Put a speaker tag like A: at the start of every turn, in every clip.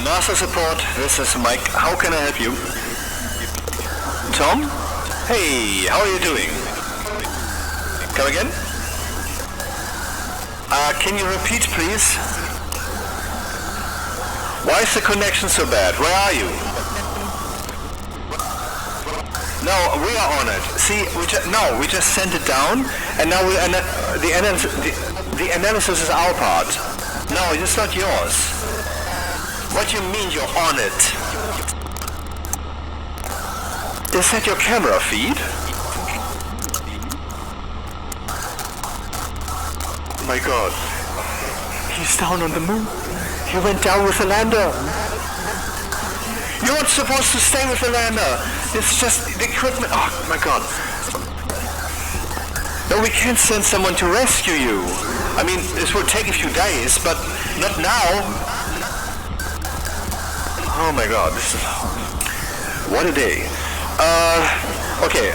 A: NASA support, this is Mike. How can I help you? Tom? Hey, how are you doing? Come again? Can you repeat, please? Why is the connection so bad? Where are you? No, we are on it. See, we just sent it down, and now the analysis is our part. No, it's not yours. What do you mean you're on it? Is that your camera feed? My God. He's down on the moon. He went down with the lander. You're not supposed to stay with the lander. It's just the equipment. Oh my God. No, we can't send someone to rescue you. I mean, this will take a few days, but not now. Oh my God, this is... What a day. Okay,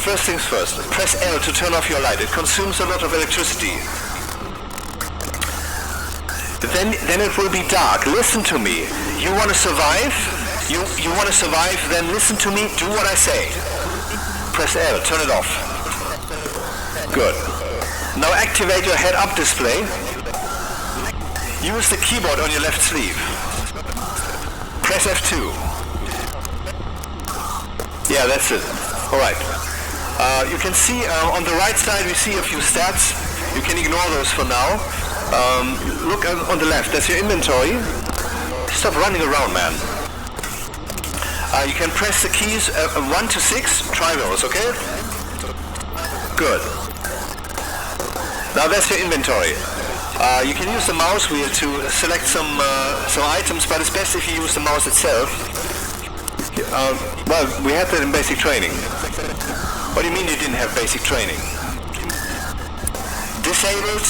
A: first things first. Press L to turn off your light. It consumes a lot of electricity. Then it will be dark. Listen to me. You want to survive? You want to survive? Then listen to me. Do what I say. Press L. Turn it off. Good. Now activate your head-up display. Use the keyboard on your left sleeve. Press F2. Yeah, that's it. All right. You can see on the right side we see a few stats. You can ignore those for now. Look on the left, that's your inventory. Stop running around, man. You can press the keys 1 to 6, try those, okay? Good. Now that's your inventory. You can use the mouse wheel to select some items, but it's best if you use the mouse itself. Well, we had that in basic training. What do you mean you didn't have basic training? Disabled?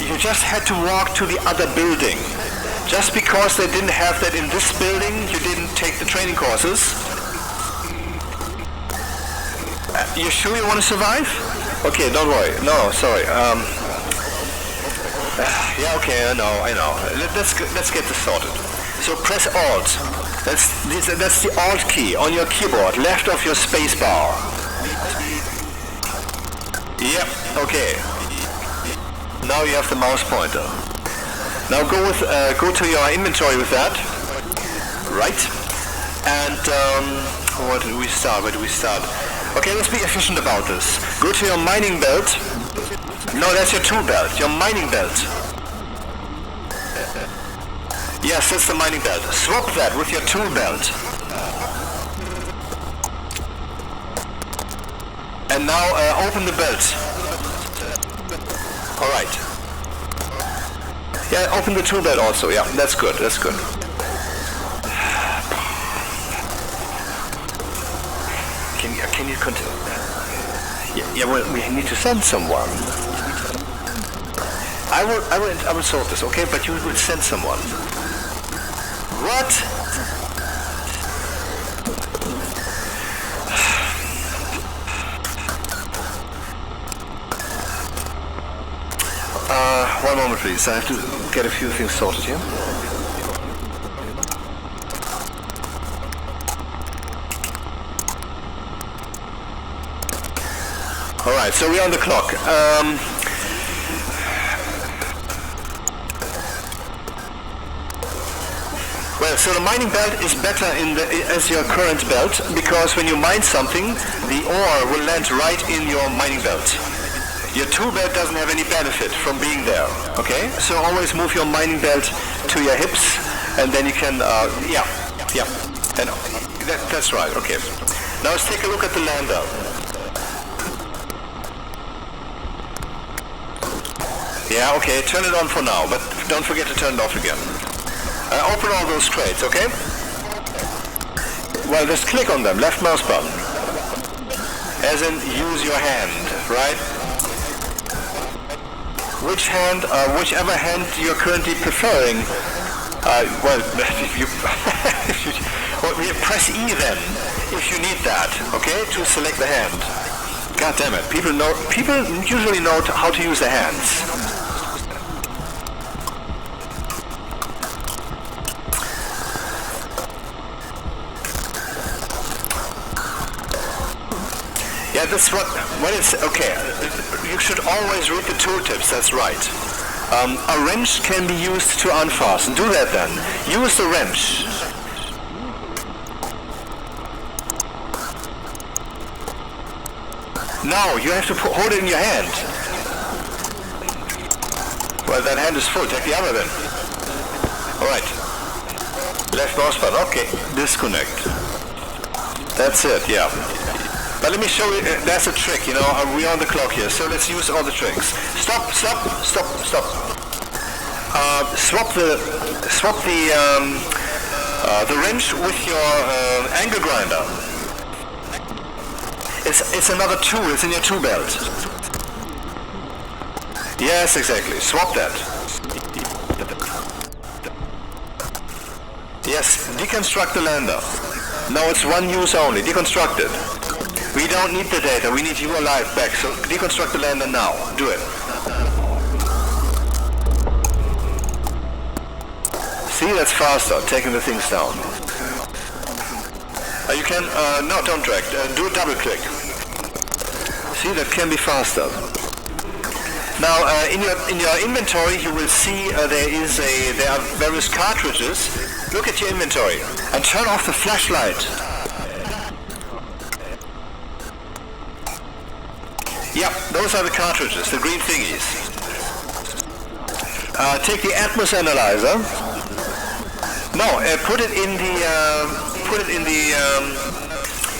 A: You just had to walk to the other building. Just because they didn't have that in this building, you didn't take the training courses. You sure you want to survive? Okay, don't worry. No, sorry. Yeah, okay, I know. Let's get this sorted. So press Alt. That's the Alt key on your keyboard, left of your space bar. Yep, okay. Now you have the mouse pointer. Now go to your inventory with that. Right. And where do we start? Okay, let's be efficient about this. Go to your mining belt. No, that's your tool belt. Your mining belt. Yes, that's the mining belt. Swap that with your tool belt. And now open the belt. All right. Yeah, open the tool belt also. Yeah, that's good. Can you continue? Yeah. Well, we need to send someone. I will sort this, okay? But you will send someone. What? One moment, please. I have to get a few things sorted here. All right, so we're on the clock. Well, so the mining belt is better as your current belt, because when you mine something, the ore will land right in your mining belt. Your tool belt doesn't have any benefit from being there, okay? So always move your mining belt to your hips, and then you can, yeah, and that's right, okay. Now let's take a look at the lander. Yeah, okay, turn it on for now, but don't forget to turn it off again. Open all those crates, okay? Well, just click on them, left mouse button. As in, use your hand, right? Which hand, whichever hand you're currently preferring, well, press E then, if you need that, okay, to select the hand. God damn it, people usually know how to use their hands. Yeah, that's when it's, okay, you should always read the tooltips, that's right. A wrench can be used to unfasten. Do that then. Use the wrench. Now, you have to hold it in your hand. Well, that hand is full. Take the other then. Alright. Left mouse button. Okay. Disconnect. That's it, yeah. But let me show you, that's a trick, you know, we're on the clock here, so let's use all the tricks. Stop. Swap the wrench with your angle grinder. It's another tool, it's in your tool belt. Yes, exactly, swap that. Yes, deconstruct the lander. No, it's one use only, deconstruct it. We don't need the data, we need your life back, so deconstruct the lander now. Do it. See, that's faster, taking the things down. You can, no, don't drag, do a double click. See, that can be faster. Now, in your inventory, you will see there are various cartridges. Look at your inventory and turn off the flashlight. Yep, those are the cartridges, the green thingies. Take the Atmos analyzer. No, put it in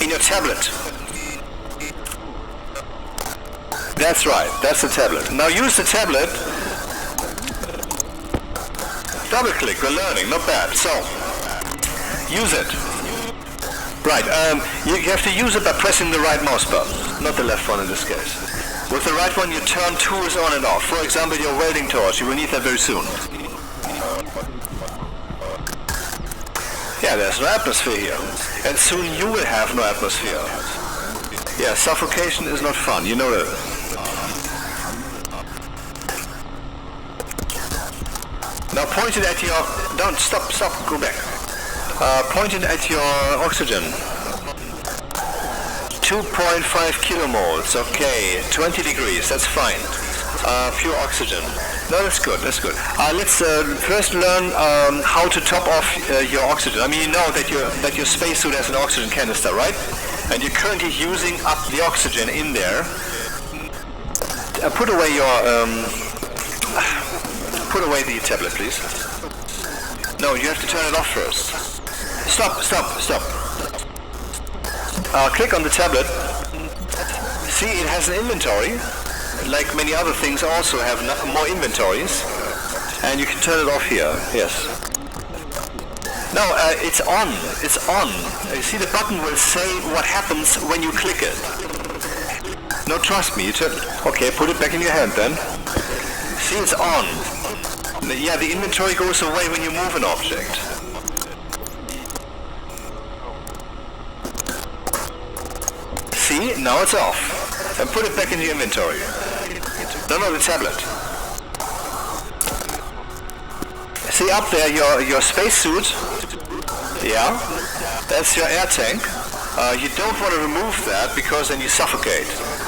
A: your tablet. That's right, that's the tablet. Now use the tablet. Double click, we're learning, not bad. So, use it. Right, you have to use it by pressing the right mouse button, not the left one in this case. With the right one you turn tools on and off. For example, your welding torch, you will need that very soon. Yeah, there's no atmosphere here. And soon you will have no atmosphere. Yeah, suffocation is not fun, you know that. Now point it at your... Don't, stop, go back. Point it at your oxygen. 2.5 kilomoles, okay. 20 degrees, that's fine. Pure oxygen. No, that's good. Let's first learn how to top off your oxygen. I mean, you know that your spacesuit has an oxygen canister, right? And you're currently using up the oxygen in there. Put away the tablet, please. No, you have to turn it off first. Stop. Click on the tablet. See, it has an inventory. Like many other things also have more inventories. And you can turn it off here, yes. No, it's on. You see, the button will say what happens when you click it. No, trust me. Okay, put it back in your hand then. See, it's on. Yeah, the inventory goes away when you move an object. See, now it's off. And put it back in the inventory. No, the tablet. See up there your spacesuit. Yeah, that's your air tank. You don't want to remove that because then you suffocate.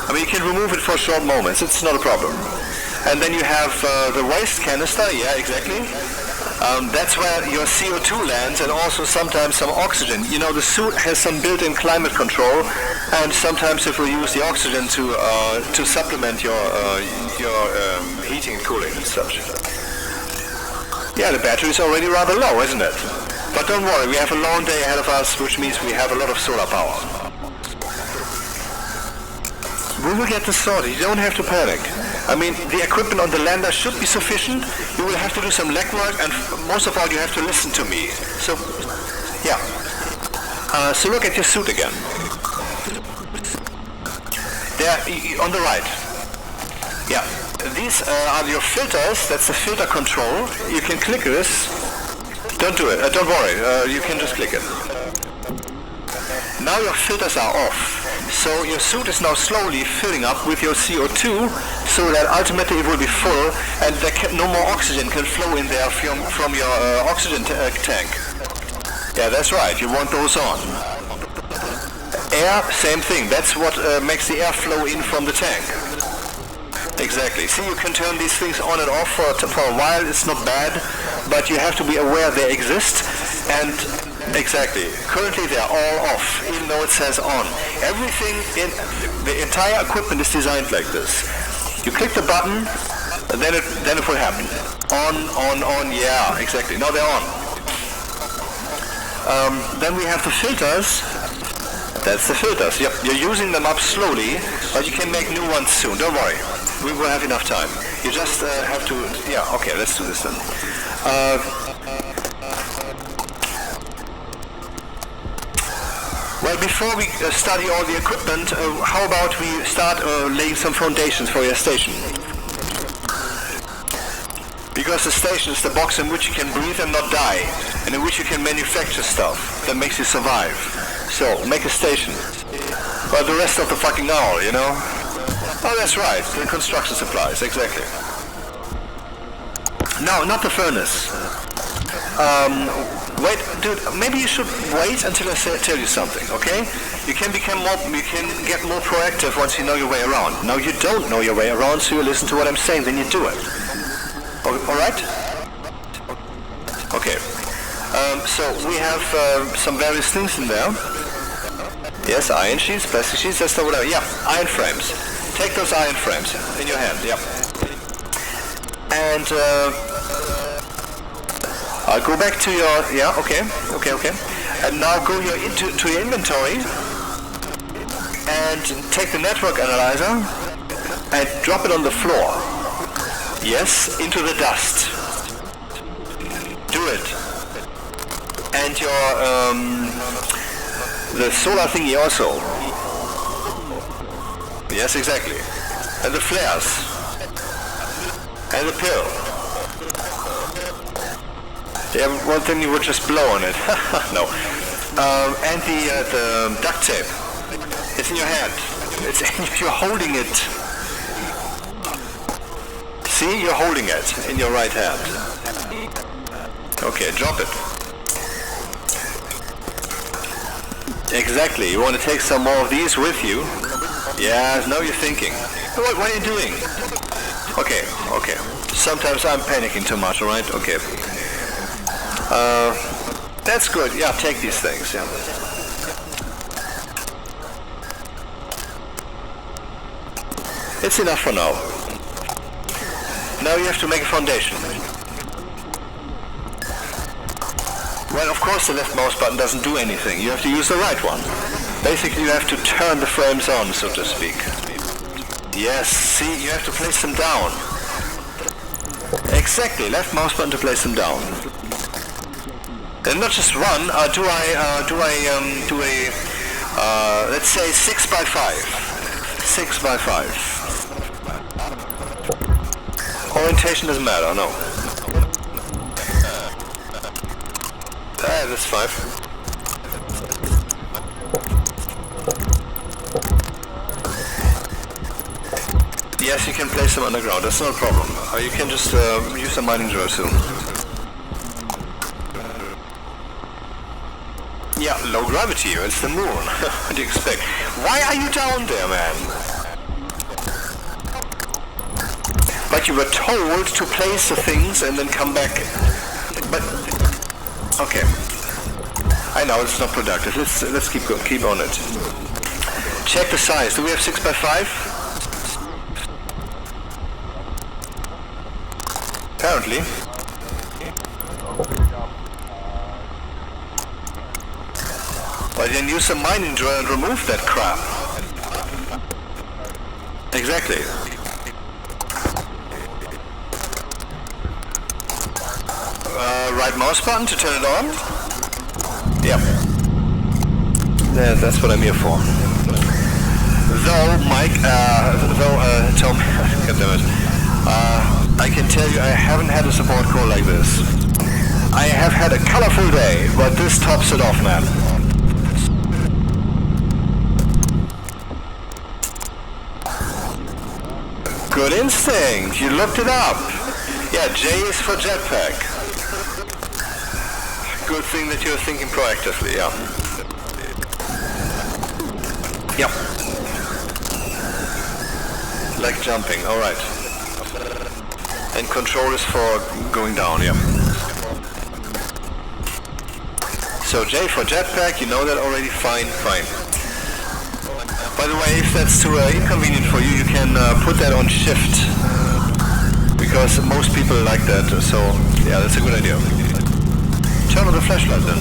A: I mean, you can remove it for short moments. It's not a problem. And then you have the waste canister. Yeah, exactly. That's where your CO2 lands, and also sometimes some oxygen. You know, the suit has some built-in climate control, and sometimes it will use the oxygen to supplement your heating and cooling and such. Yeah, the battery is already rather low, isn't it? But don't worry, we have a long day ahead of us, which means we have a lot of solar power. We will get this sorted. You don't have to panic. I mean, the equipment on the lander should be sufficient. You will have to do some legwork, and most of all, you have to listen to me. So, yeah. So look at your suit again. There, on the right. Yeah. These are your filters. That's the filter control. You can click this. Don't do it. Don't worry. You can just click it. Now your filters are off. So your suit is now slowly filling up with your CO2, so that ultimately it will be full, and no more oxygen can flow in there from your oxygen tank. Yeah, that's right. You want those on. Air, same thing. That's what makes the air flow in from the tank. Exactly. See, you can turn these things on and off for a while. It's not bad, but you have to be aware they exist. And exactly. Currently, they are all off, even though it says on. Everything in the entire equipment is designed like this. You click the button, and then it will happen. On. Yeah, exactly. Now they're on. Then we have the filters. That's the filters. Yep. You're using them up slowly, but you can make new ones soon. Don't worry. We will have enough time. You just have to... Yeah, okay, let's do this then. Well, before we study all the equipment, how about we start laying some foundations for your station? Because the station is the box in which you can breathe and not die, and in which you can manufacture stuff that makes you survive. So, make a station. Well, the rest of the fucking hour, you know? Oh, that's right, the construction supplies, exactly. No, not the furnace. Wait, dude, maybe you should wait until I tell you something, okay? You can get more proactive once you know your way around. Now, you don't know your way around, so you listen to what I'm saying, then you do it. Alright? Okay. So we have some various things in there. Yes, iron sheets, plastic sheets, that's not whatever. Yeah, iron frames. Take those iron frames in your hand, yeah. And I'll go back to your, yeah, okay. And now go to your inventory and take the network analyzer and drop it on the floor. Yes, into the dust. Do it. And your, the solar thingy also. Yes, exactly. And the flares. And the pill. Yeah, well then you would just blow on it. No. And the duct tape. It's in your hand. You're holding it. See, you're holding it in your right hand. Okay, drop it. Exactly, you want to take some more of these with you. Yeah, now you're thinking. What are you doing? Okay. Sometimes I'm panicking too much, alright? Okay. That's good. Yeah, take these things, yeah. It's enough for now. Now you have to make a foundation. Well, of course the left mouse button doesn't do anything. You have to use the right one. Basically you have to turn the frames on, so to speak. Yes, see, you have to place them down. Exactly, left mouse button to place them down. And not just one, do a let's say 6 by 5. 6 by 5. Orientation doesn't matter, no. That's 5. Yes, you can place them underground, that's not a problem. You can just use a mining drill soon. Yeah, low gravity, it's the moon. What do you expect? Why are you down there, man? But you were told to place the things and then come back. But okay. I know it's not productive. Let's keep on it. Check the size. Do we have 6 by 5? Apparently. Well, then use a mining drill and remove that crap. Exactly. Right mouse button to turn it on. Yep. Yeah, that's what I'm here for. Though, Mike, Tom, goddammit, I can tell you I haven't had a support call like this. I have had a colorful day, but this tops it off, man. Good instinct, you looked it up. Yeah, J is for jetpack. Good thing that you're thinking proactively, yeah. Yep. Like jumping, alright. And control is for going down, yeah. So J for jetpack, you know that already, fine. By the way, if that's too inconvenient for you, you can put that on shift. Because most people like that, so yeah, that's a good idea. Turn on the flashlight then.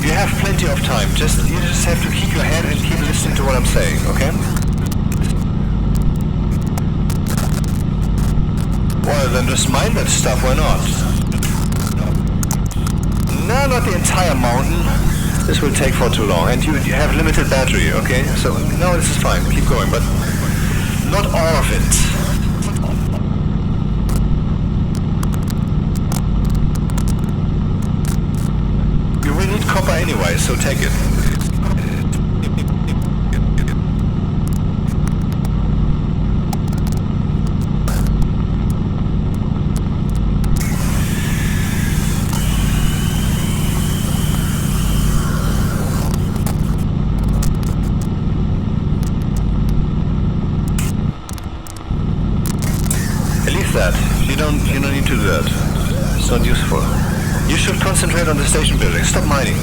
A: You have plenty of time, you just have to keep your head and keep listening to what I'm saying, okay? Well, then just mind that stuff, why not? No, not the entire mountain. This will take for too long, and you have limited battery, okay? So, no, this is fine, keep going, but not all of it. You will need copper anyway, so take it. That. You don't need to do that. It's not useful. You should concentrate on the station building. Stop mining.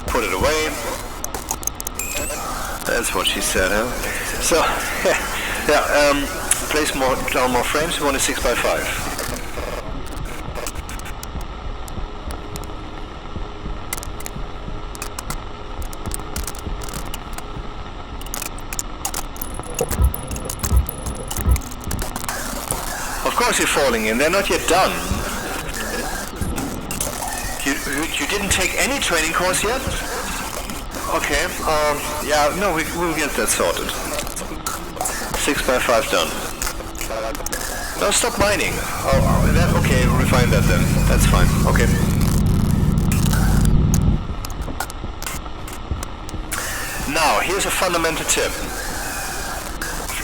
A: Put it away. That's what she said, huh? So, yeah, place down more frames. You want a 6x5. Of course you're falling in, they're not yet done. You didn't take any training course yet? Okay, yeah, no, we'll get that sorted. 6x5 done. No, stop mining. Okay, refine that then. That's fine, okay. Now, here's a fundamental tip.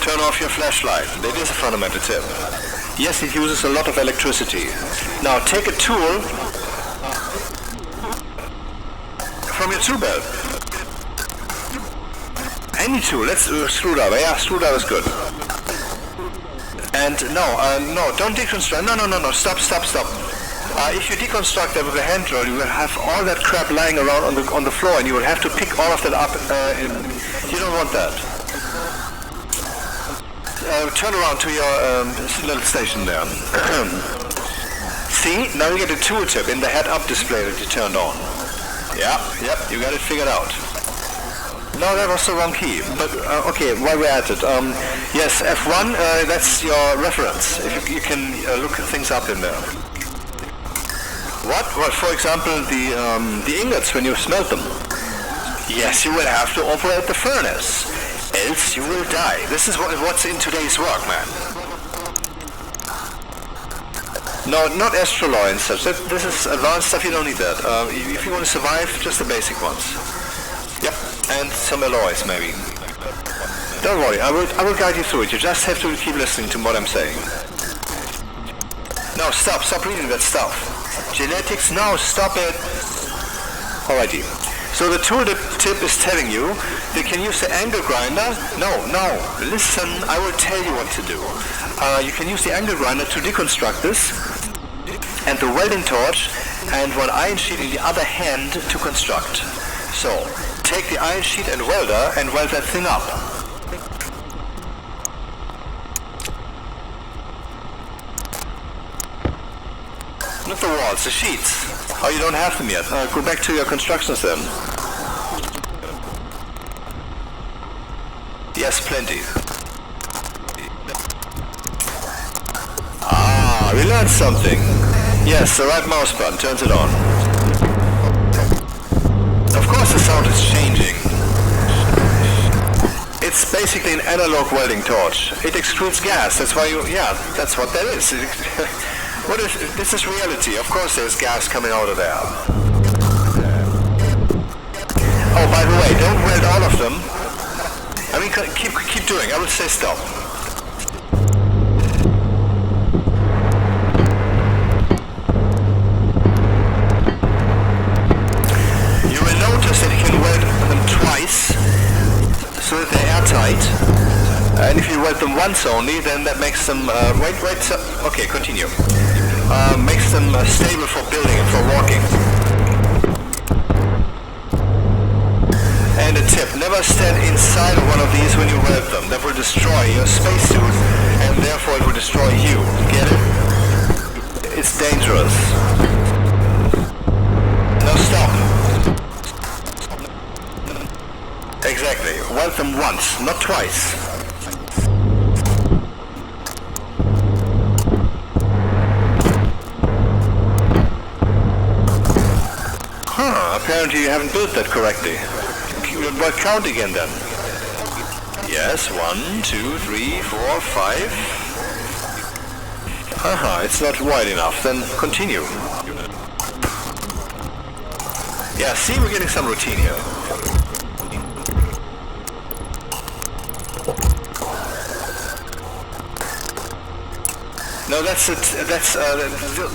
A: Turn off your flashlight. It is a fundamental tip. Yes, it uses a lot of electricity. Now take a tool from your tool belt. Any tool. Let's do a screwdriver. Yeah, screwdriver is good. And no, don't deconstruct. No. Stop. If you deconstruct that with a hand drill, you will have all that crap lying around on the floor, and you will have to pick all of that up. You don't want that. Turn around to your little station there. See, now you get a tooltip in the head-up display that you turned on. Yep, you got it figured out. No, that was the wrong key. But okay, while we're at it, yes, F1, that's your reference. If you can look things up in there. What? Well, for example, the ingots when you smelt them. Yes, you will have to operate the furnace. Else you will die. This is what's in today's work, man. No, not astroloy and such. This is advanced stuff, you don't need that. If you want to survive, just the basic ones. Yep, and some alloys, maybe. Don't worry, I will guide you through it. You just have to keep listening to what I'm saying. No, stop reading that stuff. Genetics, no, stop it. Alrighty. So the tool tip is telling you they can use the angle grinder. No, listen, I will tell you what to do. You can use the angle grinder to deconstruct this, and the welding torch, and one iron sheet in the other hand to construct. So, take the iron sheet and welder and weld that thing up. Not the walls, the sheets. Oh, you don't have them yet. Go back to your constructions then. Yes, plenty. Ah, we learned something. Yes, the right mouse button turns it on. Of course the sound is changing. It's basically an analog welding torch. It extrudes gas. That's why that's what that is. What if this is reality? Of course there's gas coming out of there. Oh, by the way, don't weld all of them. I mean, keep doing. I will say stop. And if you weld them once only, then that makes them, okay, continue. Makes them stable for building and for walking. And a tip, never stand inside of one of these when you weld them. That will destroy your spacesuit, and therefore it will destroy you. Get it? It's dangerous. Now stop. Exactly. Weld them once, not twice. Apparently you haven't built that correctly. Well, count again then. Yes, 1, 2, 3, 4, 5. It's not wide enough. Then continue. Yeah, see, we're getting some routine here. No, that's it.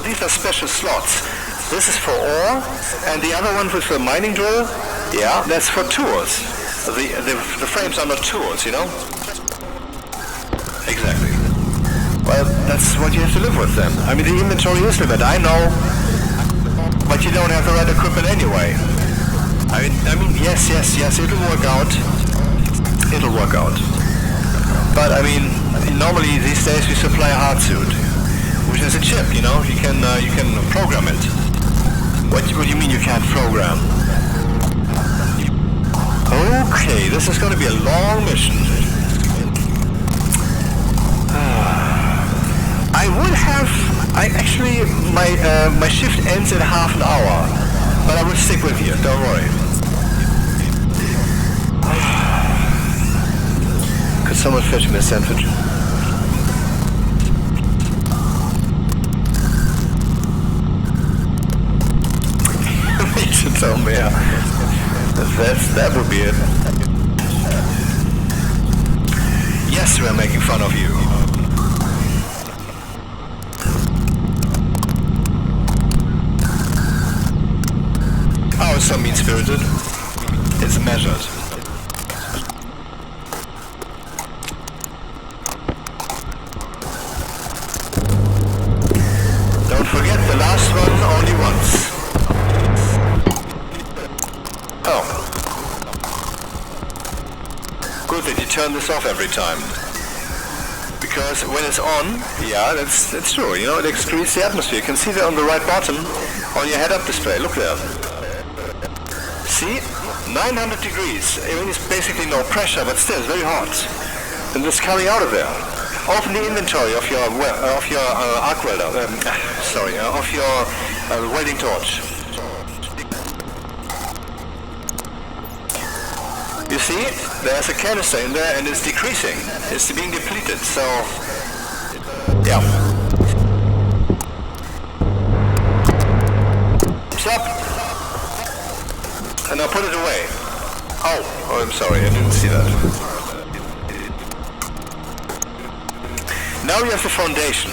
A: These are special slots. This is for ore, and the other one with the mining drill, yeah, that's for tools. The frames are not tools, you know? Exactly. Well, that's what you have to live with then. I mean, the inventory is limited, I know, but you don't have the right equipment anyway. I mean, yes, it'll work out. It'll work out. But I mean, normally these days we supply a hard suit, which is a chip, you know? You can program it. What do you mean you can't program? Okay, this is going to be a long mission. My shift ends in half an hour, but I will stick with you, don't worry. Could someone fetch me a sandwich? You should tell me, yeah. That would be it. Yes, we are making fun of you. Oh, it's so mean-spirited. It's measured. Don't forget the last one only once. Oh. Good that you turn this off every time. Because when it's on, yeah, that's true, you know, it excretes the atmosphere. You can see that on the right bottom on your head-up display. Look there. See? 900 degrees. I mean, it's basically no pressure, but still, it's very hot. And it's coming out of there. Open the inventory of your arc welder. Of your welding torch. You see, there's a canister in there and it's decreasing. It's being depleted, so... yeah. Stop! And now put it away. Oh, I'm sorry, I didn't see that. Now you have the foundation.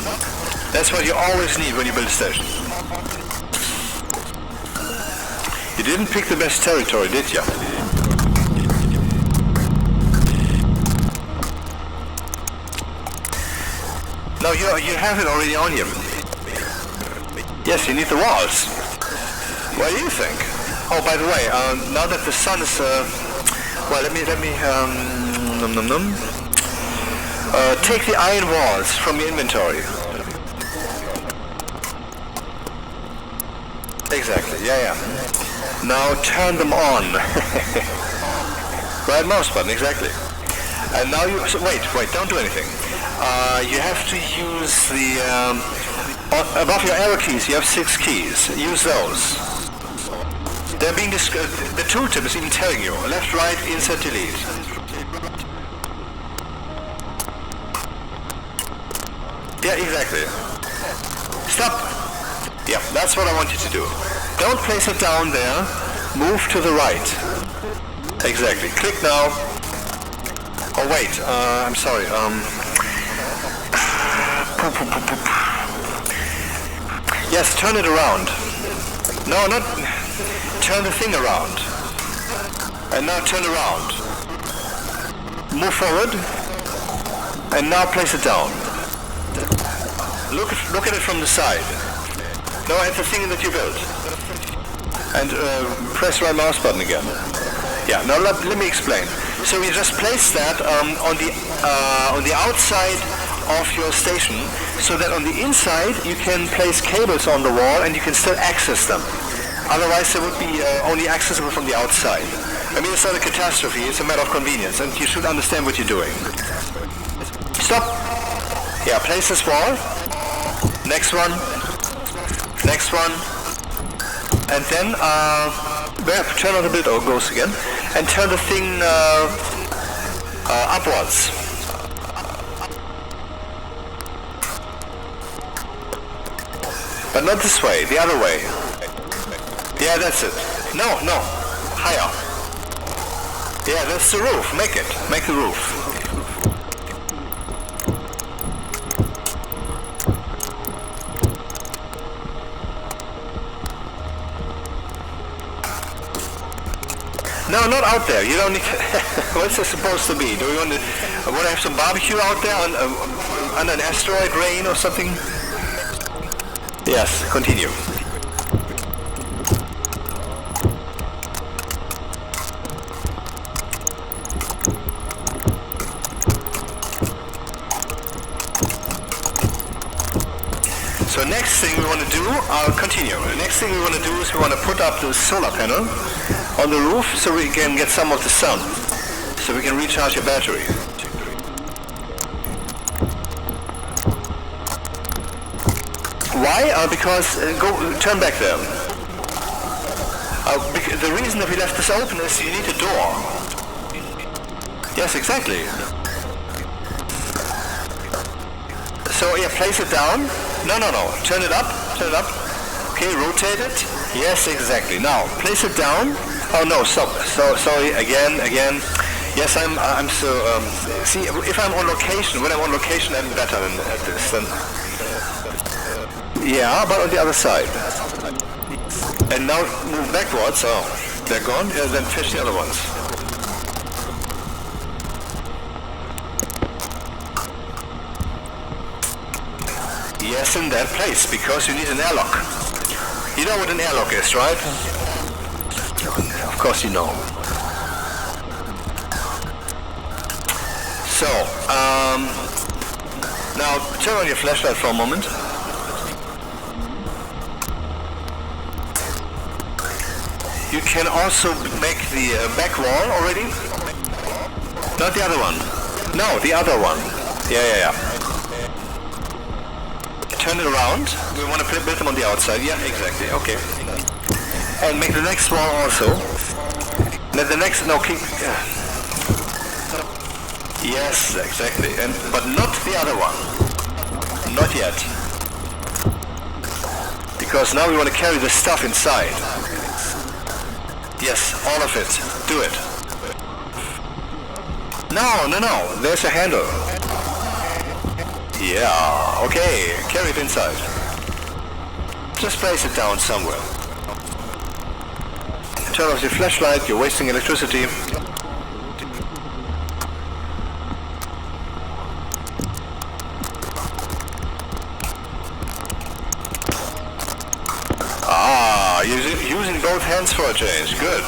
A: That's what you always need when you build a station. You didn't pick the best territory, did you? No, you have it already on you. Yes, you need the walls. What do you think? Oh, by the way, now that the sun is, take the iron walls from your inventory. Exactly, yeah. Now turn them on. Right mouse button, exactly. And now you, wait, don't do anything. You have to use the, above your arrow keys, you have 6 keys. Use those. They're being the tooltip is even telling you, left, right, insert, delete. Yeah, exactly. Stop! Yeah, that's what I want you to do. Don't place it down there, move to the right. Exactly, click now. Oh wait, I'm sorry, yes, turn it around. No, not... turn the thing around. And now turn around. Move forward. And now place it down. Look at it from the side. Now at the thing that you built. And press right mouse button again. Yeah, now let me explain. So we just place that on the outside of your station, so that on the inside you can place cables on the wall and you can still access them. Otherwise they would be only accessible from the outside. I mean, it's not a catastrophe, it's a matter of convenience, and you should understand what you're doing. Stop! Yeah, place this wall. Next one. Next one. And then, turn on the build, goes again, and turn the thing upwards. But not this way, the other way. Yeah, that's it. No, higher. Yeah, that's the roof, make the roof. No, not out there. You don't need to. What's this supposed to be? Do we want to have some barbecue out there on an asteroid rain or something? Yes, continue. So next thing we want to do, I'll continue. The next thing we want to do is we want to put up the solar panel on the roof so we can get some of the sun, so we can recharge your battery. Why? Because turn back there. The reason that we left this open is you need a door. Yes, exactly. So yeah, place it down. No. Turn it up. Okay, rotate it. Yes, exactly. Now place it down. Oh no, stop. So sorry. Again. Yes, I'm so. See, if I'm on location, when I'm on location, I'm better than at this. Then, yeah, but on the other side. And now move backwards. Oh, they're gone. Yeah, then fish the other ones. Yes, in that place, because you need an airlock. You know what an airlock is, right? Of course you know. So, now turn on your flashlight for a moment. You can also make the back wall already. Not the other one. No, the other one. Yeah. Turn it around. We want to build them on the outside. Yeah, exactly. Okay. And make the next wall also. Then the next. No, keep. Yes, exactly. But not the other one. Not yet. Because now we want to carry the stuff inside. Yes, all of it. Do it. No. There's a handle. Yeah, okay. Carry it inside. Just place it down somewhere. Turn off your flashlight. You're wasting electricity. Using both hands for a change. Good.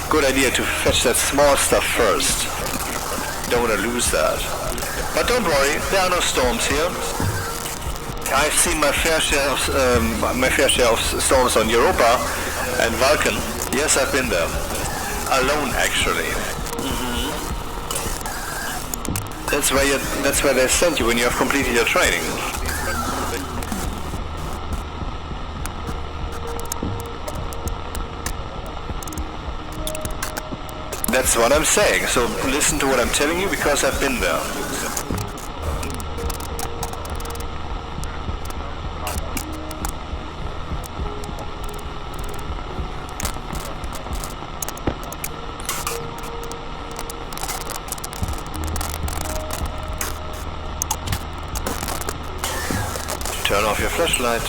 A: Good idea to fetch that small stuff first. Don't want to lose that. But don't worry, there are no storms here. I've seen my fair share of storms on Europa and Vulcan. Yes, I've been there. Alone, actually. That's where they send you when you have completed your training. That's what I'm saying. So listen to what I'm telling you because I've been there. Turn off your flashlight.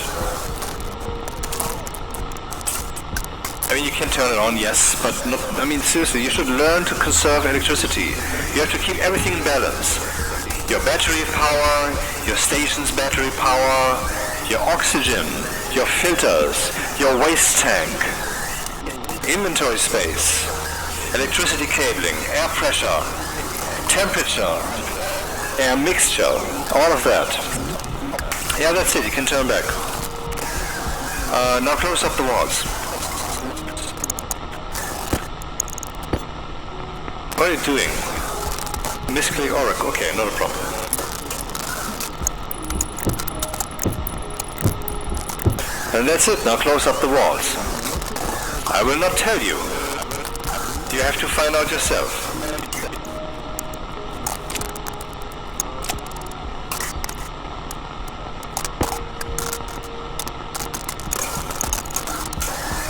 A: I mean, you can turn it on, yes, but not, I mean, seriously, you should learn to conserve electricity. You have to keep everything in balance. Your battery power, your station's battery power, your oxygen, your filters, your waste tank, inventory space, electricity cabling, air pressure, temperature, air mixture, all of that. Yeah, that's it, you can turn back. Now close up the walls. What are you doing? Misclick Oracle, okay, not a problem. And that's it, now close up the walls. I will not tell you. You have to find out yourself.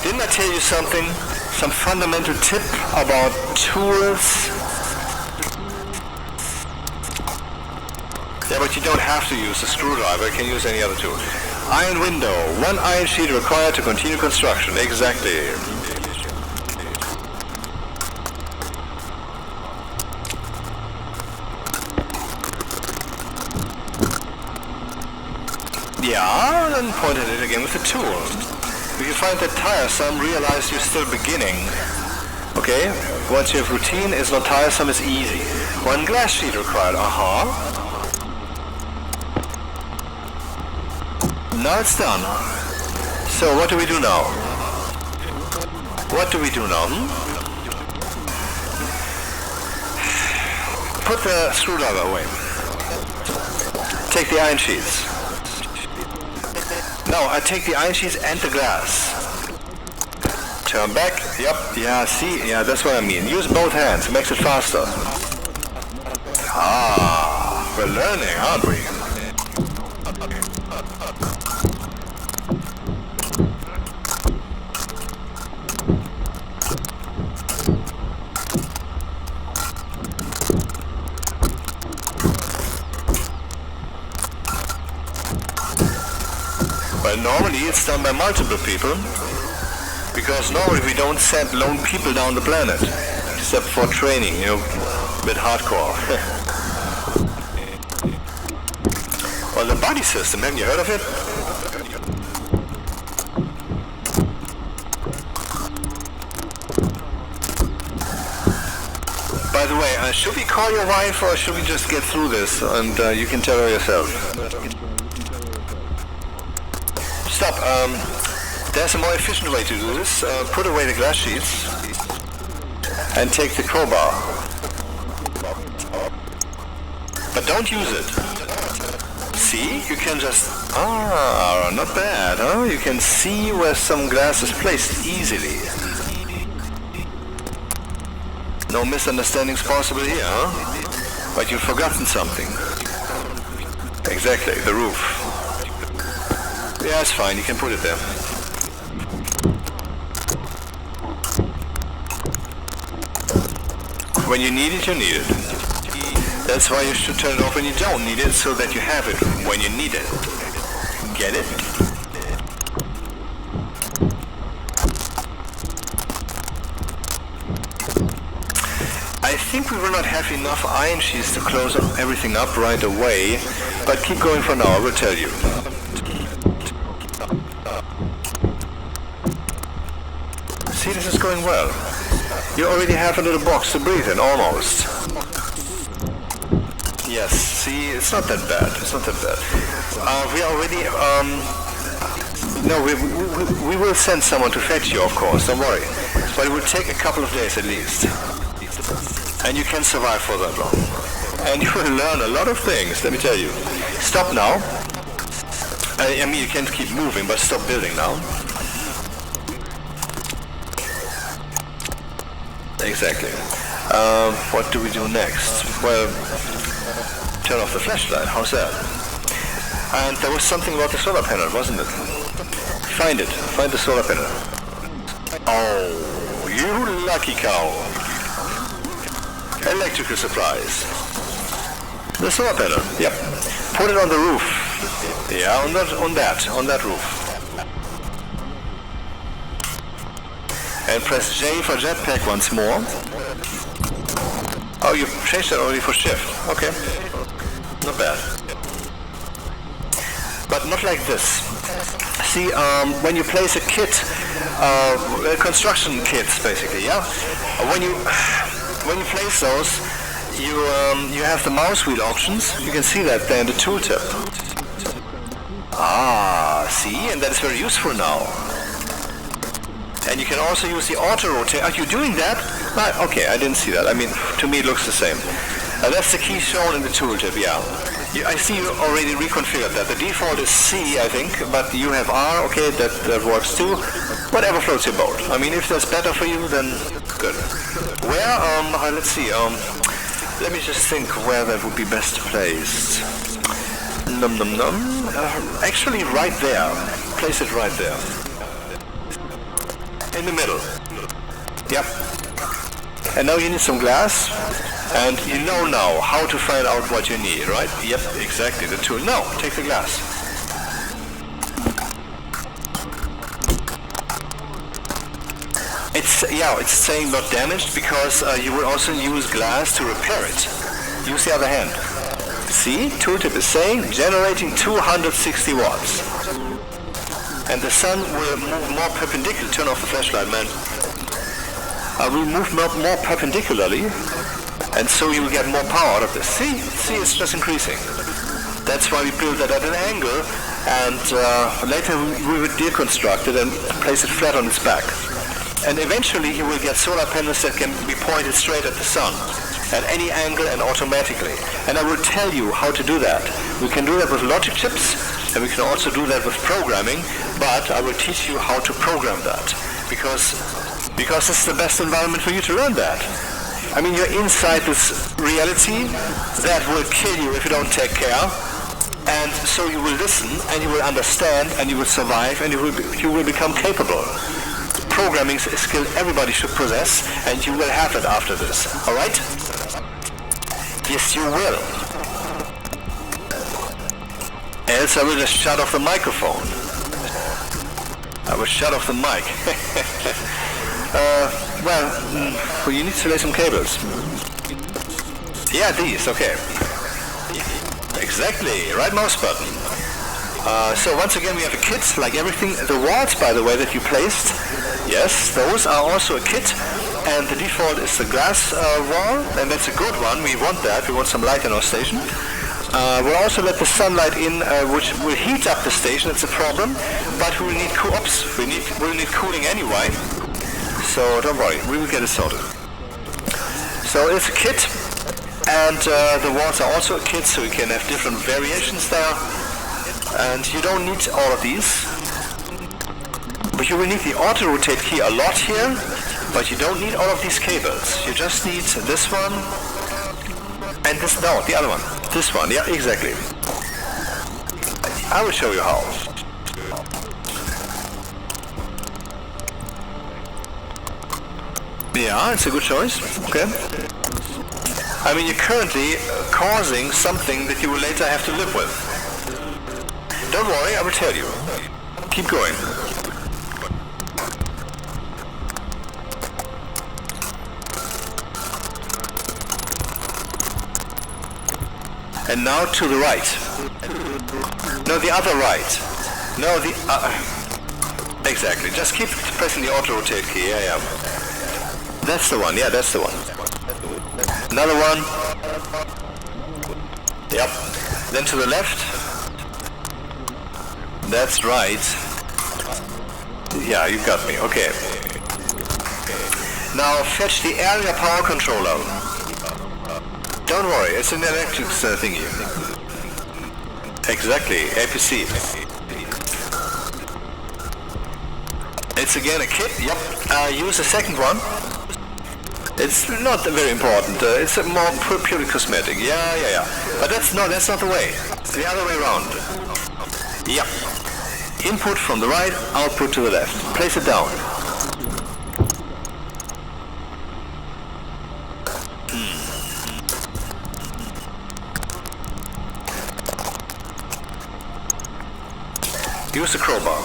A: Didn't I tell you something? Some fundamental tip about tools? Yeah, but you don't have to use a screwdriver, you can use any other tool. Iron window, 1 iron sheet required to continue construction, exactly. Yeah, then point at it again with the tool. If you find that tiresome, realize you're still beginning. Okay, once you have routine, it's not tiresome, it's easy. 1 glass sheet required, Now it's done. So what do we do now? What do we do now? Put the screwdriver away. Take the iron sheets. Now I take the iron sheets and the glass. Turn back. Yep. Yeah, see? Yeah, that's what I mean. Use both hands. It makes it faster. Ah, we're learning, aren't we? Well, normally it's done by multiple people, because normally we don't send lone people down the planet, except for training, you know, a bit hardcore. Well, the buddy system, haven't you heard of it? By the way, should we call your wife or should we just get through this and you can tell her yourself? Stop. There's a more efficient way to do this. Put away the glass sheets and take the crowbar. But don't use it. See? You can just... Ah, not bad, huh? You can see where some glass is placed easily. No misunderstandings possible here, huh? But you've forgotten something. Exactly, the roof. Yeah, it's fine, you can put it there. When you need it, you need it. That's why you should turn it off when you don't need it, so that you have it when you need it. Get it? I think we will not have enough iron sheets to close everything up right away, but keep going for now, I will tell you. See, this is going well. You already have a little box to breathe in, almost. Yes, see, it's not that bad. It's not that bad. We already, no, we will send someone to fetch you, of course, don't worry. But it will take a couple of days at least. And you can survive for that long. And you will learn a lot of things, let me tell you. Stop now. I mean, you can't keep moving, but stop building now. Exactly. What do we do next? Well, turn off the flashlight. How's that? And there was something about the solar panel, wasn't it? Find it. Find the solar panel. Oh, you lucky cow. Electrical supplies. The solar panel. Yep. Put it on the roof. Yeah, on that roof. And press J for jetpack once more. Oh, you changed that already for shift. Okay. Not bad. But not like this. See, when you place a kit, construction kits basically, yeah? When you place those, you have the mouse wheel options. You can see that there in the tooltip. Ah, see, and that is very useful now. And you can also use the auto rotate. Are you doing that? Ah, okay, I didn't see that. I mean, to me it looks the same. That's the key shown in the tooltip, yeah. I see you already reconfigured that. The default is C, I think, but you have R, okay, that works too. Whatever floats your boat. I mean, if that's better for you, then good. Where, let's see, let me just think where that would be best placed. Actually, right there. Place it right there. In the middle. Yep. And now you need some glass. And you know now how to find out what you need, right? Yep, exactly, the tool. Now, take the glass. It's saying not damaged because you will also use glass to repair it. Use the other hand. See, tooltip is saying generating 260 watts. And the sun will move more perpendicularly. Turn off the flashlight, man. Will move more perpendicularly. And so you will get more power out of this. See, it's just increasing. That's why we built that at an angle, and later we would deconstruct it and place it flat on its back. And eventually you will get solar panels that can be pointed straight at the sun, at any angle and automatically. And I will tell you how to do that. We can do that with logic chips, and we can also do that with programming, but I will teach you how to program that. Because this is the best environment for you to learn that. I mean, you're inside this reality that will kill you if you don't take care, and so you will listen, and you will understand, and you will survive, and you will become capable. Programming is a skill everybody should possess, and you will have it after this. All right? Yes, you will. Else I will just shut off the microphone. I will shut off the mic. Well, you need to lay some cables. Yeah, these, okay. Exactly, right mouse button. So once again we have a kit, like everything. The walls, by the way, that you placed, yes, those are also a kit. And the default is the glass wall, and that's a good one. We want that. We want some light in our station. We'll also let the sunlight in, which will heat up the station. It's a problem, but we will need we'll need cooling anyway. So don't worry, we will get it sorted. So it's a kit, and the walls are also a kit, so you can have different variations there. And you don't need all of these, but you will need the auto rotate key a lot here, but you don't need all of these cables. You just need this one, and this, no, the other one. This one, yeah, exactly. I will show you how. Yeah, it's a good choice. Okay. I mean, you're currently causing something that you will later have to live with. Don't worry, I will tell you. Keep going. And now to the right. No, the other right. No, the... exactly. Just keep pressing the auto rotate key. Yeah. That's the one. Yeah, that's the one. Another one. Yep. Then to the left. That's right. Yeah, you got me. Okay. Now fetch the area power controller. Don't worry, it's an electric thingy. Exactly, APC. It's again a kit. Yep. Use the second one. It's not very important. It's a more purely cosmetic. Yeah. But that's not the way. It's the other way around. Yep. Input from the right, output to the left. Place it down. Use the crowbar.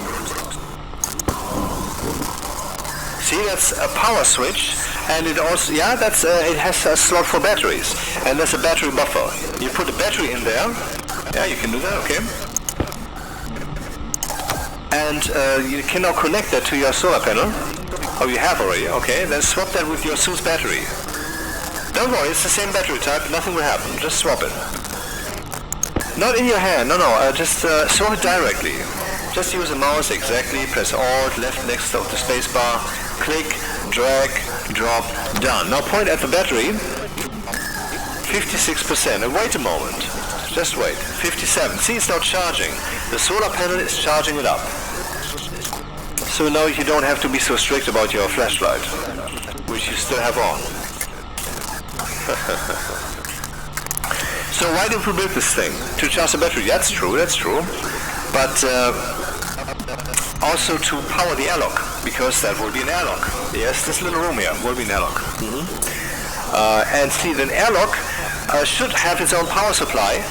A: See, that's a power switch, and it also, yeah, that's it has a slot for batteries, and there's a battery buffer. You put a battery in there. Yeah, you can do that, okay. And you can now connect that to your solar panel. Oh, you have already, okay. Then swap that with your suit's battery. Don't worry, it's the same battery type, nothing will happen. Just swap it. Not in your hand, no, just swap it directly. Just use a mouse, exactly, press Alt, left next to the spacebar, click, drag, drop, done. Now point at the battery, 56%, and wait a moment. Just wait, 57. See, it's now charging. The solar panel is charging it up. So now you don't have to be so strict about your flashlight, which you still have on. So why did we build this thing? To charge the battery? That's true. But also to power the airlock, because that will be an airlock. Yes, this little room here will be an airlock. And see, the airlock should have its own power supply,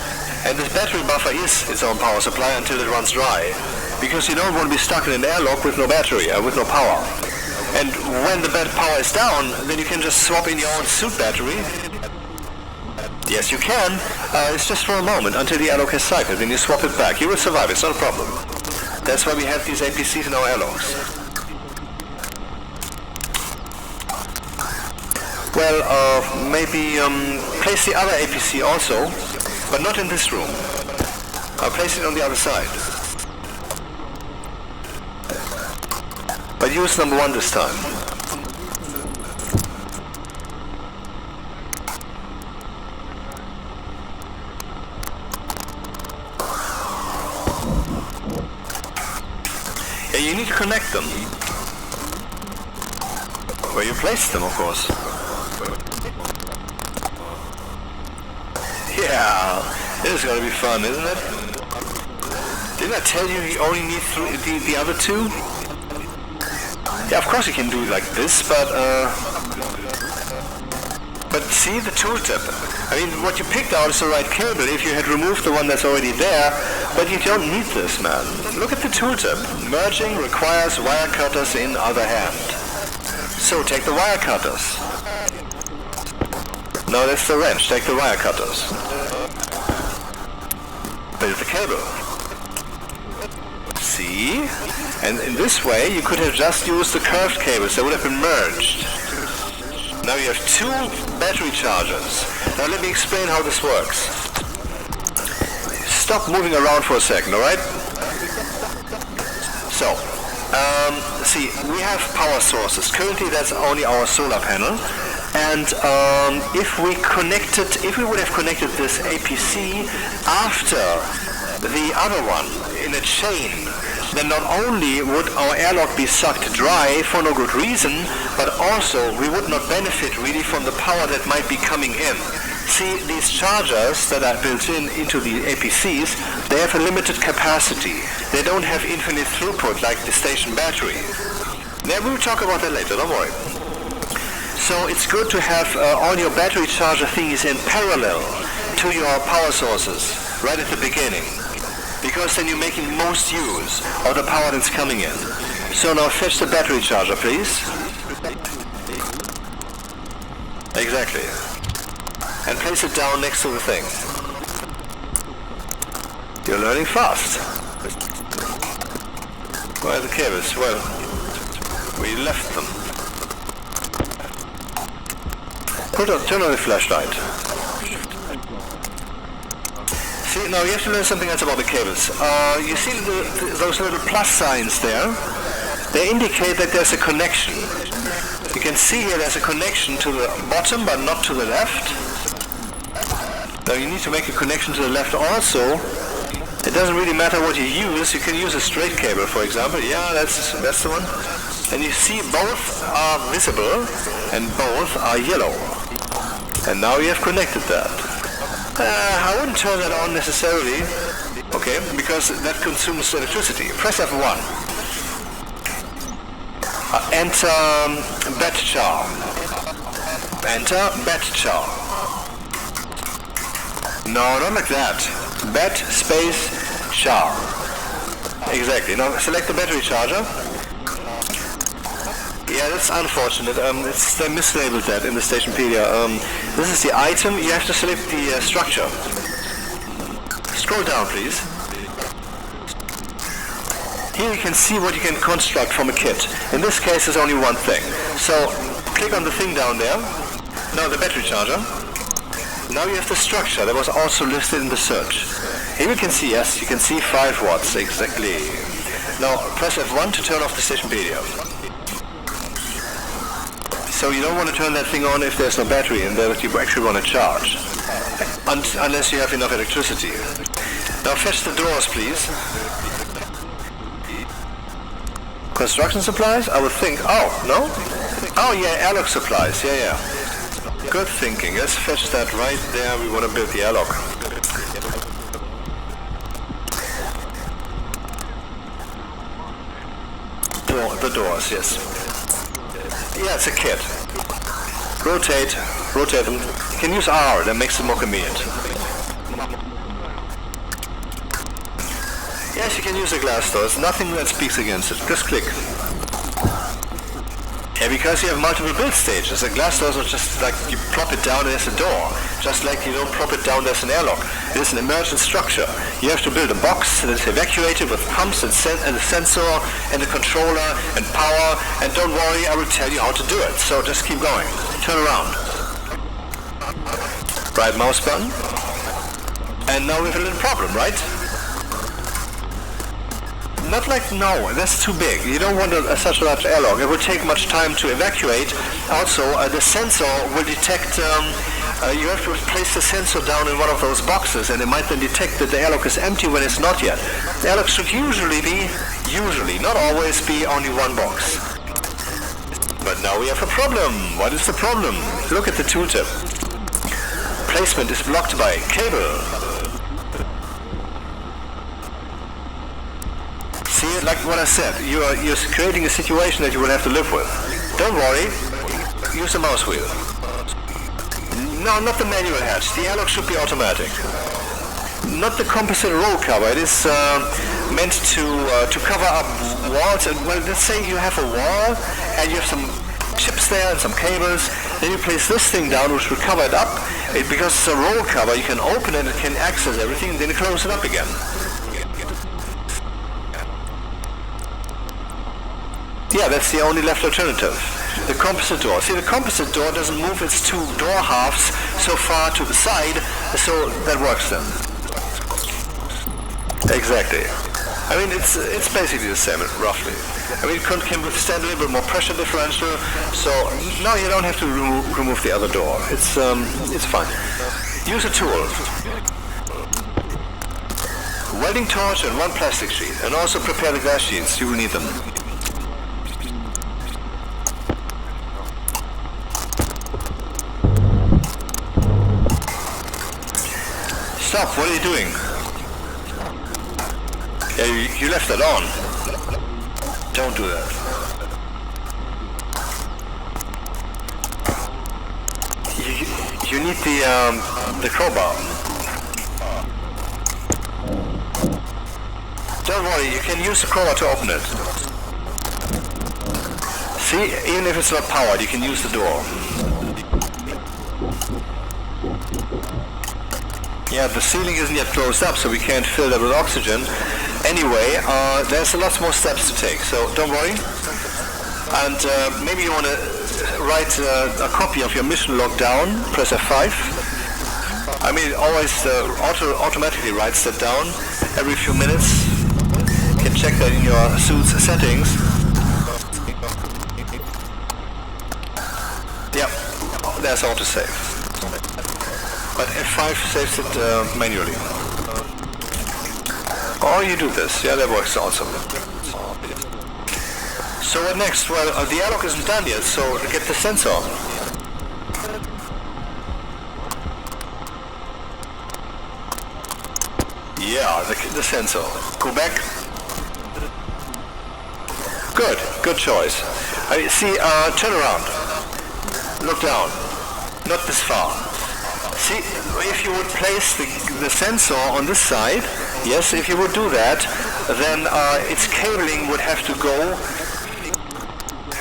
A: and this battery buffer is its own power supply until it runs dry. Because you don't want to be stuck in an airlock with no battery, with no power. And when the power is down, then you can just swap in your own suit battery. Yes, you can. It's just for a moment until the airlock has cycled. Then you swap it back. You will survive. It's not a problem. That's why we have these APCs in our airlocks. Well, maybe place the other APC also, but not in this room. I'll place it on the other side. But use number 1 this time. Yeah, you need to connect them. Where you place them, of course. Yeah, this is gonna be fun, isn't it? Didn't I tell you only need the other 2? Yeah, of course you can do it like this, but see the tooltip. I mean, what you picked out is the right cable if you had removed the one that's already there, but you don't need this, man. Look at the tooltip. Merging requires wire cutters in other hand. So take the wire cutters. No, that's the wrench. Take the wire cutters. Build the cable. See? And in this way, you could have just used the curved cables. They would have been merged. Now you have 2 battery chargers. Now let me explain how this works. Stop moving around for a second, alright? So, see, we have power sources. Currently that's only our solar panel. And if we would have connected this APC after the other one in a chain, then not only would our airlock be sucked dry for no good reason, but also we would not benefit really from the power that might be coming in. See, these chargers that are built into the APCs, they have a limited capacity. They don't have infinite throughput like the station battery. Now we'll talk about that later, don't worry. So it's good to have all your battery charger thingies in parallel to your power sources right at the beginning. Because then you're making most use of the power that's coming in. So now fetch the battery charger, please. Exactly. And place it down next to the thing. You're learning fast. Where are the cables? Well, we left them. Turn on the flashlight. See, now you have to learn something else about the cables. You see those little plus signs there? They indicate that there's a connection. You can see here there's a connection to the bottom, but not to the left. Now you need to make a connection to the left also. It doesn't really matter what you use. You can use a straight cable, for example. Yeah, that's the one. And you see both are visible and both are yellow. And now you have connected that. I wouldn't turn that on necessarily, okay, because that consumes electricity. Press F1. Enter bat char. Enter bat char. No, not like that. Bat space char. Exactly. Now select the battery charger. Yeah, that's unfortunate. They mislabeled that in the Stationpedia. This is the item. You have to select the structure. Scroll down, please. Here you can see what you can construct from a kit. In this case, there's only one thing. So, click on the thing down there. Now the battery charger. Now you have the structure that was also listed in the search. Here you can see, yes, you can see 5 watts, exactly. Now, press F1 to turn off the Stationpedia. So you don't want to turn that thing on if there's no battery in there that you actually want to charge. Unless you have enough electricity. Now fetch the drawers, please. Construction supplies? I would think... Oh, no? Oh yeah, airlock supplies. Yeah. Good thinking. Let's fetch that right there. We want to build the airlock. The doors, yes. Yeah, it's a kit. Rotate them. You can use R, that makes it more convenient. Yes, you can use a glass door. There's nothing that speaks against it. Just click. Yeah, because you have multiple build stages. A glass door is not just like you plop it down and there's a door. Just like you don't plop it down, there's an airlock. It is an emergent structure. You have to build a box that is evacuated with pumps and a sensor and a controller and power. And don't worry, I will tell you how to do it. So just keep going. Turn around. Right mouse button. And now we have a little problem, right? Not like, no, that's too big. You don't want such a large airlock. It would take much time to evacuate. Also, the sensor will detect, you have to place the sensor down in one of those boxes and it might then detect that the airlock is empty when it's not yet. The airlock should usually, not always be only one box. But now we have a problem. What is the problem? Look at the tooltip. Placement is blocked by cable. See, like what I said, you're creating a situation that you will have to live with. Don't worry, use the mouse wheel. No, not the manual hatch. The airlock should be automatic. Not the composite roll cover. It is meant to cover up walls. And, well, let's say you have a wall and you have some chips there and some cables. Then you place this thing down, which will cover it up. Because it's a roll cover, you can open it, it can access everything, then you close it up again. Yeah, that's the only left alternative. The composite door. See, the composite door doesn't move its 2 door halves so far to the side, so that works then. Exactly. I mean, it's basically the same, roughly. I mean, it can withstand a little bit more pressure differential, so now you don't have to remove the other door. It's fine. Use a tool. Welding torch and 1 plastic sheet, and also prepare the glass sheets. You will need them. Stop, what are you doing? Yeah, you left that on. Don't do that. You need the crowbar. Don't worry, you can use the crowbar to open it. See, even if it's not powered, you can use the door. Yeah, the ceiling isn't yet closed up, so we can't fill that with oxygen. Anyway, there's a lot more steps to take, so don't worry. And maybe you want to write a copy of your mission log down, press F5. I mean, it always automatically writes that down every few minutes. You can check that in your suit's settings. Yep, there's autosave. But F5 saves it manually. Or you do this. Yeah, that works also. So what next? Well, the airlock isn't done yet, so get the sensor. Yeah, the sensor. Go back. Good choice. See, turn around. Look down. Not this far. See, if you would place the sensor on this side, yes, if you would do that, then its cabling would have to go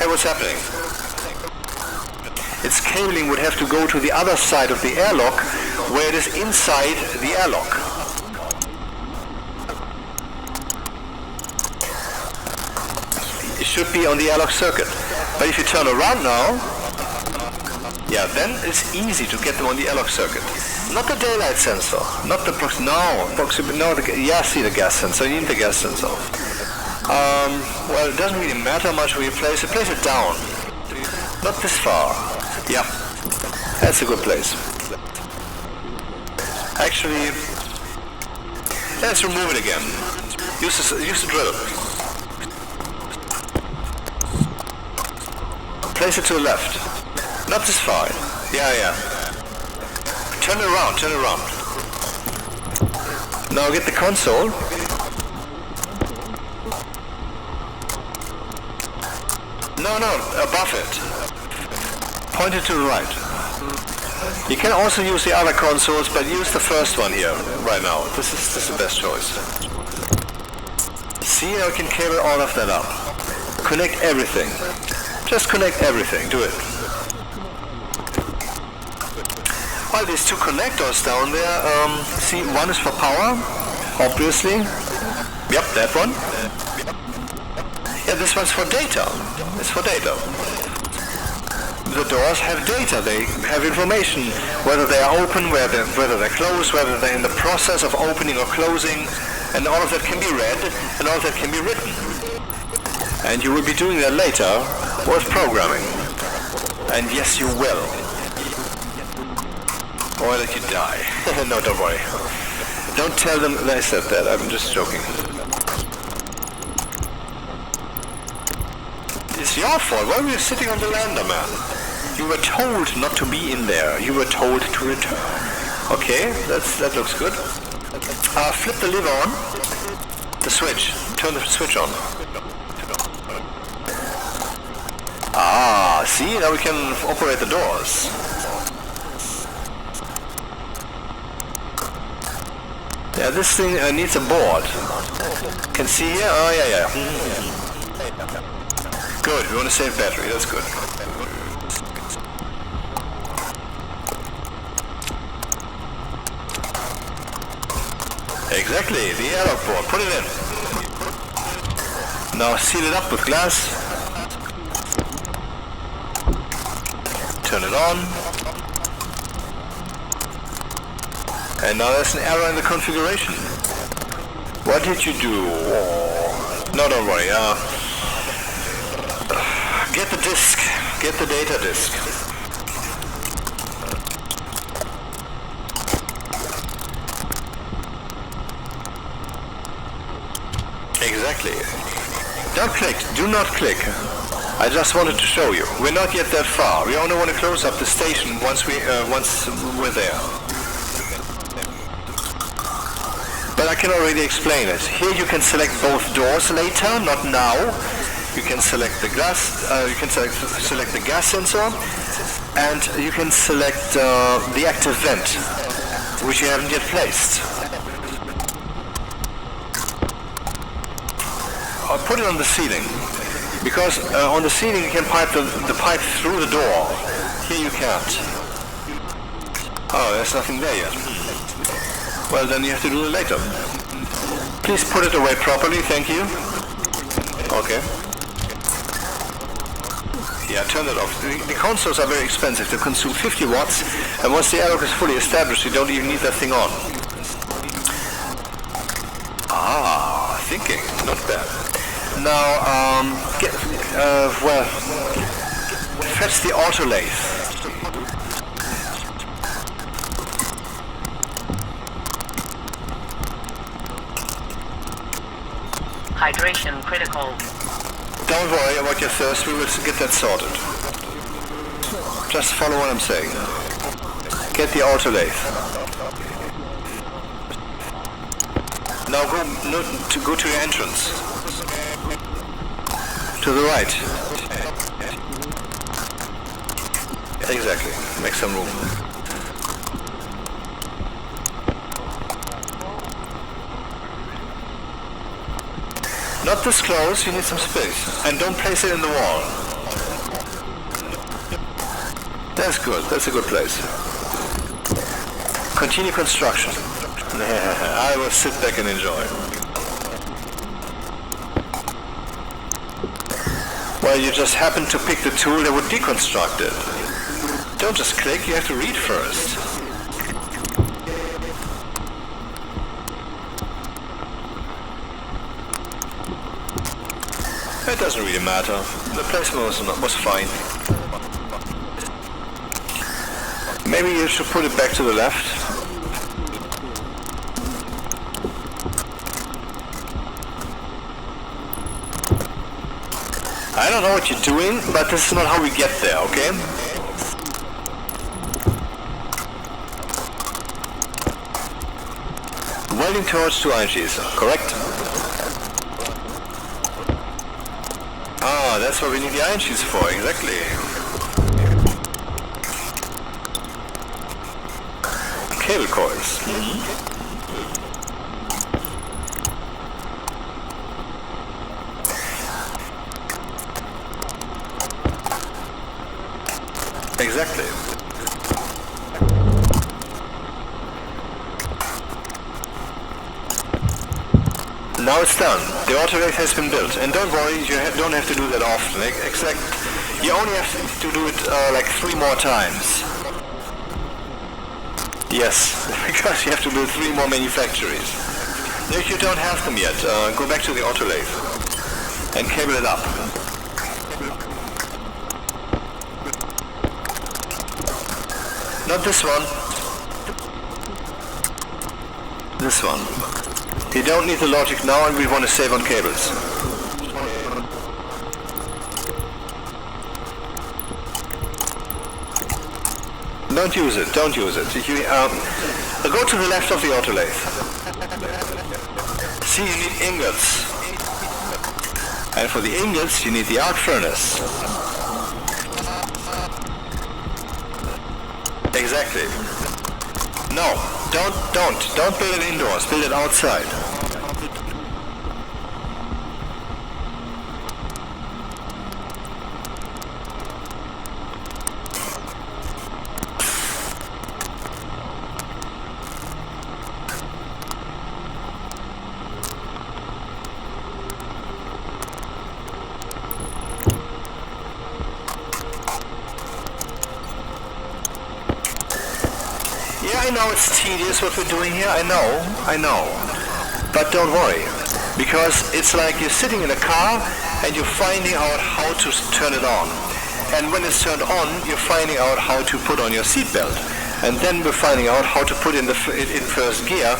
A: Hey, what's happening? Its cabling would have to go to the other side of the airlock, where it is inside the airlock. It should be on the airlock circuit. But if you turn around now, yeah, then it's easy to get them on the airlock circuit. Not the daylight sensor, not the see the gas sensor, you need the gas sensor. Well, it doesn't really matter much where you place it. Place it down. Not this far. Yeah, that's a good place. Actually, let's remove it again. Use the drill. Place it to the left. Not this far. Yeah. Turn it around. Now get the console. No, above it. Point it to the right. You can also use the other consoles, but use the first one here, right now. This is the best choice. See, I can cable all of that up. Connect everything. Just connect everything, do it. Well, these two connectors down there, see, one is for power, obviously. Yep, that one. Yeah, this one's for data. It's for data. The doors have data, they have information, whether they are open, whether they're closed, whether they're in the process of opening or closing, and all of that can be read, and all of that can be written. And you will be doing that later with programming. And yes, you will. Or I'll let you die. No, don't worry. Don't tell them that I said that, I'm just joking. It's your fault. Why were you sitting on the lander, man? You were told not to be in there. You were told to return. Okay, that looks good. Flip the lever on. The switch. Turn the switch on. Ah, see? Now we can operate the doors. Yeah, this thing needs a board. Can see here? Oh, yeah. Good, we want to save battery, that's good. Exactly, the airlock board, put it in. Now seal it up with glass. Turn it on. And now there's an error in the configuration. What did you do? Oh. No, don't worry. Get the disk. Get the data disk. Exactly. Don't click. Do not click. I just wanted to show you. We're not yet that far. We only want to close up the station once we're there. But I can already explain it. Here you can select both doors later, not now. You can select the glass. You can select the gas sensor, and you can select the active vent, which you haven't yet placed. I'll put it on the ceiling, because on the ceiling you can pipe the pipe through the door. Here you can't. Oh, there's nothing there yet. Well, then you have to do it later. Please put it away properly, thank you. Okay. Yeah, turn it off. The consoles are very expensive. They consume 50 watts, and once the airlock is fully established, you don't even need that thing on. Ah, thinking. Not bad. Now, fetch the autolathe.
B: Hydration critical.
A: Don't worry about your thirst, we will get that sorted. Just follow what I'm saying. Get the autolathe. Now go to your entrance. To the right. Exactly. Make some room. Not this close, you need some space. And don't place it in the wall. That's good. That's a good place. Continue construction. I will sit back and enjoy. Well, you just happen to pick the tool that would deconstruct it. Don't just click, you have to read first. It doesn't really matter. The placement was fine. Maybe you should put it back to the left. I don't know what you're doing, but this is not how we get there, okay? Welding towards 2 inches, correct? Ah, that's what we need the inches for, exactly. Cable coils. Exactly. Now it's done. The autoclave has been built. And don't worry, you don't have to do that often. You only have to do it like 3 more times. Yes, because you have to build 3 more manufactories. If you don't have them yet, go back to the autoclave and cable it up. Not this one. This one. You don't need the logic now, and we want to save on cables. Don't use it, don't use it. Go to the left of the autoclave. See, you need ingots. And for the ingots, you need the arc furnace. Exactly. No, don't build it indoors, build it outside. Yeah, I know it's tedious what we're doing here, I know. But don't worry, because it's like you're sitting in a car and you're finding out how to turn it on. And when it's turned on, you're finding out how to put on your seatbelt. And then we're finding out how to put in first gear,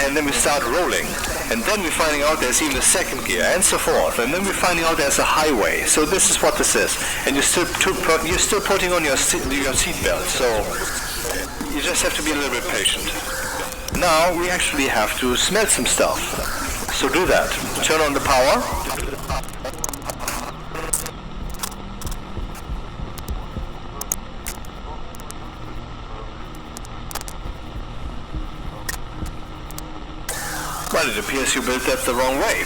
A: and then we start rolling. And then we're finding out there's even a second gear, and so forth. And then we're finding out there's a highway. So this is what this is. And you're still putting on your seatbelt. So you just have to be a little bit patient. Now we actually have to smelt some stuff. So do that. Turn on the power. Well, it appears you built that the wrong way.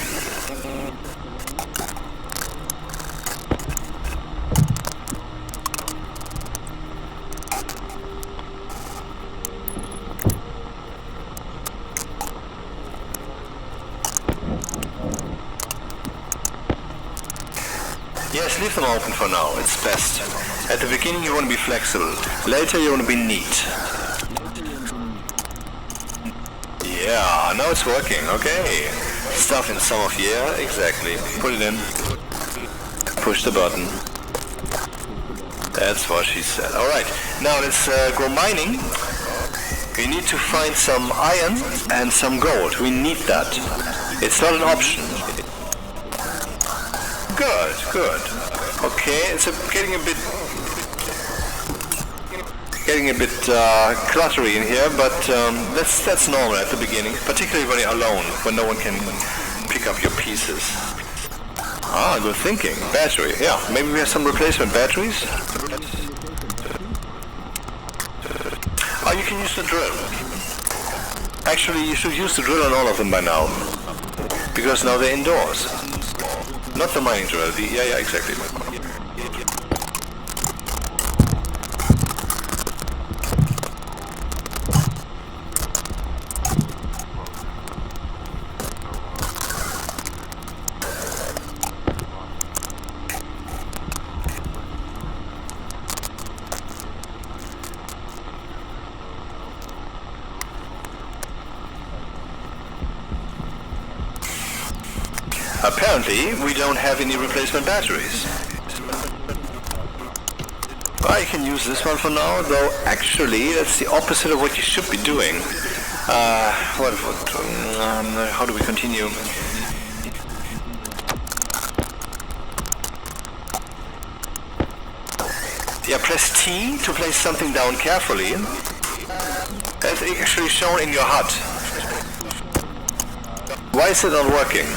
A: Yes, leave them open for now, it's best. At the beginning you want to be flexible, later you want to be neat. Yeah, now it's working, okay. Stuff in some of yeah, exactly. Put it in. Push the button. That's what she said. Alright, now let's go mining. We need to find some iron and some gold. We need that. It's not an option. Good. Okay, it's getting a bit cluttery in here, but that's normal at the beginning, particularly when you're alone, when no one can pick up your pieces. Ah, good thinking. Battery, yeah. Maybe we have some replacement batteries? Oh, you can use the drill. Actually, you should use the drill on all of them by now, because now they're indoors. Not the mining drill, yeah, exactly. Apparently, we don't have any replacement batteries. I can use this one for now, though actually that's the opposite of what you should be doing. How do we continue? Yeah, press T to place something down carefully. That's actually shown in your HUD. Why is it not working?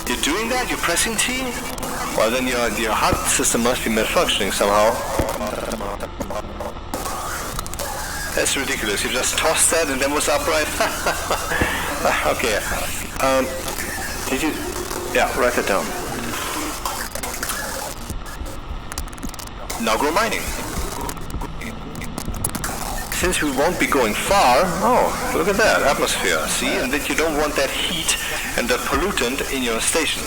A: You're doing that? You're pressing T? Well, then your HUD system must be malfunctioning somehow. That's ridiculous. You just tossed that and then was upright. Okay. Did you? Yeah, write that down. Now go mining. Since we won't be going far, oh, look at that, atmosphere, see? And that you don't want that heat and that pollutant in your station.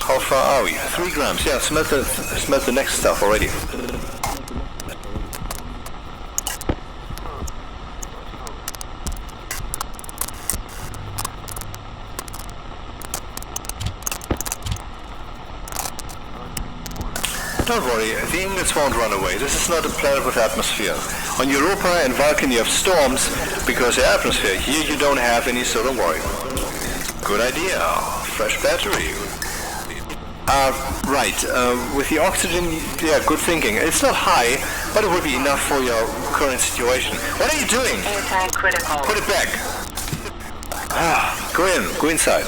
A: How far are we? 3 grams, yeah, smelt the next stuff already. Don't worry, the ingots won't run away. This is not a planet with atmosphere. On Europa and Vulcan you have storms because the atmosphere. Here you don't have any, so don't worry. Good idea. Fresh battery. Right. With the oxygen, yeah, good thinking. It's not high, but it will be enough for your current situation. What are you doing?
B: Airtime critical.
A: Put it back. Go in. Go inside.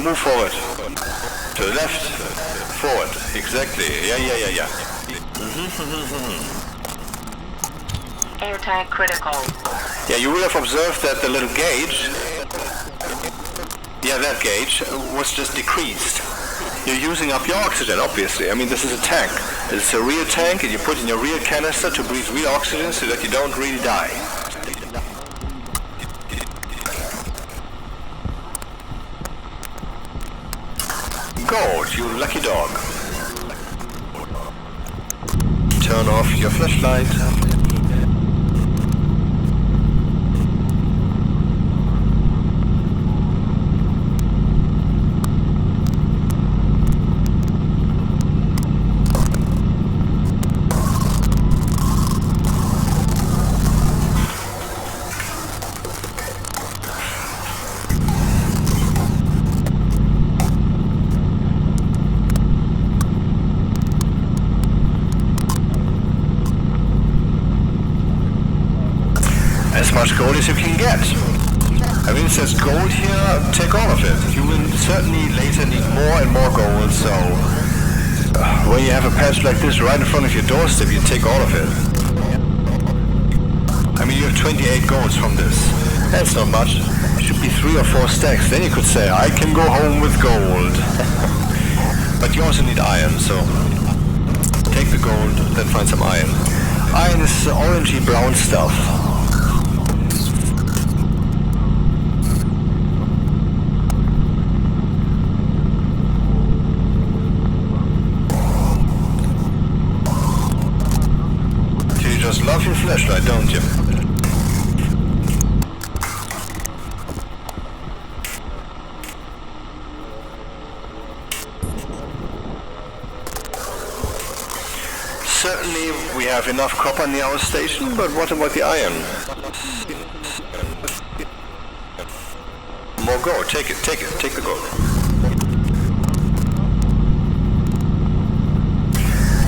A: Move forward. To the left. Forward. Exactly. Yeah.
B: Airtime critical.
A: Yeah, you will have observed that the little gauge, that gauge was just decreased. You're using up your oxygen, obviously. I mean, this is a tank. It's a real tank, and you put in your real canister to breathe real oxygen so that you don't really die. Gold, you lucky dog. Turn off your flashlight. As much gold as you can get. I mean, it says gold here, take all of it. You will certainly later need more and more gold, so when you have a patch like this right in front of your doorstep, you take all of it. I mean, you have 28 golds from this. That's not much. It should be 3 or 4 stacks. Then you could say, I can go home with gold. But you also need iron, so take the gold, then find some iron. Iron is orangey brown stuff. Love your flashlight, don't you? Certainly we have enough copper near our station, but what about the iron? More gold, take the gold.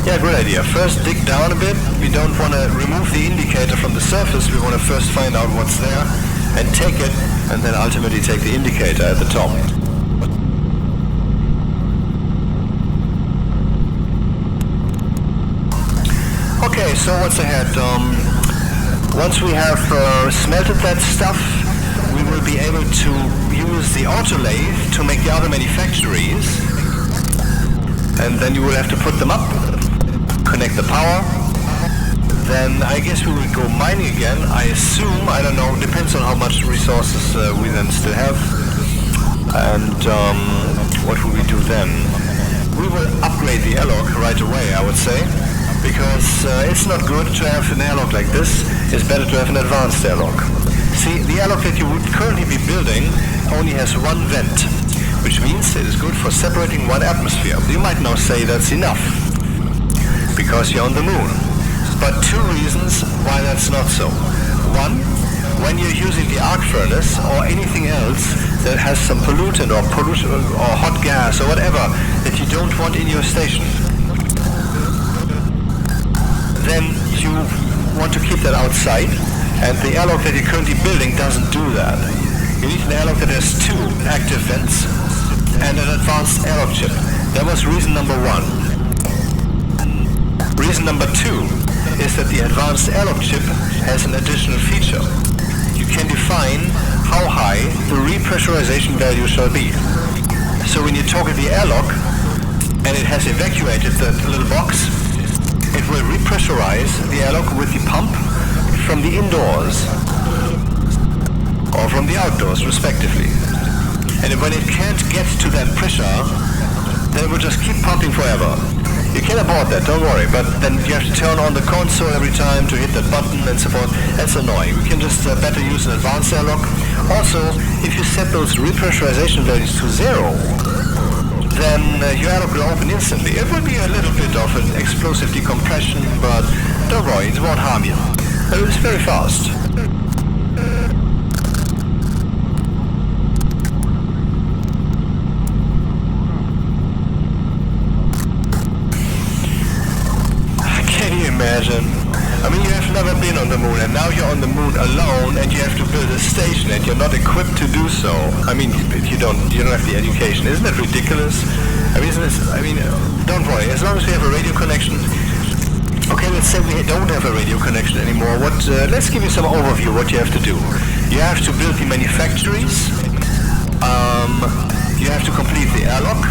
A: Yeah, great idea. First dig down a bit. We don't want to remove the indicator from the surface. We want to first find out what's there and take it, and then ultimately take the indicator at the top. Okay, so what's ahead? Once we have smelted that stuff, we will be able to use the autolathe to make the other manufactories, and then you will have to put them up. Connect the power, then I guess we will go mining again. I assume, I don't know, depends on how much resources we then still have. And what will we do then? We will upgrade the airlock right away, I would say, because it's not good to have an airlock like this. It's better to have an advanced airlock. See, the airlock that you would currently be building only has one vent, which means it is good for separating one atmosphere. You might now say that's enough, because you're on the moon. But two reasons why that's not so. One, when you're using the arc furnace or anything else that has some pollutant or hot gas or whatever that you don't want in your station, then you want to keep that outside, and the airlock that you're currently building doesn't do that. You need an airlock that has two active vents and an advanced airlock chip. That was reason number one. Reason number two is that the advanced airlock chip has an additional feature. You can define how high the repressurization value shall be. So when you talk at the airlock and it has evacuated the little box, it will repressurize the airlock with the pump from the indoors or from the outdoors respectively. And when it can't get to that pressure, then it will just keep pumping forever. You can abort that, don't worry, but then you have to turn on the console every time to hit that button and so forth. That's annoying. We can just better use an advanced airlock. Also, if you set those repressurization values to 0, then your airlock will open instantly. It will be a little bit of an explosive decompression, but don't worry, it won't harm you. It's very fast. Imagine. I mean, you have never been on the moon, and now you're on the moon alone, and you have to build a station, and you're not equipped to do so. I mean, you don't have the education. Isn't that ridiculous? I mean, don't worry. As long as we have a radio connection. Okay, let's say we don't have a radio connection anymore. Let's give you some overview what you have to do. You have to build the manufactories. You have to complete the airlock,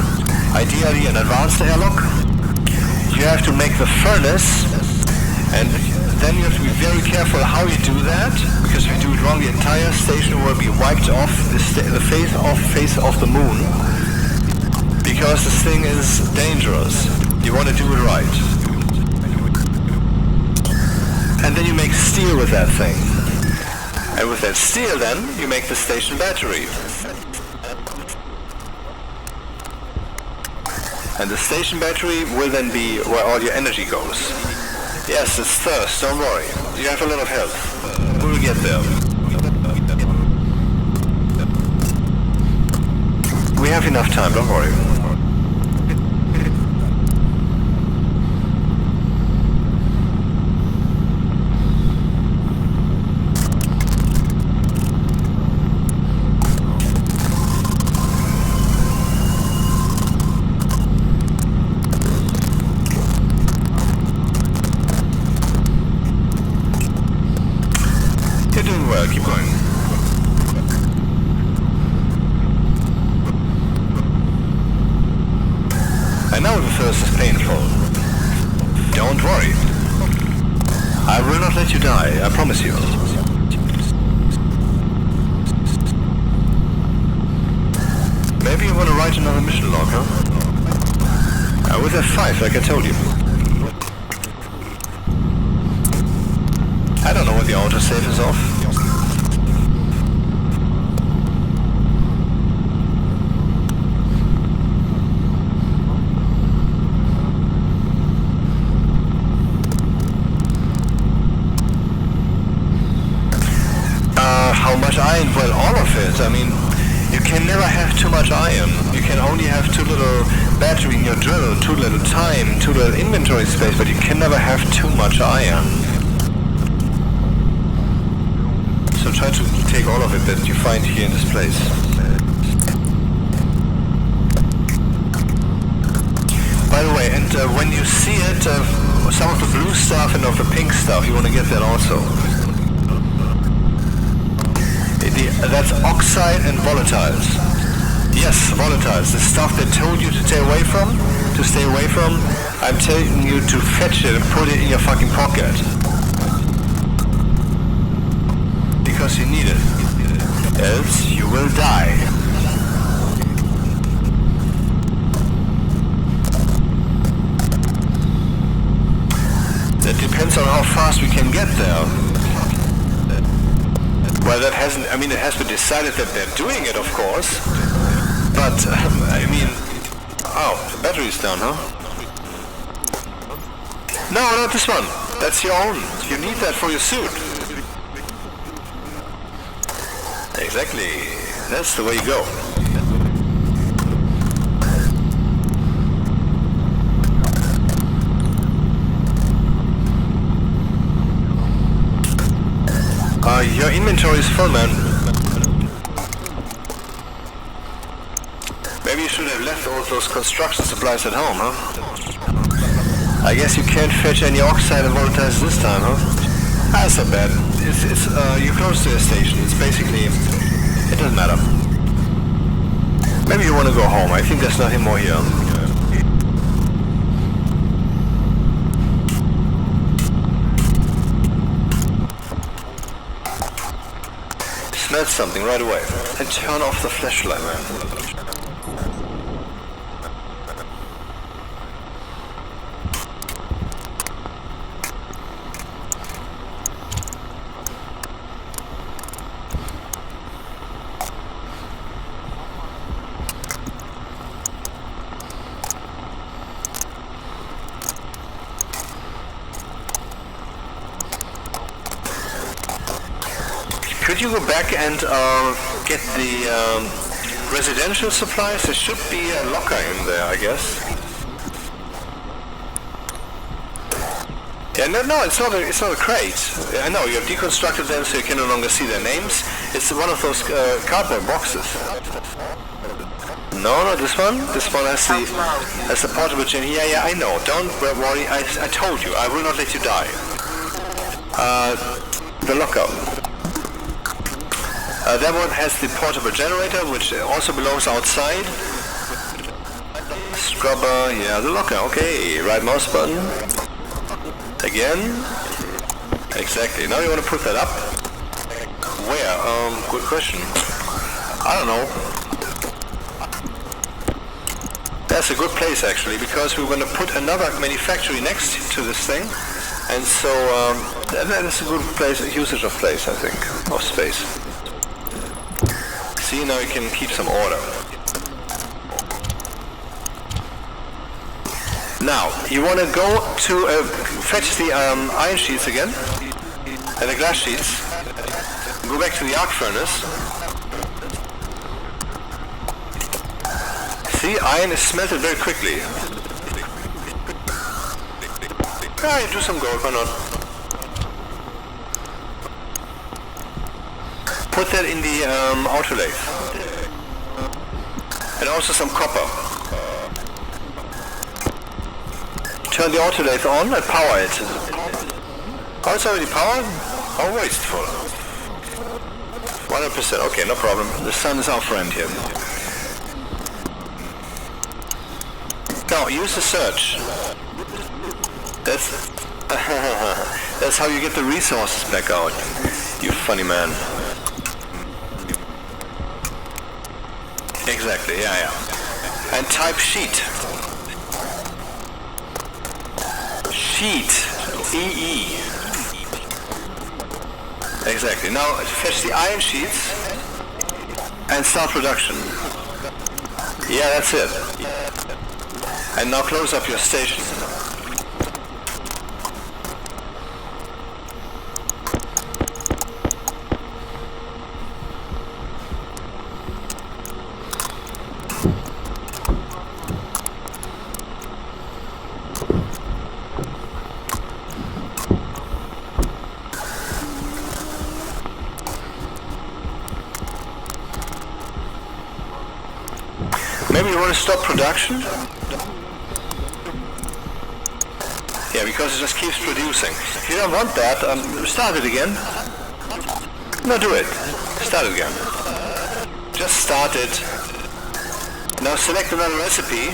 A: ideally an advanced airlock. You have to make the furnace. And then you have to be very careful how you do that, because if you do it wrong, the entire station will be wiped off the face of the moon, because this thing is dangerous. You want to do it right. And then you make steel with that thing. And with that steel then, you make the station battery. And the station battery will then be where all your energy goes. Yes, it's thirst, don't worry. You have a lot of help. We'll get there. We have enough time, don't worry. Keep going. I know the thirst is painful. Don't worry. I will not let you die, I promise you. Maybe you want to write another mission log, huh? With F5, like I told you. I don't know what the autosave is off. How much iron? Well, all of it. I mean, you can never have too much iron. You can only have too little battery in your drill, too little time, too little inventory space, but you can never have too much iron. So try to take all of it that you find here in this place. By the way, and when you see it, some of the blue stuff and of the pink stuff, you want to get that also. That's oxide and volatiles. Yes, volatiles. The stuff they told you to stay away from, I'm telling you to fetch it and put it in your fucking pocket. Because you need it. Else you will die. That depends on how fast we can get there. Well, that hasn't, I mean, it has been decided that they're doing it, of course. But, I mean... Oh, the battery's down, huh? No, not this one. That's your own. You need that for your suit. Exactly. That's the way you go. Your inventory is full, man. Maybe you should have left all those construction supplies at home, huh? I guess you can't fetch any oxide and volatiles this time, huh? That's not bad. You're close to the station. It's basically... It doesn't matter. Maybe you want to go home. I think there's nothing more here. Smell something right away. And turn off the flashlight, man. Could you go back and get the residential supplies? There should be a locker in there, I guess. Yeah, no, it's not a crate. I know you have deconstructed them, so you can no longer see their names. It's one of those cardboard boxes. No, not this one. This one has the portable gen. Yeah, I know. Don't worry. I told you. I will not let you die. The locker. That one has the portable generator, which also belongs outside. Scrubber, yeah, the locker, okay. Right mouse button. Again. Exactly. Now you want to put that up. Where? Good question. I don't know. That's a good place, actually, because we're going to put another manufactory next to this thing. And so, that is a good place, usage of place, I think, of space. See, now you can keep some order. Now, you want to go to fetch the iron sheets again, and the glass sheets. Go back to the arc furnace. See, iron is smelted very quickly. Yeah, do some gold, why not? Put that in the autolathe. And also some copper. Turn the autolathe on and power it. Oh, it's already powered? How wasteful. 100%, okay, no problem. The sun is our friend here. Now, use the search. That's how you get the resources back out. You funny man. Exactly, yeah. And type sheet. Sheet. EE. Exactly. Now fetch the iron sheets and start production. Yeah, that's it. And now close up your station. Maybe you want to stop production? Yeah, because it just keeps producing. If you don't want that, start it again. No, do it. Start it again. Just start it. Now select another recipe.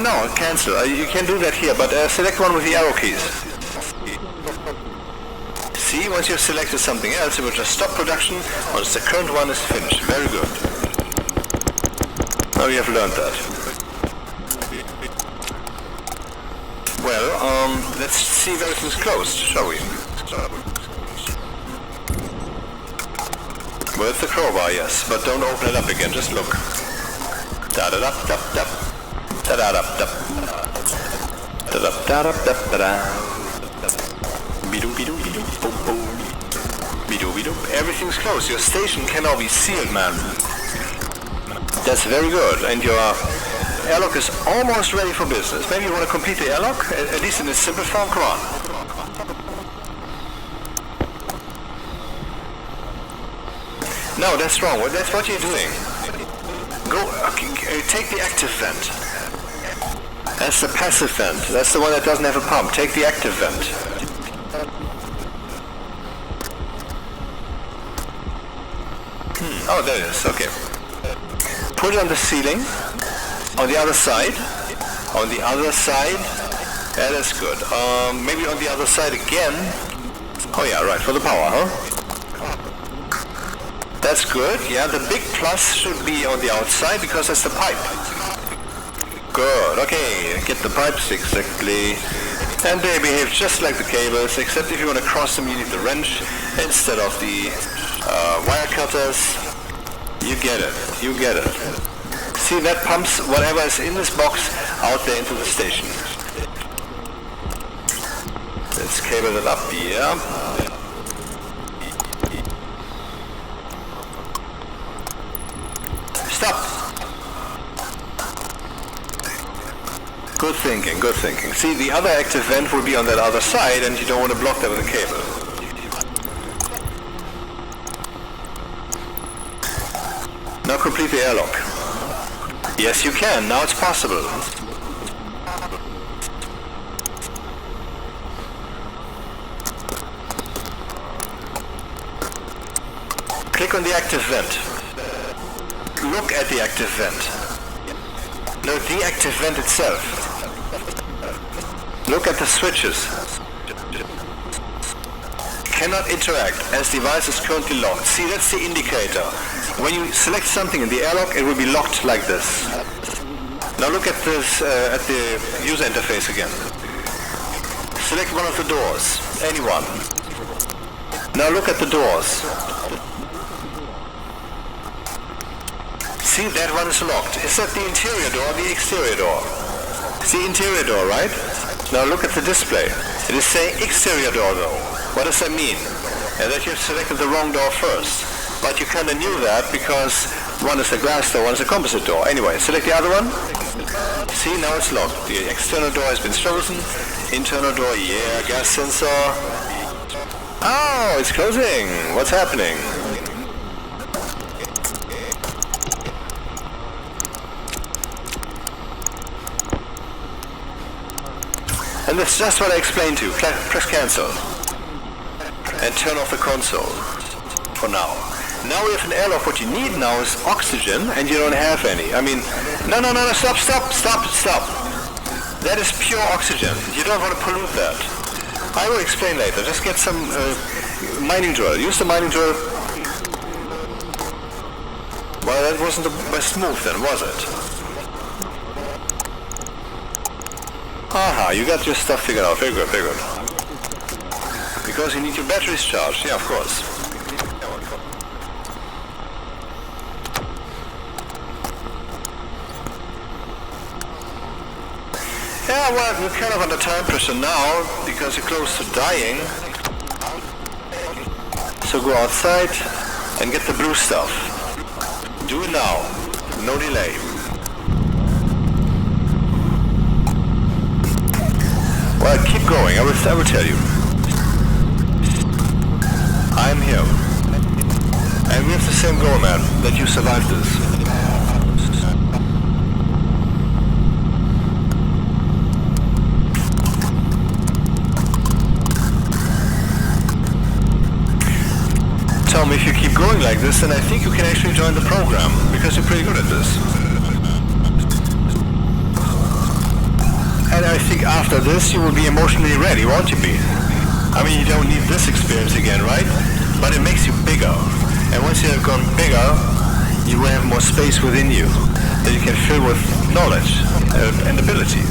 A: No, cancel. You can do that here, but select one with the arrow keys. See, once you've selected something else, it will just stop production once the current one is finished. Very good. Now you have learned that. Well, let's see if everything's closed, shall we? With the crowbar, yes, but don't open it up again, just look. Da-da-da-da-da. Da-da-da-da. Da-da-da-da-da-da. Bidoo-bidoo-bidoo. Boom-boom. Bidoo-bidoo. Everything's closed. Your station can now be sealed, man. That's very good. And your airlock is almost ready for business. Maybe you want to complete the airlock, at least in its simple form. Come on. No, that's wrong. That's what you're doing. Go, take the active vent. That's the passive vent. That's the one that doesn't have a pump. Take the active vent. Oh, there it is. Okay. Put it on the ceiling. On the other side. On the other side. Yeah, that's good. Maybe on the other side again. Oh yeah, right. For the power, huh? That's good. Yeah, the big plus should be on the outside because that's the pipe. Good. Okay, get the pipes exactly. And they behave just like the cables, except if you want to cross them, you need the wrench instead of the wire cutters. You get it. You get it. See, that pumps whatever is in this box out there into the station. Let's cable it up. Yeah. Stop. Good thinking, good thinking. See, the other active vent will be on that other side and you don't want to block that with a cable. Now complete the airlock. Yes, you can. Now it's possible. Click on the active vent. Look at the active vent. No, the active vent itself. Look at the switches. Cannot interact as device is currently locked. See, that's the indicator. When you select something in the airlock, it will be locked like this. Now look at this, at the user interface again. Select one of the doors. Anyone. Now look at the doors. See, that one is locked. Is that the interior door or the exterior door? It's the interior door, right? Now look at the display. It is saying exterior door though. What does that mean? That you've selected the wrong door first. But you kind of knew that because one is a glass door, one is a composite door. Anyway, select the other one. See, now it's locked. The external door has been chosen. Internal door, yeah, gas sensor. Oh, it's closing. What's happening? And that's just what I explained to you. Press cancel. And turn off the console. For now. Now we have an airlock. What you need now is oxygen, and you don't have any. I mean, no, stop. That is pure oxygen. You don't want to pollute that. I will explain later. Just get some mining drill. Use the mining drill. Well, that wasn't the best move then, was it? Aha, you got your stuff figured out. Very good, very good. Because you need your batteries charged. Yeah, of course. Yeah, well, you're kind of under time pressure now because you're close to dying. So go outside and get the blue stuff. Do it now. No delay. Well, keep going. I will tell you. I'm here. And we have the same goal, man, that you survived this. Tom, if you keep going like this, then I think you can actually join the program, because you're pretty good at this. And I think after this, you will be emotionally ready, won't you be? I mean, you don't need this experience again, right? But it makes you bigger. And once you have gone bigger, you will have more space within you that you can fill with knowledge and ability.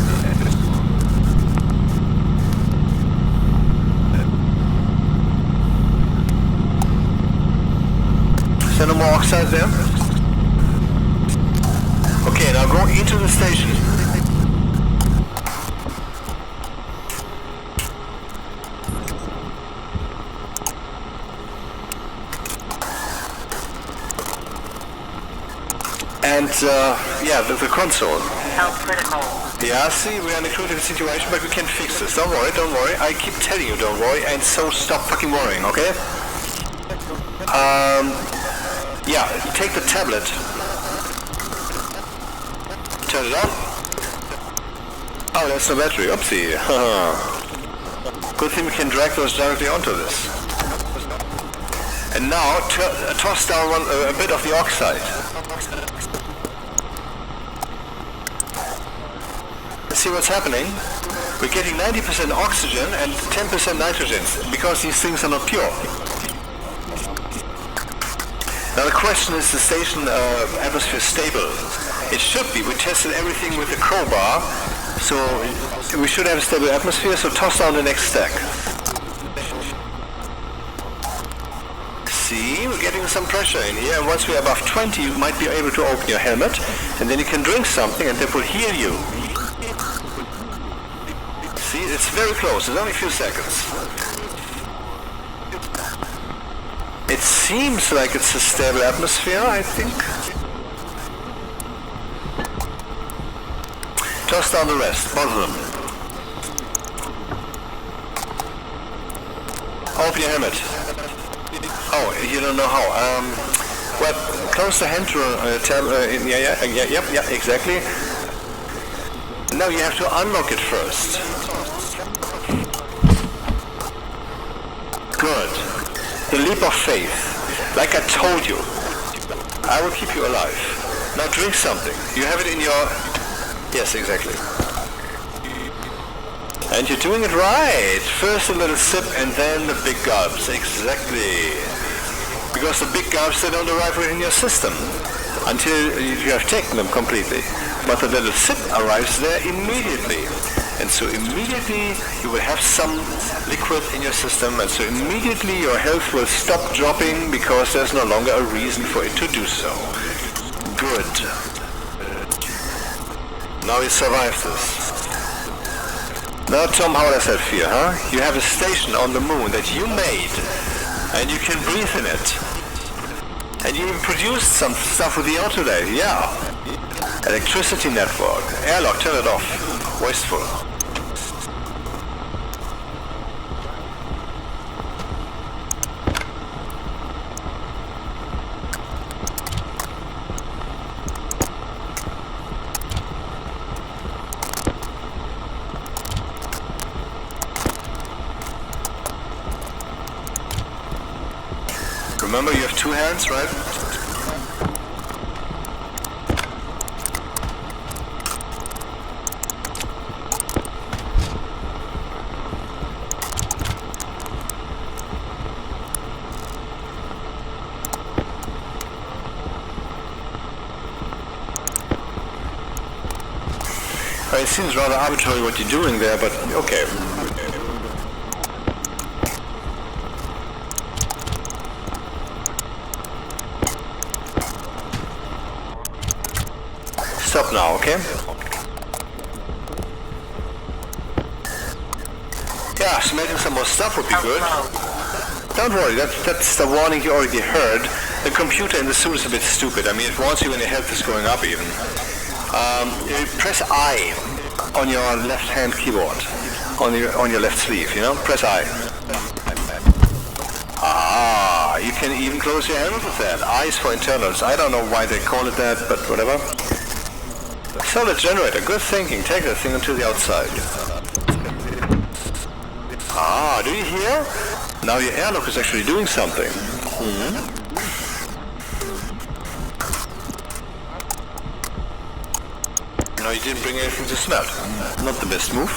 A: there no more oxide there? Okay, now go into the station. And, yeah, the console.
B: Health critical.
A: Yeah, see, we're in a critical situation, but we can fix this. Don't worry, don't worry. I keep telling you, don't worry, and so stop fucking worrying, okay? Yeah, take the tablet. Turn it on. Oh, there's no battery. Oopsie. Good thing we can drag those directly onto this. And now, toss down a bit of the oxide. See what's happening? We're getting 90% oxygen and 10% nitrogen because these things are not pure. Now the question is, the station atmosphere stable? It should be. We tested everything with the crowbar, so we should have a stable atmosphere, so toss down the next stack. See, we're getting some pressure in here, and once we're above 20 you might be able to open your helmet, and then you can drink something and that will heal you. See, it's very close. It's only a few seconds. It seems like it's a stable atmosphere, I think. Toss down the rest, both of them. Open your helmet. Oh, you don't know how. Well, close the hand to yeah, exactly. Now you have to unlock it first. Good. The leap of faith. Like I told you, I will keep you alive. Now drink something. You have it in your... Yes, exactly. And you're doing it right. First a little sip and then the big gulps. Exactly. Because the big gulps, they don't arrive within your system until you have taken them completely. But the little sip arrives there immediately. And so immediately you will have some liquid in your system, and so immediately your health will stop dropping because there's no longer a reason for it to do so. Good. Now you survived this. Now Tom, how does that feel, huh? You have a station on the moon that you made, and you can breathe in it. And you even produced some stuff with the autolay, yeah. Electricity network. Airlock, turn it off. Wasteful. Remember, you have two hands, right? It seems rather arbitrary what you're doing there, but okay. Stop now, okay? Yeah, smelting some more stuff would be good. Don't worry, that's the warning you already heard. The computer in the suit is a bit stupid. I mean, it warns you when your health is going up even. You press I on your left-hand keyboard, on your left sleeve, you know? Press I. Ah, you can even close your helmet with that. I is for internals. I don't know why they call it that, but whatever. Solar generator, good thinking. Take that thing into the outside. Ah, do you hear? Now your airlock is actually doing something. No, you didn't bring anything to smell. Not the best move.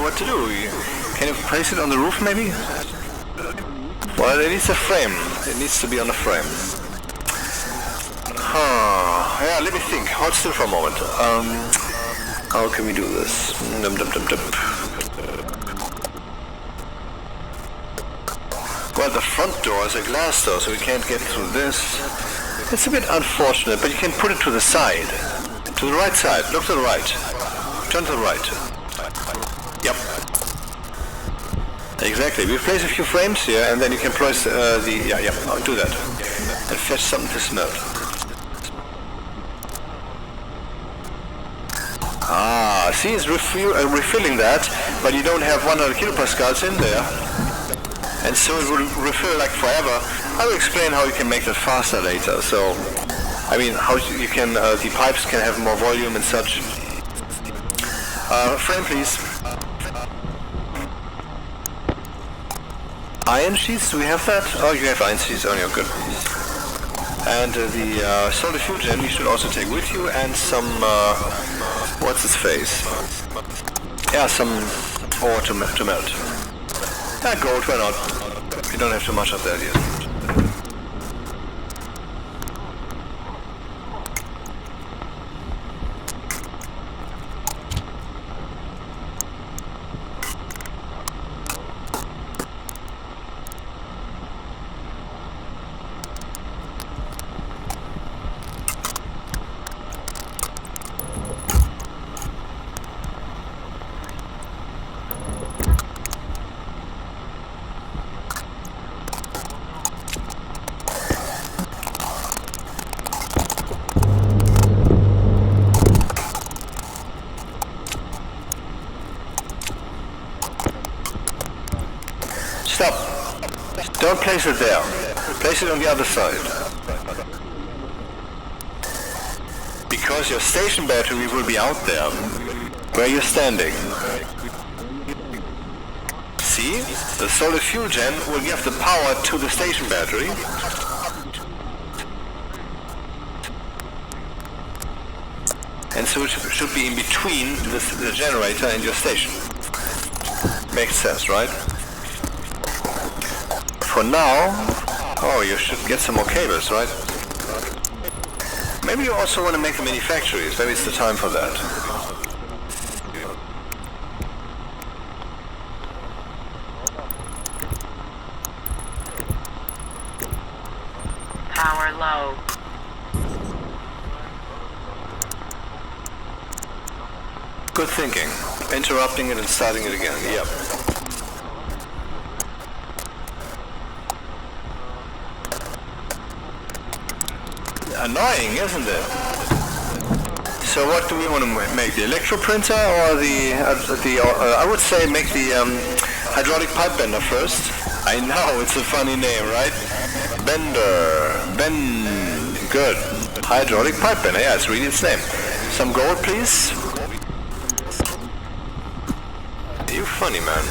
A: What to do? Can you place it on the roof maybe? Well, it needs a frame. It needs to be on a frame. Yeah, let me think. Hold still for a moment. How can we do this? Well, the front door is a glass door, so we can't get through this. It's a bit unfortunate, but you can put it to the side. To the right side. Look to the right. Turn to the right. Yep. Exactly. We place a few frames here, and then you can place I'll do that. And fetch something to smelt. Ah, see, it's refilling that, but you don't have 100 kilopascals in there. And so it will refill like forever. I will explain how you can make that faster later. So, I mean, how you can, the pipes can have more volume and such. Frame, please. Iron sheets, do we have that? Oh, you have iron sheets, oh, yeah, good. And the solid fuel gem you should also take with you, and some, what's its face? Yeah, some ore to melt. Yeah, gold, why not? You don't have too much of that yet. Stop. Don't place it there. Place it on the other side. Because your station battery will be out there, where you're standing. See? The solid fuel gen will give the power to the station battery. And so it should be in between the generator and your station. Makes sense, right? For now, oh, you should get some more cables, right? Maybe you also want to make the mini factories. Maybe it's the time for that.
B: Power low.
A: Good thinking. Interrupting it and starting it again. Yep. Annoying, isn't it? So what do we want to make? The electro printer or I would say make the hydraulic pipe bender first. I know, it's a funny name, right? Good. Hydraulic pipe bender, yeah, it's really its name. Some gold, please. You funny, man.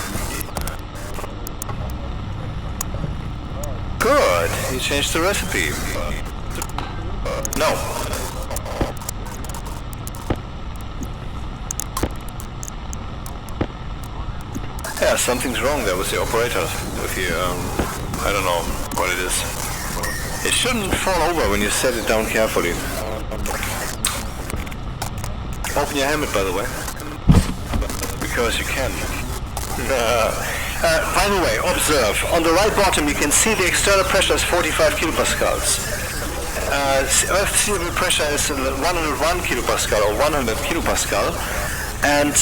A: Good, you changed the recipe. No. Yeah, something's wrong there with the operator. With the, I don't know what it is. It shouldn't fall over when you set it down carefully. Open your helmet, by the way. Because you can. By the way, observe. On the right bottom you can see the external pressure is 45 kilopascals. Earth sealable pressure is 101 kilopascal or 100 kilopascal, and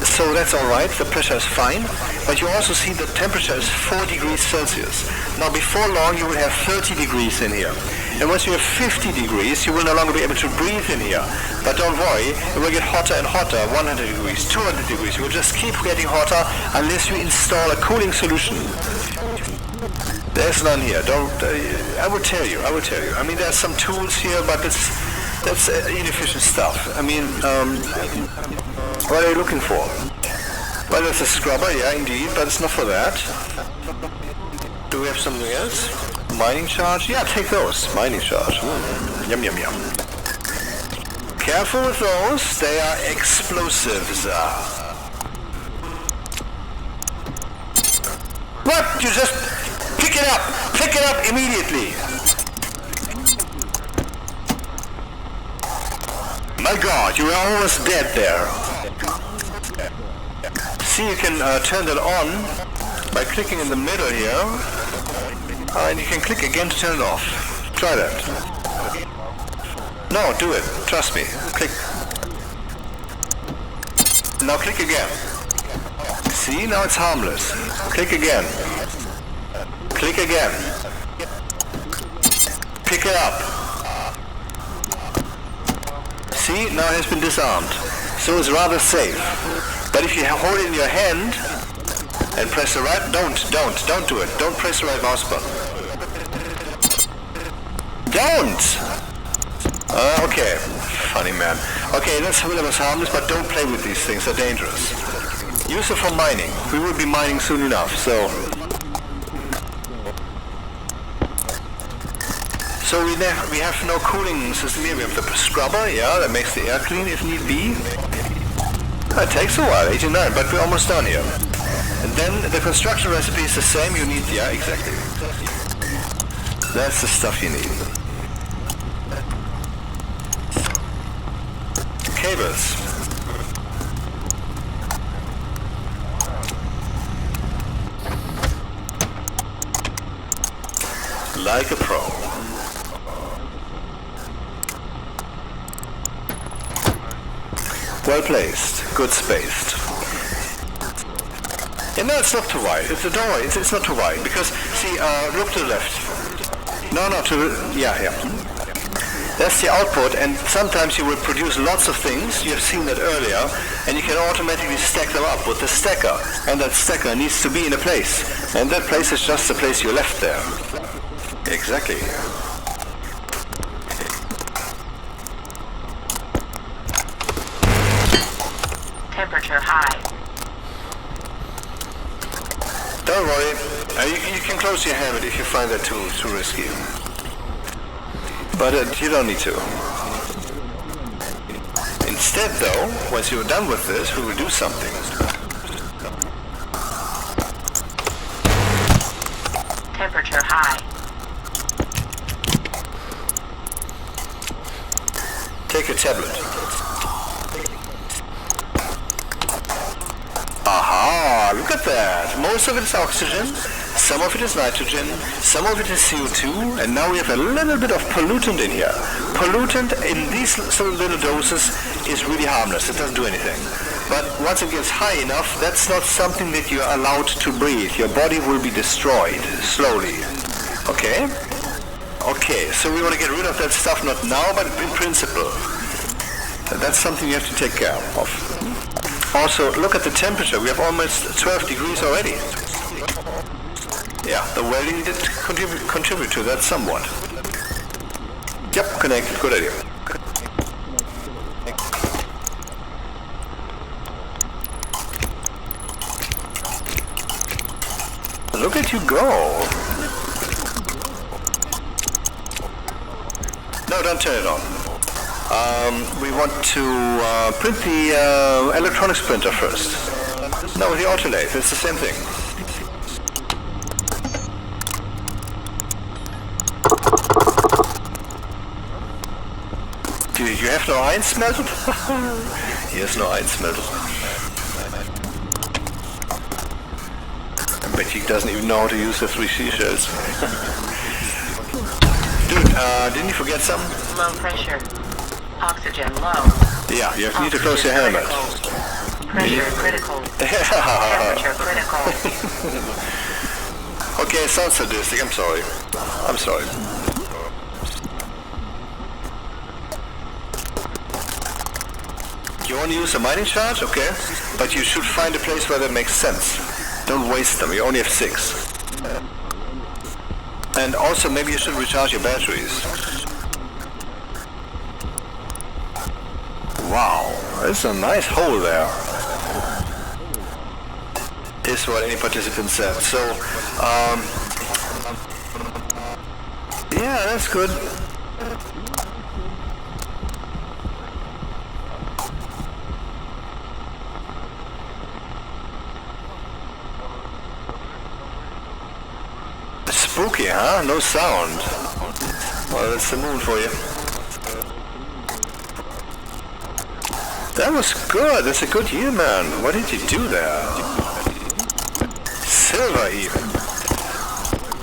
A: so that's alright, the pressure is fine, but you also see the temperature is 4 degrees Celsius. Now before long you will have 30 degrees in here, and once you have 50 degrees you will no longer be able to breathe in here. But don't worry, it will get hotter and hotter, 100 degrees, 200 degrees, you will just keep getting hotter unless you install a cooling solution. There's none here. I will tell you. I mean, there's some tools here, but that's inefficient stuff. I mean, what are you looking for? Well, there's a scrubber, yeah, indeed, but it's not for that. Do we have something else? Mining charge? Yeah, take those. Mining charge. Yum, yum, yum. Careful with those. They are explosives. What? You just... Pick it up! Pick it up immediately! My God, you are almost dead there. See, you can turn that on by clicking in the middle here, and you can click again to turn it off. Try that. No, do it. Trust me. Click. Now click again. See, now it's harmless. Click again. Click again. Pick it up. See, now it has been disarmed. So it's rather safe. But if you hold it in your hand and press the right, don't do it. Don't press the right mouse button. Don't! Okay. Funny man. Okay, that's harmless, but don't play with these things. They're dangerous. Use it for mining. We will be mining soon enough, so... So we have no cooling system here. We have the scrubber, yeah, that makes the air clean if need be. It takes a while, 89, but we're almost done here. And then the construction recipe is the same. You need, yeah, exactly. That's the stuff you need. Cables. Like a pro. Well placed, good spaced. Yeah, no, it's not too wide. It's a doorway. It's not too wide because see, look to the left. No, to the yeah. That's the output, and sometimes you will produce lots of things. You have seen that earlier, and you can automatically stack them up with the stacker. And that stacker needs to be in a place, and that place is just the place you left there. Exactly.
B: Temperature high.
A: Don't worry. You can close your helmet if you find that too risky. But you don't need to. Instead, though, once you're done with this, we will do something.
B: Temperature high.
A: Take a tablet. Aha, look at that. Most of it is oxygen, some of it is nitrogen, some of it is CO2, and now we have a little bit of pollutant in here. Pollutant in these little doses is really harmless. It doesn't do anything. But once it gets high enough, that's not something that you're allowed to breathe. Your body will be destroyed, slowly. Okay? Okay, so we want to get rid of that stuff, not now, but in principle. That's something you have to take care of. Also, look at the temperature. We have almost 12 degrees already. Yeah, the welding did contribute to that somewhat. Yep, connected. Good idea. Look at you go. No, don't turn it on. We want to print the electronics printer first. No, the autolathe. It's the same thing. Do you have no iron smelted? Here's no iron smelted. I bet he doesn't even know how to use the 3 seashells. Dude, didn't you forget some?
B: Low pressure. Oxygen low.
A: Yeah, you need to close your helmet.
B: Pressure critical. Temperature critical.
A: Okay, it sounds sadistic. I'm sorry. I'm sorry. You want to use a mining charge? Okay. But you should find a place where that makes sense. Don't waste them. You only have 6. And also, maybe you should recharge your batteries. Wow, that's a nice hole there. Is what any participant said. So, yeah, that's good. Spooky, huh? No sound. Well, that's the moon for you. That was good. That's a good year, man. What did you do there? silver even.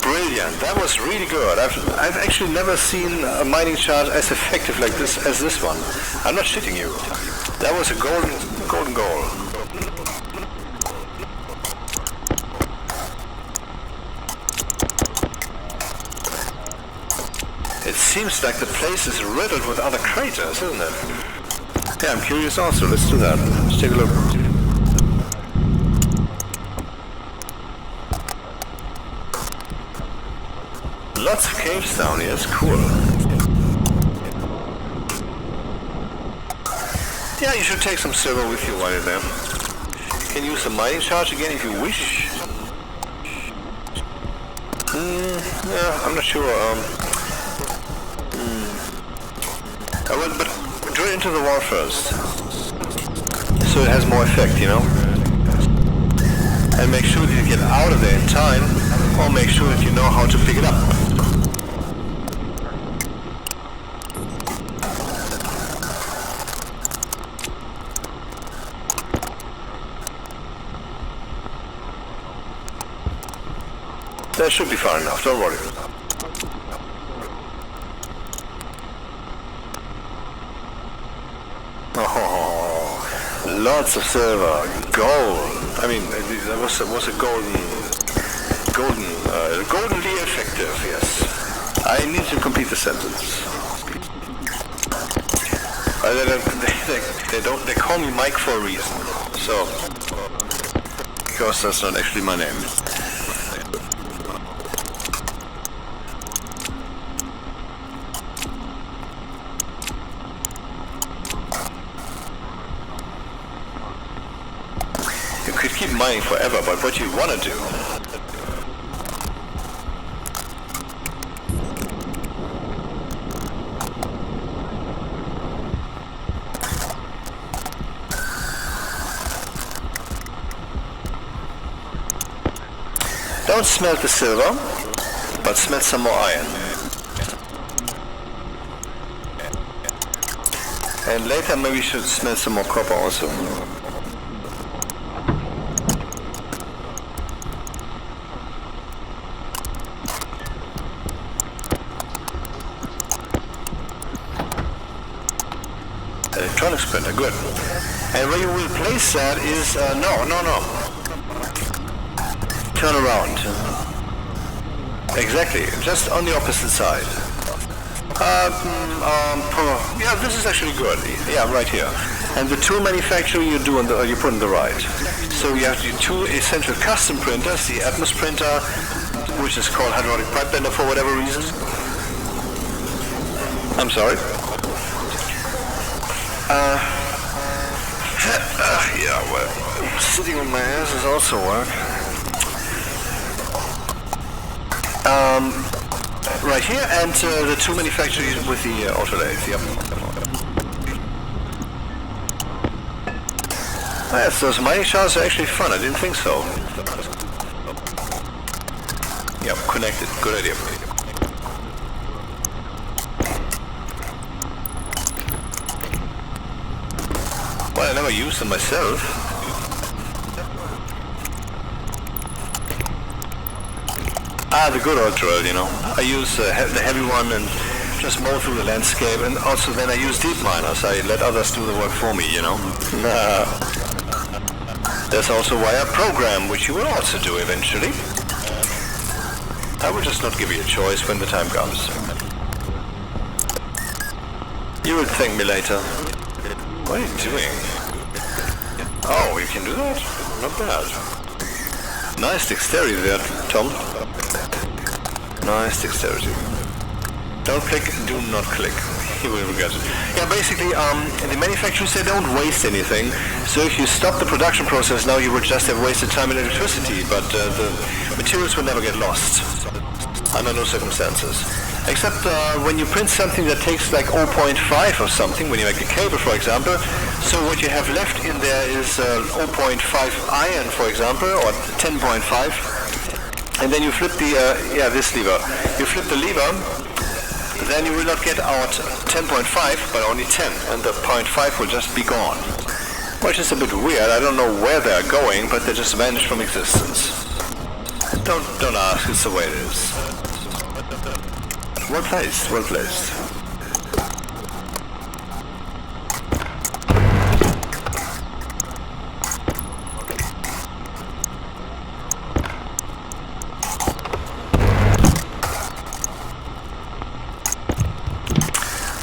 A: Brilliant. That was really good. I've actually never seen a mining chart as effective like this as this one. I'm not shitting you. That was a golden goal. It seems like the place is riddled with other craters, isn't it? Yeah, I'm curious also. Let's do that. Let's take a look. Lots of caves down here. It's cool. Yeah, you should take some silver with you while you're there. You can use the mining charge again if you wish. Yeah, I'm not sure. But drill into the wall first, so it has more effect, you know. And make sure that you get out of there in time, or make sure that you know how to pick it up. That should be far enough, don't worry. Oh, lots of silver, gold. I mean, that was a goldenly effective, yes. I need to complete the sentence. They call me Mike for a reason. So, because that's not actually my name. Keep mining forever, but what you want to do don't smelt the silver, but smelt some more iron. And later maybe you should smelt some more copper also. Electronics printer, good. And where you will place that is, no. Turn around. Exactly, just on the opposite side. Yeah, this is actually good. Yeah, right here. And the tool manufacturing you do you put on the right. So you have the two essential custom printers, the Atmos printer, which is called hydraulic pipe bender for whatever reason. I'm sorry. Yeah, well, sitting on my ass is also work. Right here, and the two manufacturers with the autolathe, yep. Yes, those mining shafts are actually fun, I didn't think so. Yep, connected, good idea. Well, I never used them myself. The good old drill, you know. I use the heavy one and just mow through the landscape, and also then I use deep miners. I let others do the work for me, you know. That's also why I program, which you will also do eventually. I will just not give you a choice when the time comes. You will thank me later. What are you doing? Oh, you can do that? Not bad. Nice dexterity there, Tom. Nice dexterity. Don't click, do not click. You will regret it. Yeah, basically, the manufacturers, they don't waste anything. So if you stop the production process now, you will just have wasted time and electricity, but the materials will never get lost. Under no circumstances. Except when you print something that takes like 0.5 or something, when you make a cable, for example, so what you have left in there is 0.5 iron, for example, or 10.5. And then you flip the, this lever. You flip the lever, then you will not get out 10.5, but only 10, and the 0.5 will just be gone. Which is a bit weird. I don't know where they're going, but they just vanish from existence. Don't ask, it's the way it is. Well placed, well placed.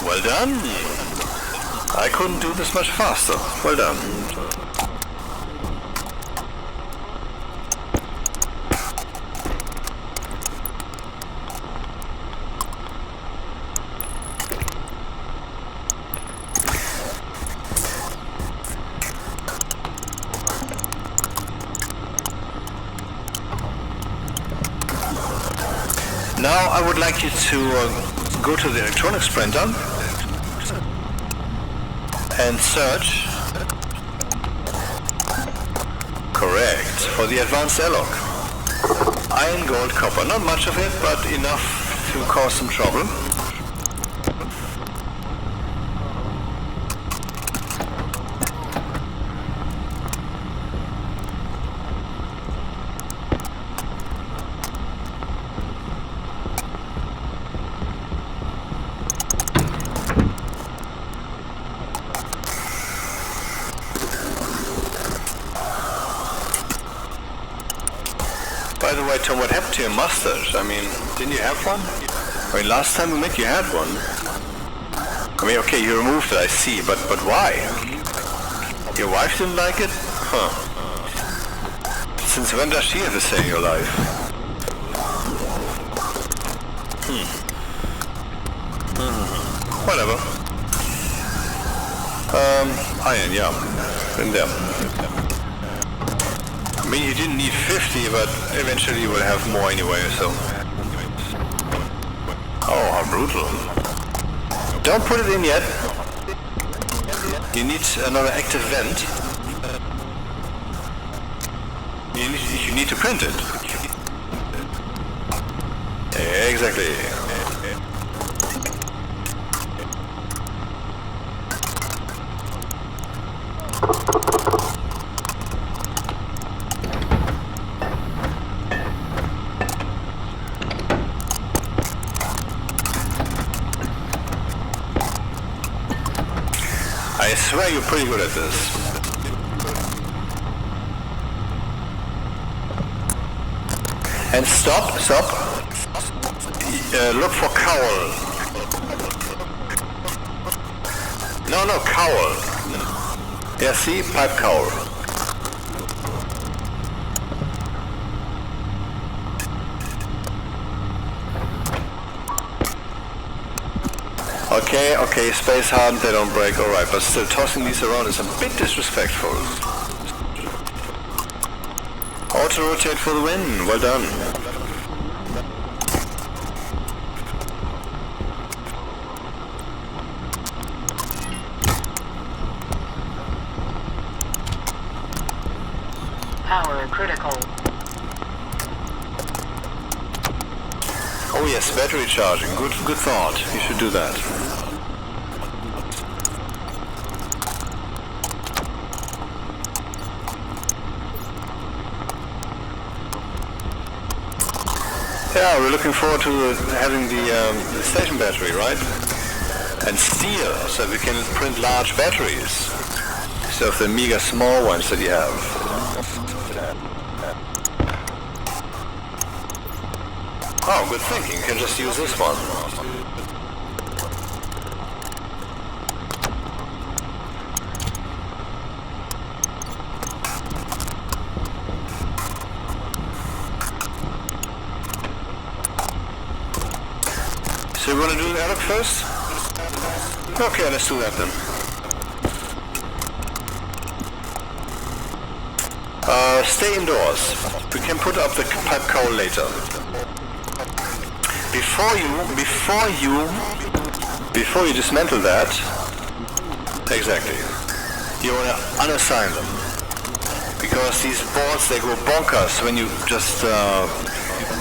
A: Well done. I couldn't do this much faster. Well done. Now I would like you to go to the electronics printer and search, correct, for the advanced airlock. Iron, gold, copper, not much of it, but enough to cause some trouble. By the way, Tom, what happened to your mustache? I mean, didn't you have one? I mean, last time we met you had one. I mean, okay, you removed it, I see, but why? Your wife didn't like it? Huh. Since when does she have a say in your life? Whatever. Iron, yeah. In there. I mean, you didn't need 50, but eventually you will have more anyway, so... Oh, how brutal. Don't put it in yet. You need another active vent. You need to print it. Exactly. I swear you're pretty good at this. And stop. Look for cowl. No, cowl. Yeah, see? Pipe cowl. Okay, space hardened, they don't break, alright, but still tossing these around is a bit disrespectful. Auto-rotate for the win, well done.
B: Power critical.
A: Oh yes, battery charging, good thought, you should do that. Yeah, we're looking forward to having the station battery, right? And steel, so we can print large batteries instead of the mega small ones that you have. Oh, good thinking. You can just use this one. So you want to do the airlock first? Okay, let's do that then. Stay indoors. We can put up the pipe cowl later. Before you dismantle that, exactly, you want to unassign them. Because these boards, they go bonkers when you just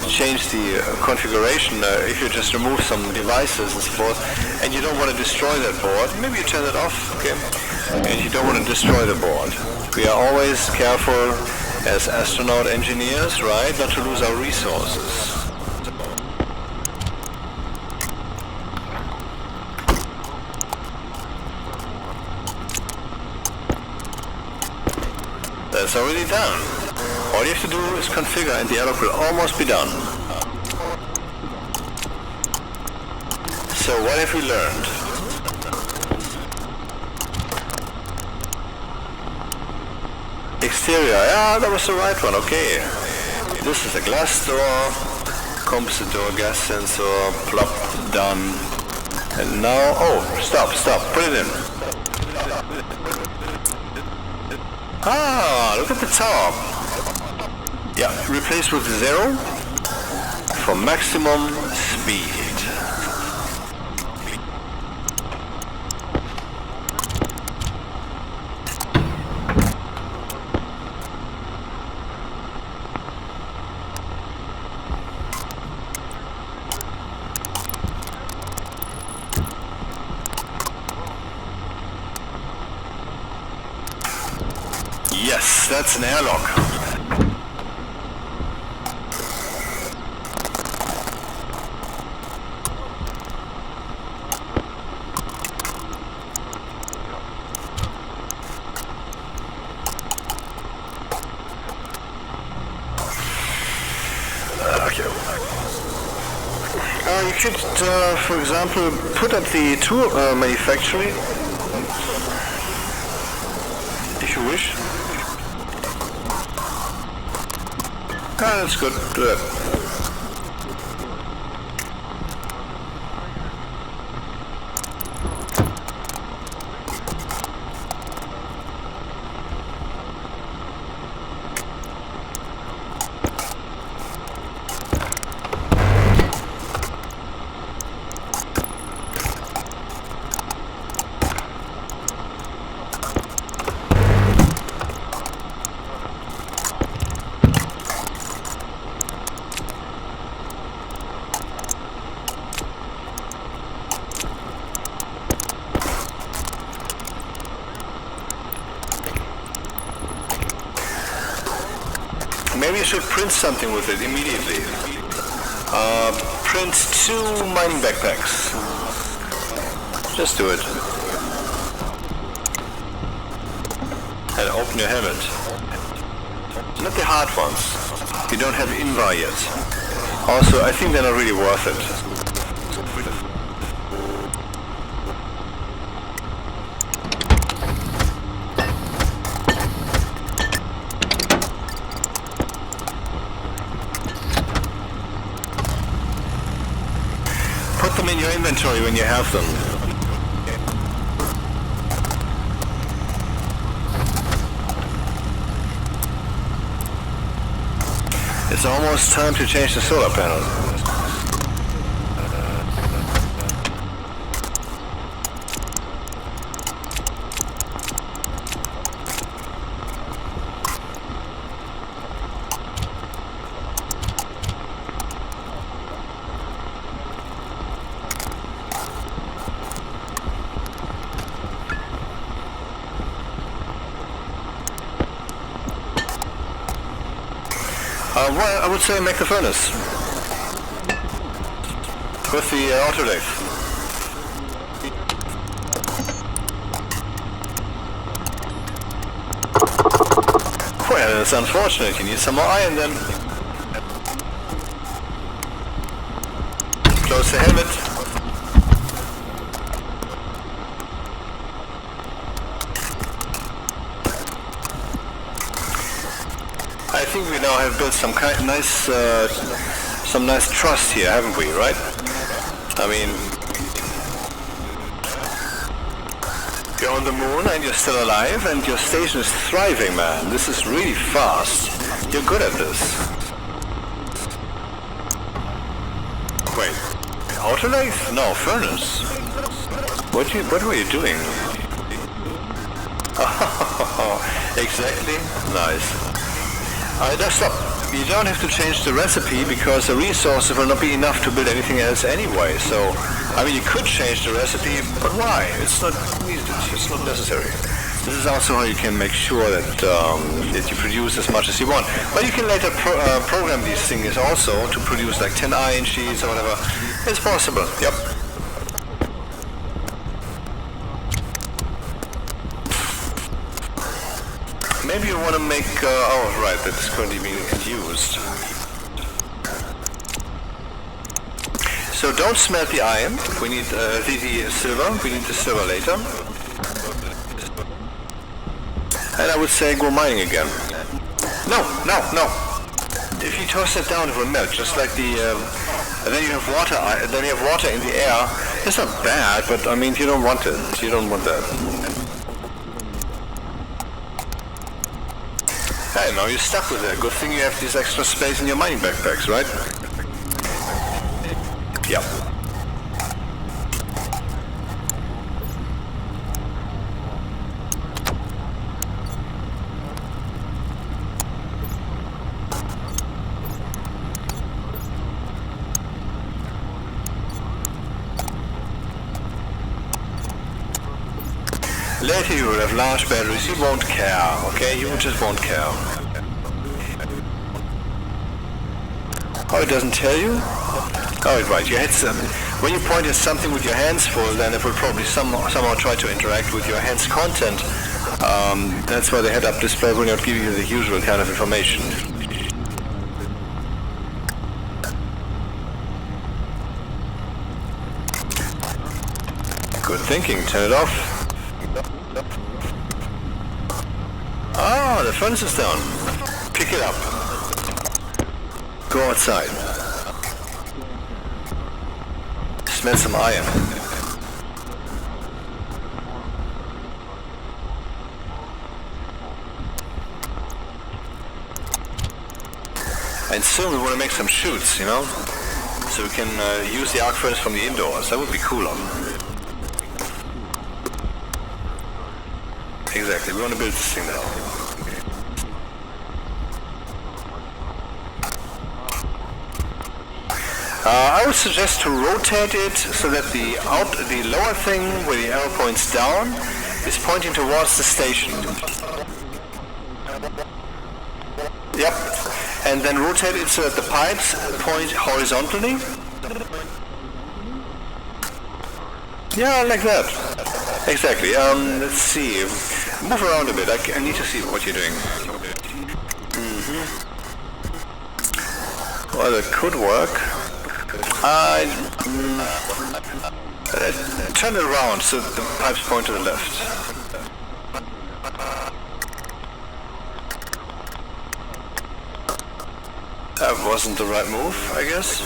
A: change the configuration. If you just remove some devices and so forth, and you don't want to destroy that board, maybe you turn it off, okay? And you don't want to destroy the board. We are always careful as astronaut engineers, right? Not to lose our resources. That's already done. All you have to do is configure and the airlock will almost be done. So what have we learned? Exterior, yeah, that was the right one, okay. This is a glass door, composite door, gas sensor, plop, done. And now, oh, stop, put it in. Ah, look at the top. Yeah, replace with 0 for maximum speed. Yes, that's an airlock. Okay. You could, for example, put up the tool manufacturing, if you wish. Ah, that's good. Do that. Maybe you should print something with it immediately. Print 2 mining backpacks. Just do it. And open your helmet. Not the hard ones. You don't have Invar yet. Also, I think they're not really worth it. Put them in your inventory when you have them. It's almost time to change the solar panel. Well, I would say make the furnace with the autolathe. Well, it's unfortunate. You need some more iron then. Close the helmet. I think we now have built some nice trust here, haven't we? Right? I mean, you're on the moon and you're still alive, and your station is thriving, man. This is really fast. You're good at this. Wait, autolathe? No, furnace. What were you doing? Exactly. Nice. Just stop. You don't have to change the recipe because the resources will not be enough to build anything else anyway. So, I mean, you could change the recipe, but why? It's not needed. It's not necessary. This is also how you can make sure that you produce as much as you want. But you can later program these things also to produce like 10 iron sheets or whatever. It's possible. Yep. Maybe you want to make... oh, right, that's currently being used. So don't smelt the iron. We need the silver. We need the silver later. And I would say go mining again. No. If you toss it down, it will melt, just like the... and then you have water. Then you have water in the air. It's not bad, but I mean, you don't want it. You don't want that. Hey, now you're stuck with it. Good thing you have this extra space in your mining backpacks, right? Yep. Later you will have large batteries, you won't care, okay? You just won't care. Oh, it doesn't tell you? Oh, right, your head's... when you point at something with your hands full, then it will probably somehow try to interact with your hand's content. That's why the head-up display will not give you the usual kind of information. Good thinking, turn it off. Ah, the furnace is down. Pick it up. Go outside. Smell some iron. And soon we want to make some chutes, you know? So we can use the arc furnace from the indoors. That would be cooler. Exactly, we want to build this thing now. I would suggest to rotate it so that the lower thing where the arrow points down is pointing towards the station. Yep. And then rotate it so that the pipes point horizontally. Yeah, like that. Exactly. Let's see. Move around a bit. I need to see what you're doing. Well, that could work. Turn it around so the pipes point to the left. That wasn't the right move, I guess.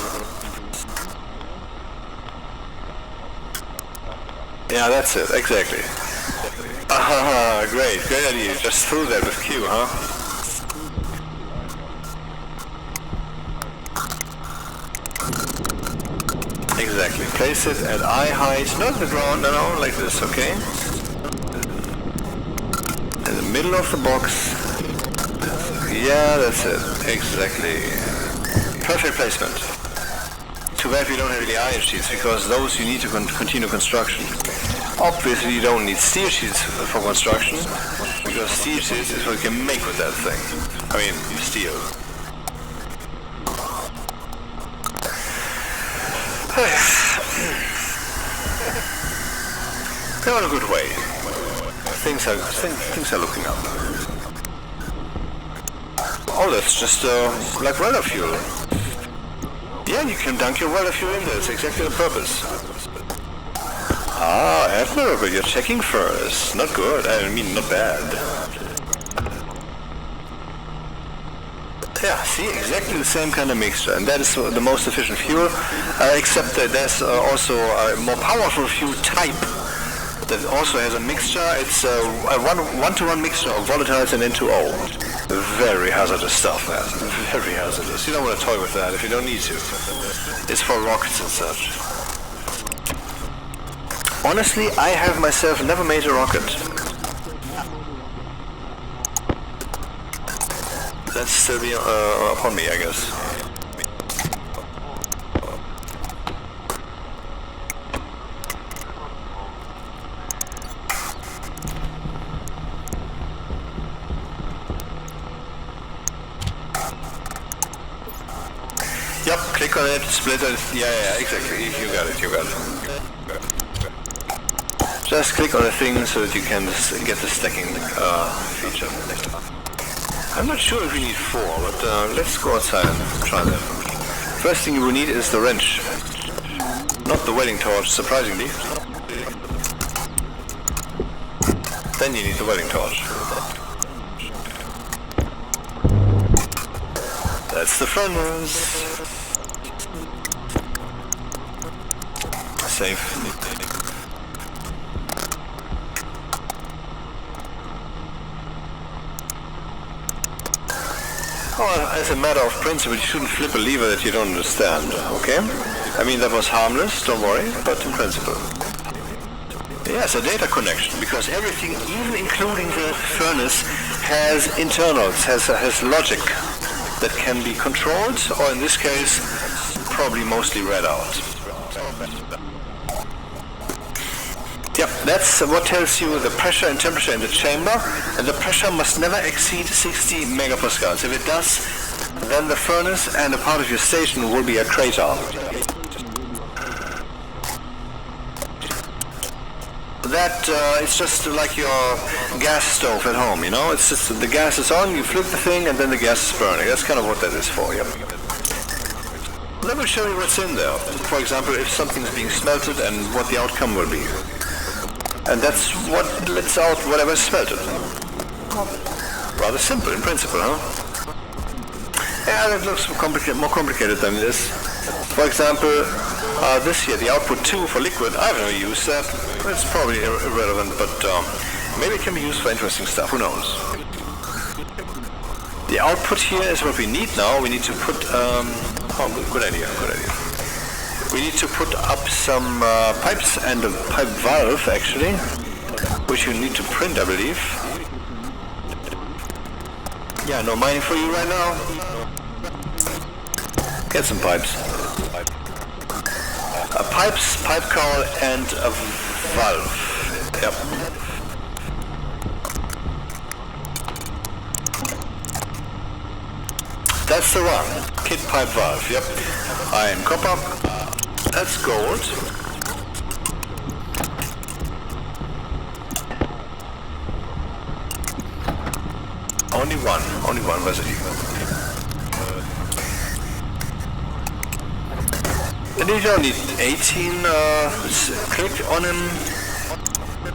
A: Yeah, that's it, exactly. Ah, great idea. You just threw that with Q, huh? Exactly. Place it at eye height, not the ground, no, like this, okay? In the middle of the box. Yeah, that's it. Exactly. Perfect placement. Too bad we don't have any iron sheets, because those you need to continue construction. Obviously you don't need steel sheets for construction, because steel sheets is what you can make with that thing. I mean, steel. They're on a good way. Things are looking up. Oh, that's just like welder fuel. Yeah, you can dunk your welder fuel in there. It's exactly the purpose. Ah, admirable. You're checking first. Not good. I mean, not bad. Yeah, see, exactly the same kind of mixture, and that is the most efficient fuel, except that there's also a more powerful fuel type that also has a mixture. It's a one-to-one mixture of volatiles and N2O. Very hazardous stuff, man. Very hazardous. You don't want to toy with that if you don't need to. It's for rockets and such. Honestly, I have myself never made a rocket. That's still be upon me, I guess. click on it, split it. Yeah, exactly. You got it. Just click on the thing so that you can get the stacking feature. I'm not sure if we need 4, but let's go outside and try that. First thing you will need is the wrench. Not the welding torch, surprisingly. Then you need the welding torch. That's the furnace. Safe. Well, as a matter of principle, you shouldn't flip a lever that you don't understand, okay? I mean, that was harmless, don't worry, but in principle. Yes, a data connection, because everything, even including the furnace, has internals, has logic that can be controlled, or in this case, probably mostly read out. Yep, that's what tells you the pressure and temperature in the chamber, and the pressure must never exceed 60 megapascals. If it does, then the furnace and a part of your station will be a crater. That it's just like your gas stove at home, you know? It's just the gas is on, you flip the thing, and then the gas is burning. That's kind of what that is for, yep. Let me show you what's in there. For example, if something is being smelted and what the outcome will be. And that's what lets out whatever is smelted. Rather simple in principle, huh? Yeah, that looks more complicated than this. For example, this here, the output 2 for liquid, I've never used that. It's probably irrelevant, but maybe it can be used for interesting stuff, who knows. The output here is what we need now. We need to put, good idea. We need to put up some pipes and a pipe valve, actually, which you need to print, I believe. Yeah, no mining for you right now. Get some pipes. Pipes, pipe cowl, and a valve. Yep. That's the one. Kit pipe valve. Yep. Iron copper. That's gold. Only one residue. And you don't need 18, click on him.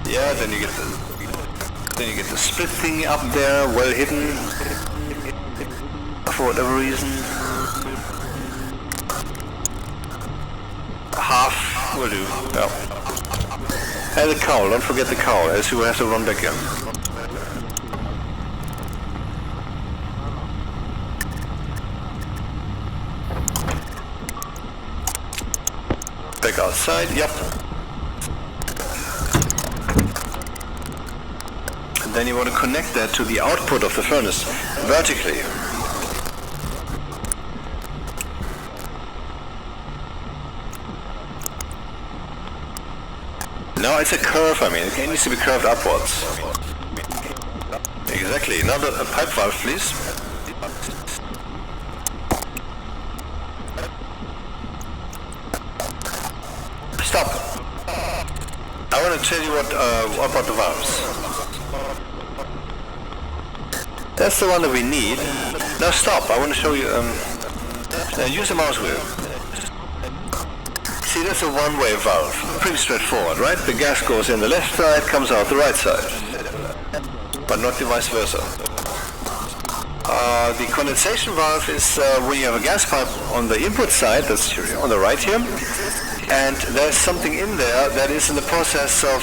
A: Yeah, then you get the split thing up there, well hidden, for whatever reason. Half will do, yeah. And the cowl, don't forget the cowl, else you will have to run back in. Back outside, yep. And then you want to connect that to the output of the furnace vertically. No, it's a curve, I mean, it needs to be curved upwards. Exactly, now a pipe valve, please. Stop. I want to tell you what about the valves. That's the one that we need. Now stop, I want to show you, use the mouse wheel. See, that's a one-way valve. Pretty straightforward, right? The gas goes in the left side, comes out the right side. But not the vice versa. The condensation valve is when you have a gas pipe on the input side, that's on the right here, and there's something in there that is in the process of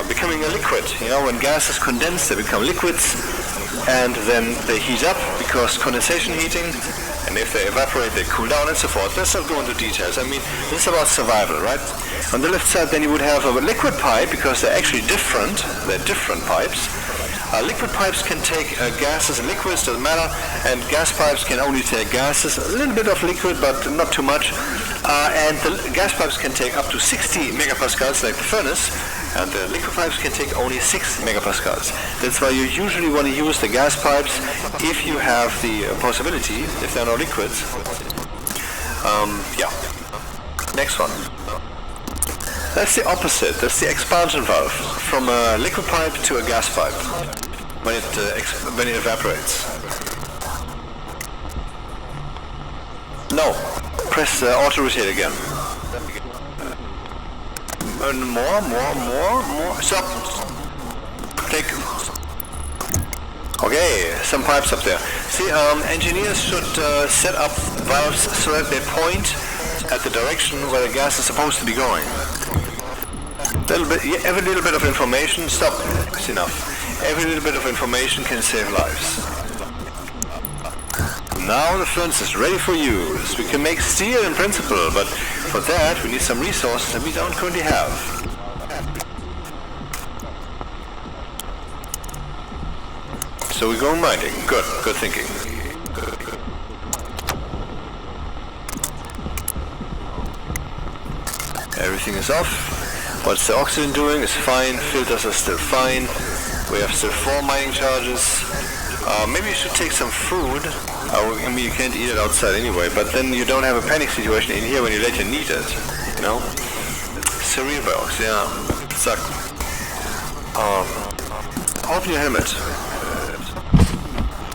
A: becoming a liquid. You know, when gases condense, they become liquids, and then they heat up because condensation heating, and if they evaporate, they cool down and so forth. Let's not go into details. I mean, this is about survival, right? On the left side, then you would have a liquid pipe, because they're actually different. They're different pipes. Liquid pipes can take gases and liquids, doesn't matter, and gas pipes can only take gases, a little bit of liquid, but not too much. And the gas pipes can take up to 60 megapascals, like the furnace, And the liquid pipes can take only 6 megapascals. That's why you usually want to use the gas pipes if you have the possibility, if they're not liquids. Yeah. Next one. That's the opposite. That's the expansion valve from a liquid pipe to a gas pipe when it evaporates. No. Press auto rotate again. More. Stop. Click. Okay, some pipes up there. See, engineers should set up valves so that they point at the direction where the gas is supposed to be going. Every little bit of information. Stop. It's enough. Every little bit of information can save lives. Now the furnace is ready for use. We can make steel in principle, but for that we need some resources that we don't currently have. So we go mining. Good thinking. Everything is off. What's the oxygen doing is fine. Filters are still fine. We have still 4 mining charges. Maybe you should take some food. I mean, you can't eat it outside anyway, but then you don't have a panic situation in here when you later need it, you know? Cereal box, yeah. Suck. Open your helmet.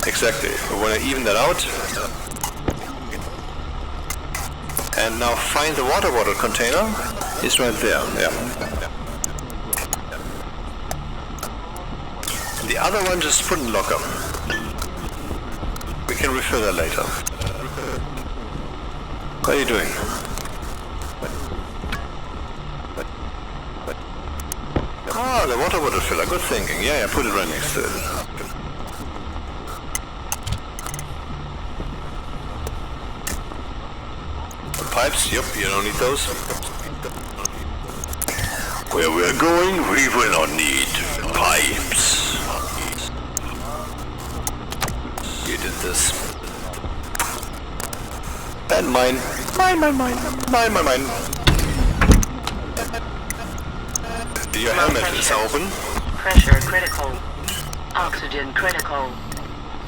A: Exactly. We want to even that out. And now find the water bottle container. It's right there, yeah. The other one just put in locker. We can refill that later. What are you doing? Ah, the water bottle filler. Good thinking. Yeah, put it right next to it. The pipes, yep, you don't need those. Where we're going, we will not need pipes. You did this. And mine. Mine. Your helmet is open.
B: Pressure critical. Oxygen critical.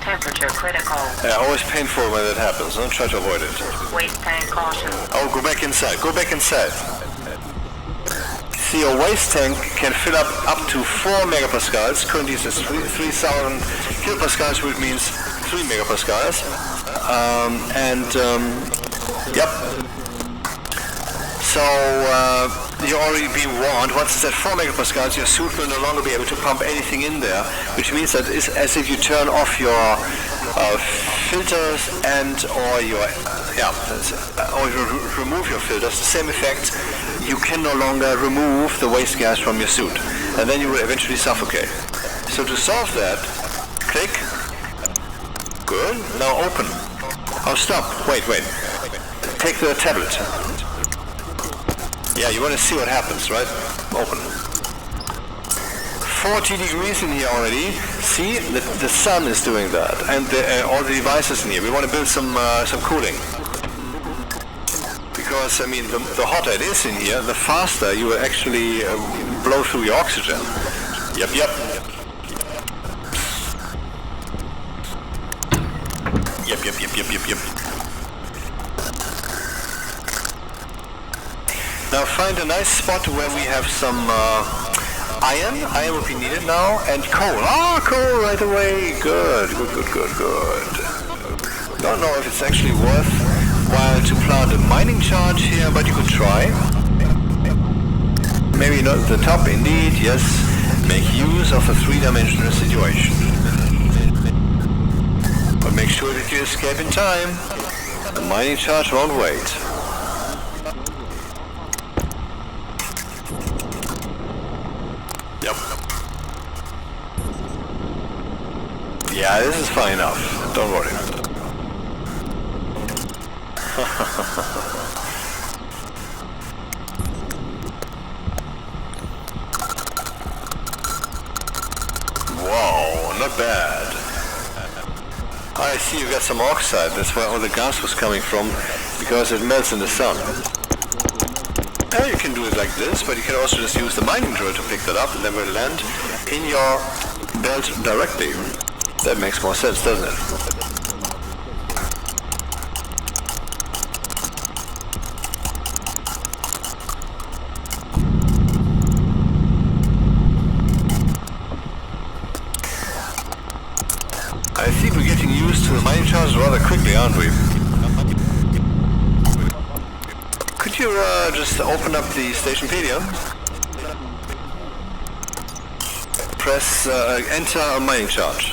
B: Temperature critical.
A: Yeah, always painful when that happens. Don't try to avoid it.
B: Waste tank caution.
A: Oh, go back inside. See, your waste tank can fill up to 4 megapascals. Currently it says 3,000 kilopascals, which means 3 megapascals. Yep. So, you already been warned, once it's at 4 megapascals, your suit will no longer be able to pump anything in there, which means that it's as if you turn off your filters or you remove your filters. The same effect, you can no longer remove the waste gas from your suit, and then you will eventually suffocate. So to solve that, click. Good. Now open. Oh, stop. Wait. Take the tablet. Yeah, you want to see what happens, right? Open. 40 degrees in here already. See, the sun is doing that, and all the devices in here. We want to build some cooling. Because, I mean, the hotter it is in here, the faster you will actually blow through your oxygen. Yep. Now find a nice spot where we have some iron. Iron will be needed now, and coal. Coal right away. Good. Don't know if it's actually worthwhile to plant a mining charge here, but you could try. Maybe not at the top, indeed. Yes, make use of the 3-dimensional situation. But make sure that you escape in time. The mining charge won't wait. Yep. Yeah, this is fine enough. Don't worry. Wow, not bad. I see you got some oxide. That's where all the gas was coming from, because it melts in the sun. Yeah, you can do it like this, but you can also just use the mining drill to pick that up and then will land in your belt directly. That makes more sense, doesn't it? I think we're getting used to the mining charges rather quickly, aren't we? Could you just open up the Stationpedia? Press enter a mining charge.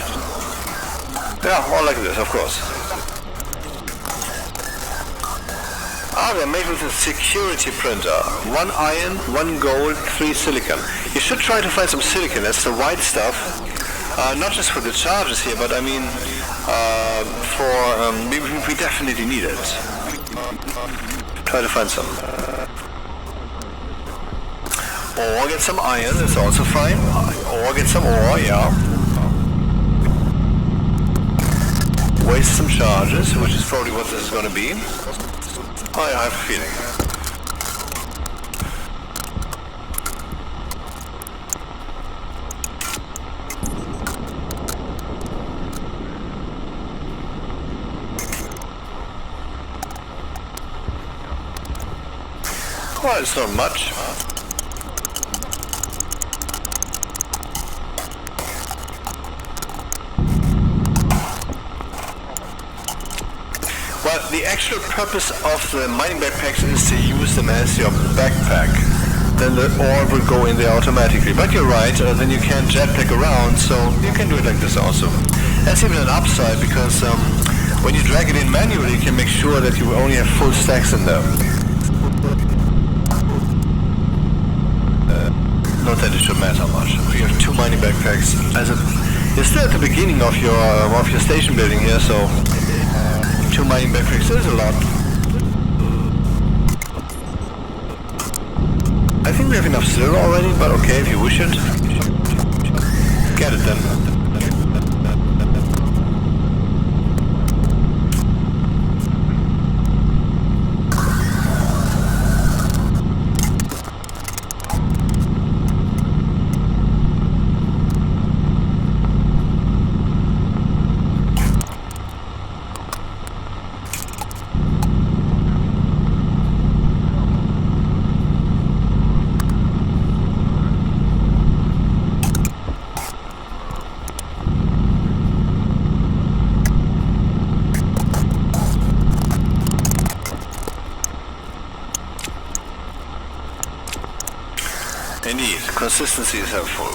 A: Yeah, all like this, of course. Ah, they're made with a security printer. 1 iron, 1 gold, 3 silicon. You should try to find some silicon, that's the white stuff. Not just for the charges here, but I mean, we definitely need it. Try to find some. Or get some iron, that's also fine. Or get some ore, yeah. Waste some charges, which is probably what this is going to be. I have a feeling. Well, it's not much. Well, the actual purpose of the mining backpacks is to use them as your backpack. Then the ore will go in there automatically. But you're right, then you can jetpack around, so you can do it like this also. That's even an upside, because when you drag it in manually, you can make sure that you only have full stacks in there. Not that it should matter much. You have 2 mining backpacks. You're still at the beginning of your station building here, so 2 mining backpacks is a lot. I think we have enough silver already, but okay, if you wish it. Get it then. Indeed, consistency is helpful.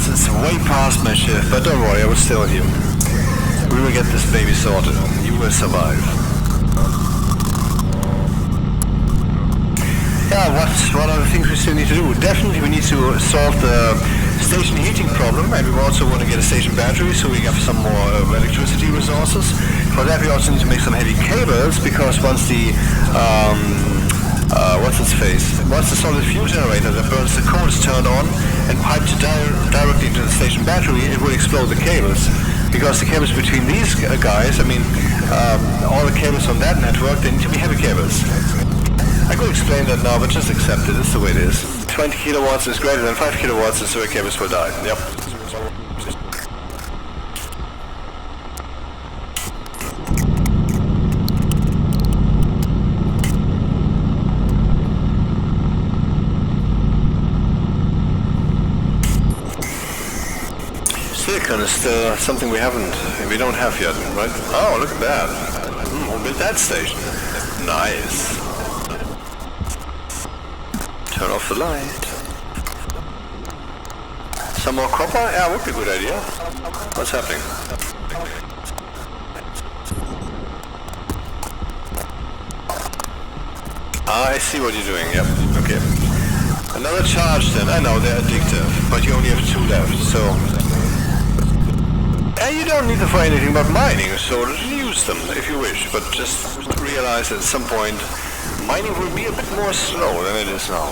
A: It's way past my shift, but don't worry, I will stay with you. We will get this baby sorted. You will survive. Yeah, what are the things we still need to do? Definitely we need to solve the station heating problem, and we also want to get a station battery so we have some more electricity resources. For that we also need to make some heavy cables, because once the once the solid fuel generator that burns the coal is turned on and piped directly into the station battery, it will explode the cables. Because the cables between these guys, I mean, all the cables on that network, they need to be heavy cables. I could explain that now, but just accept it. It's the way it is. 20 kilowatts is greater than 5 kilowatts, and so the cables will die. Yep. Silicon is still something we don't have yet, right? Oh, look at that. Who built that station? Nice. Turn off the light. Some more copper? Yeah, would be a good idea. What's happening? I see what you're doing, yep. Okay. Another charge then. I know, they're addictive, but you only have 2 left, so... And you don't need them for anything but mining, so use them if you wish, but just realize at some point mining will be a bit more slow than it is now.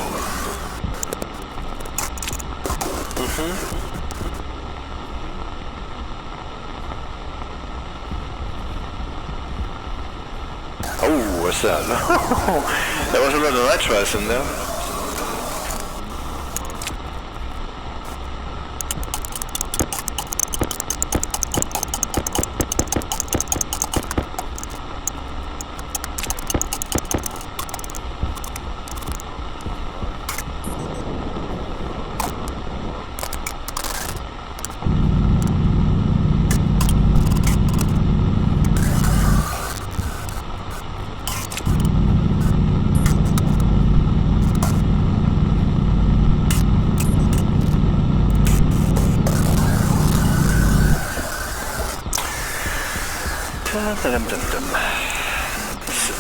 A: was that? There was a lot of nitrites in there.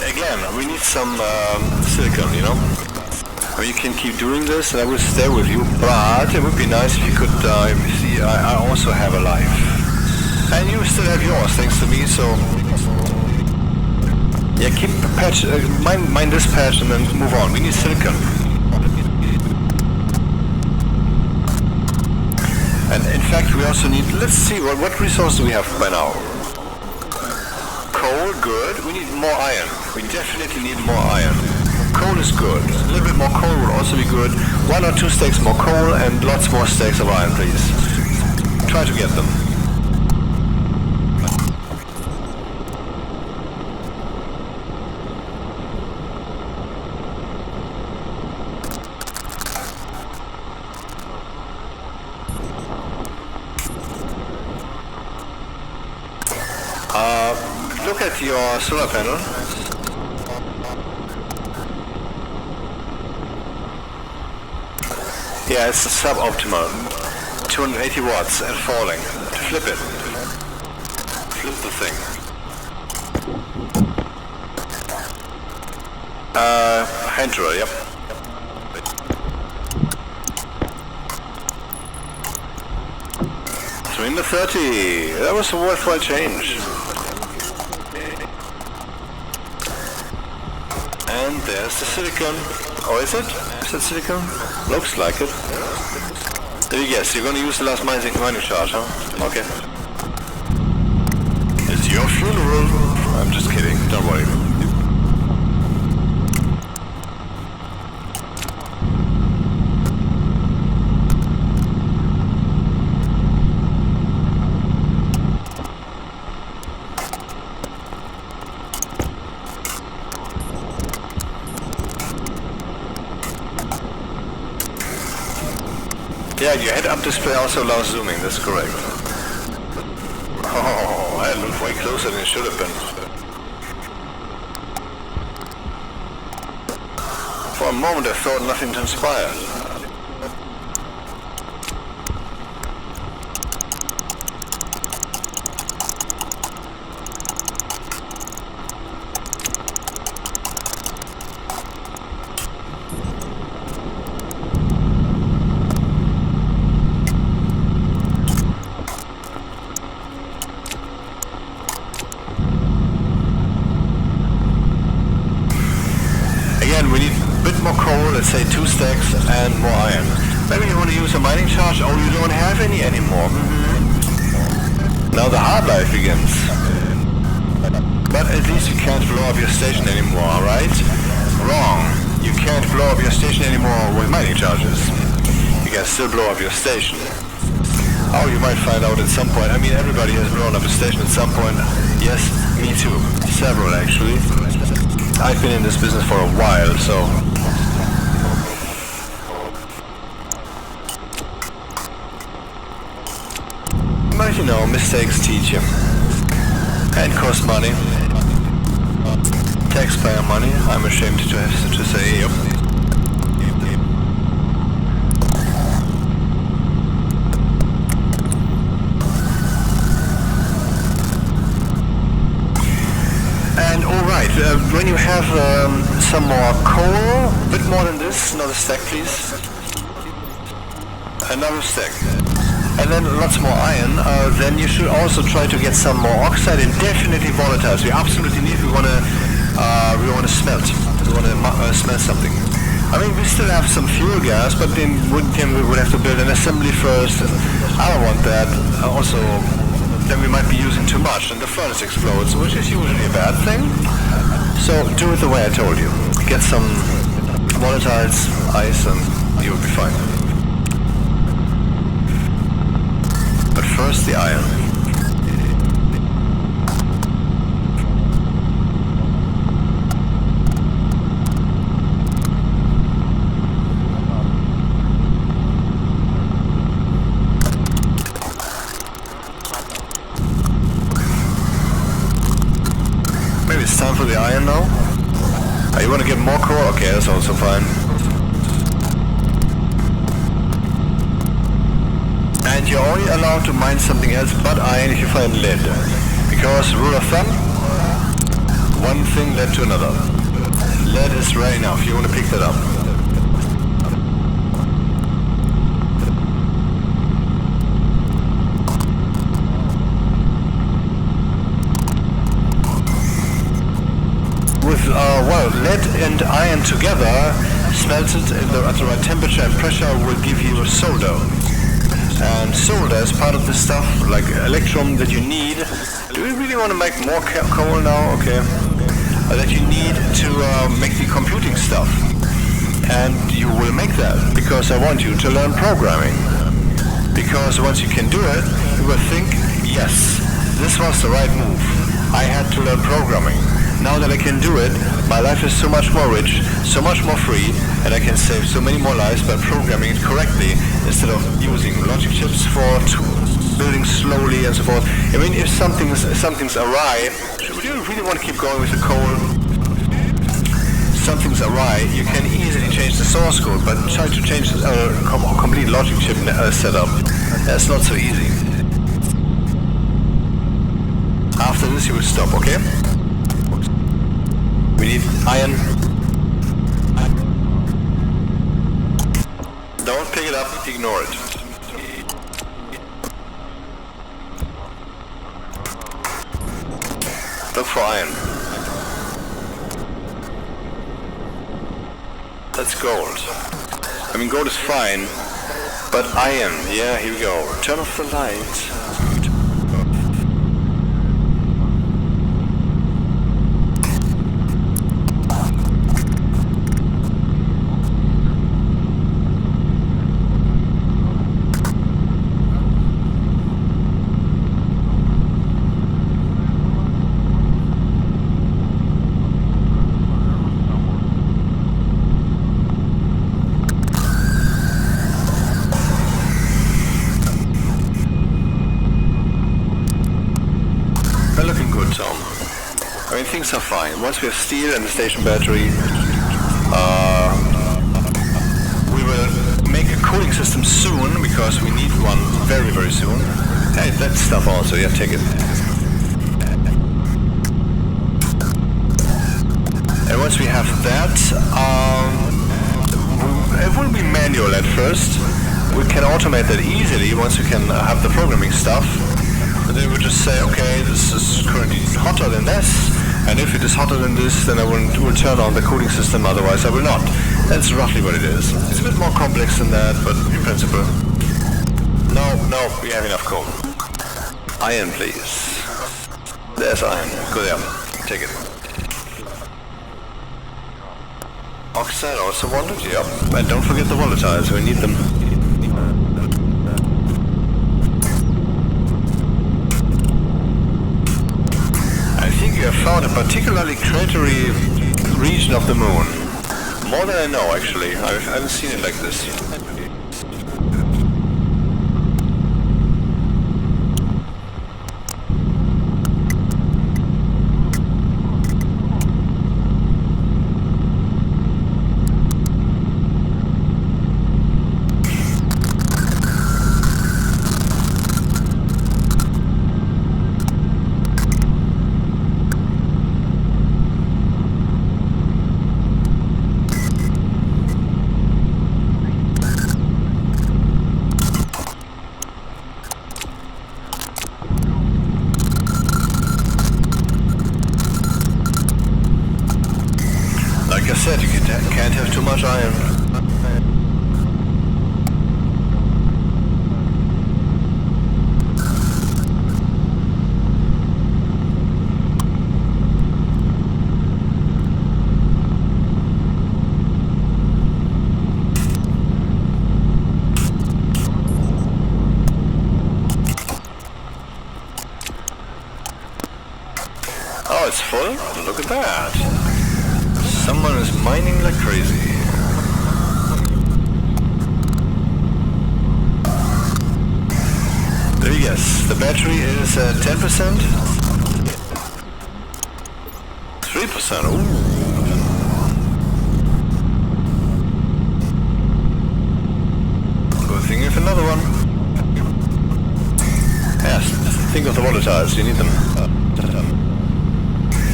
A: Again, we need some silicon, you know? I mean, you can keep doing this and I will stay with you, but it would be nice if you could, see, I also have a life. And you still have yours, thanks to me, so... Yeah, keep a patch, mind this patch and then move on. We need silicon. And in fact, we also need, let's see, what resource do we have by now? Coal, good. We need more iron. We definitely need more iron. Coal is good. A little bit more coal would also be good. 1 or 2 stacks more coal and lots more stacks of iron, please. Try to get them. Look at your solar panel. Yeah, it's suboptimal. 280 watts and falling. Flip it. Flip the thing. Hand drill, yep. So in the 30. That was a worthwhile change. And there's the silicon. Oh, is it? Is it silicon? Looks like it. Let me guess, you're gonna use the last mining charge, huh? Okay. It's your funeral. I'm just kidding, don't worry. Yeah, your head-up display also allows zooming, that's correct. Oh, I looked way closer than it should have been. For a moment I thought nothing transpired. We need a bit more coal, let's say 2 stacks and more iron. Maybe you want to use a mining charge? Oh, you don't have any anymore. Now the hard life begins. But at least you can't blow up your station anymore, right? Wrong. You can't blow up your station anymore with mining charges. You can still blow up your station. Oh, you might find out at some point. I mean, everybody has blown up a station at some point. Yes, me too. Several, actually. I've been in this business for a while, so... But you know, mistakes teach you. And cost money. Taxpayer money, I'm ashamed to have to say, yep. When you have some more coal, a bit more than this, another stack please. Another stack. And then lots more iron, then you should also try to get some more oxide and definitely volatiles. We absolutely need, we want to smelt. We want to smelt something. I mean, we still have some fuel gas, but then we would have to build an assembly first. I don't want that. Also, then we might be using too much and the furnace explodes, which is usually a bad thing. So do it the way I told you. Get some volatiles, ice, and you'll be fine. But first the iron. Maybe it's time for the iron now? You want to get more core? Okay, that's also fine. And you're only allowed to mine something else but iron if you find lead. Because, rule of thumb, one thing led to another. Lead is rare enough, you want to pick that up. With, well, lead and iron together, smelted at the right temperature and pressure will give you a solder. And solder is part of the stuff, like electrum, that you need. Do we really want to make more coal now? Okay. That you need to make the computing stuff. And you will make that, because I want you to learn programming. Because once you can do it, you will think, yes, this was the right move. I had to learn programming. Now that I can do it, my life is so much more rich, so much more free, and I can save so many more lives by programming it correctly instead of using logic chips for building slowly and so forth. I mean, if something's awry, would you really want to keep going with the coal? Something's awry, you can easily change the source code, but try to change the complete logic chip setup. That's not so easy. After this, you will stop, okay? We need iron. Don't pick it up, ignore it. Look for iron. That's gold. I mean, gold is fine, but iron, yeah, here we go. Turn off the lights. I mean, things are fine. Once we have steel and the station battery, we will make a cooling system soon, because we need one very, very soon. Hey, that stuff also, yeah, take it. And once we have that, it will be manual at first. We can automate that easily once we can have the programming stuff. And then we just say, okay, this is currently hotter than this, and if it is hotter than this, then I will turn on the cooling system, otherwise I will not. That's roughly what it is. It's a bit more complex than that, but in principle. No, we have enough coal. Iron, please. There's iron. Go there. Take it. Oxide also wanted? Yep. And don't forget the volatiles, we need them. I think you have found a particularly cratery region of the moon. More than I know, actually. I haven't seen it like this. full? Look at that. Someone is mining like crazy. There you go. The battery is 10%. 3%. Ooh. Good thing if another one. Yes, think of the volatiles, you need them.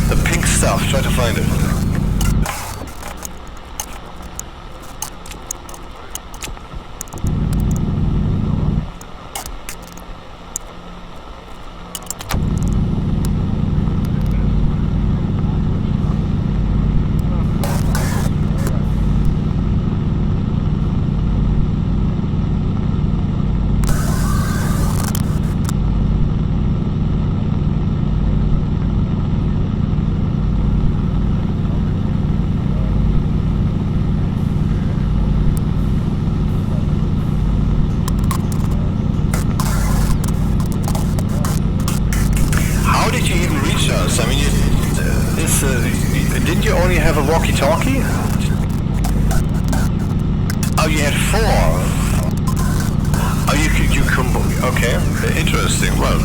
A: The pink stuff, try to find it. Didn't you only have a walkie-talkie? Oh, you had 4. Oh, you okay, interesting. Well,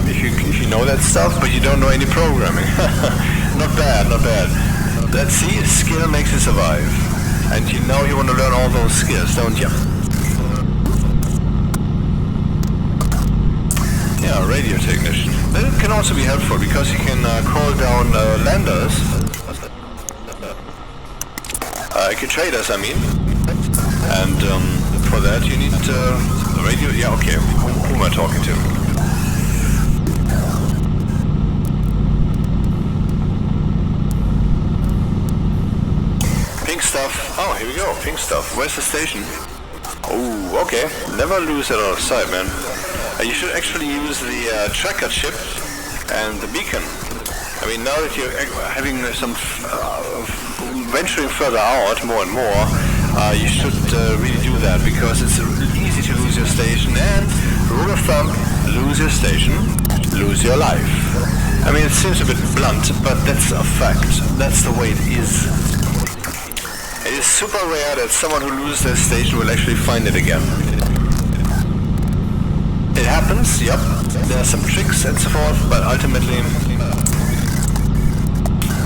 A: if you know that stuff, but you don't know any programming. Not bad, not bad. That skill makes you survive. And you know you want to learn all those skills, don't you? Yeah, radio technician. That can also be helpful because you can call down landers. Traders, I mean. And for that you need radio. Yeah, okay. Who am I talking to? Pink stuff. Oh, here we go. Pink stuff. Where's the station? Oh, okay. Never lose it out of sight, man. You should actually use the tracker chip and the beacon. I mean, now that you're having some venturing further out more and more, you should really do that because it's easy to lose your station. And rule of thumb: lose your station, lose your life. I mean, it seems a bit blunt, but that's a fact. That's the way it is. It is super rare that someone who loses their station will actually find it again. It happens, yep. There are some tricks and so forth, but ultimately,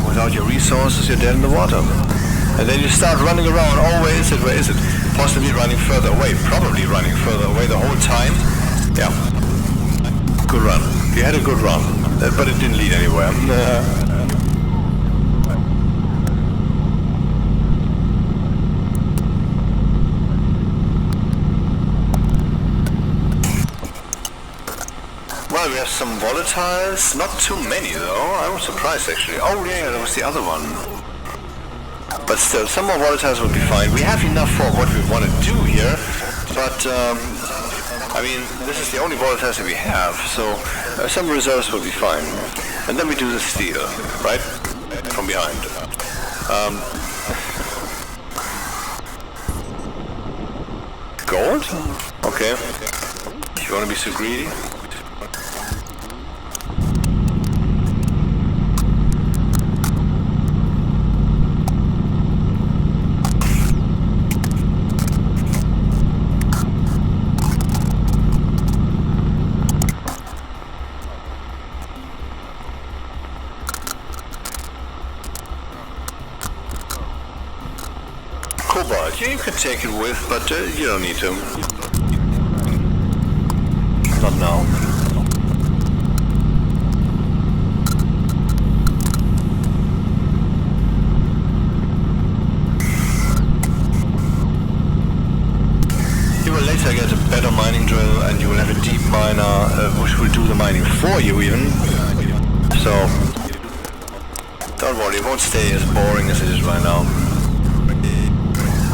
A: without your resources, you're dead in the water. And then you start running around. Oh, where is it? Where is it? Possibly running further away. Probably running further away the whole time. Yeah. Good run. You had a good run, but it didn't lead anywhere. Well, we have some volatiles. Not too many, though. I was surprised, actually. Oh, yeah, that was the other one. But still, some more volatiles will be fine. We have enough for what we want to do here, but, I mean, this is the only volatiles that we have, so some reserves will be fine. And then we do the steal, right? From behind. Gold? Okay. If you want to be so greedy. Cobalt, yeah, you can take it with, but you don't need to. Not now. You will later get a better mining drill, and you will have a deep miner, which will do the mining for you even. So, don't worry, it won't stay as boring as it is right now.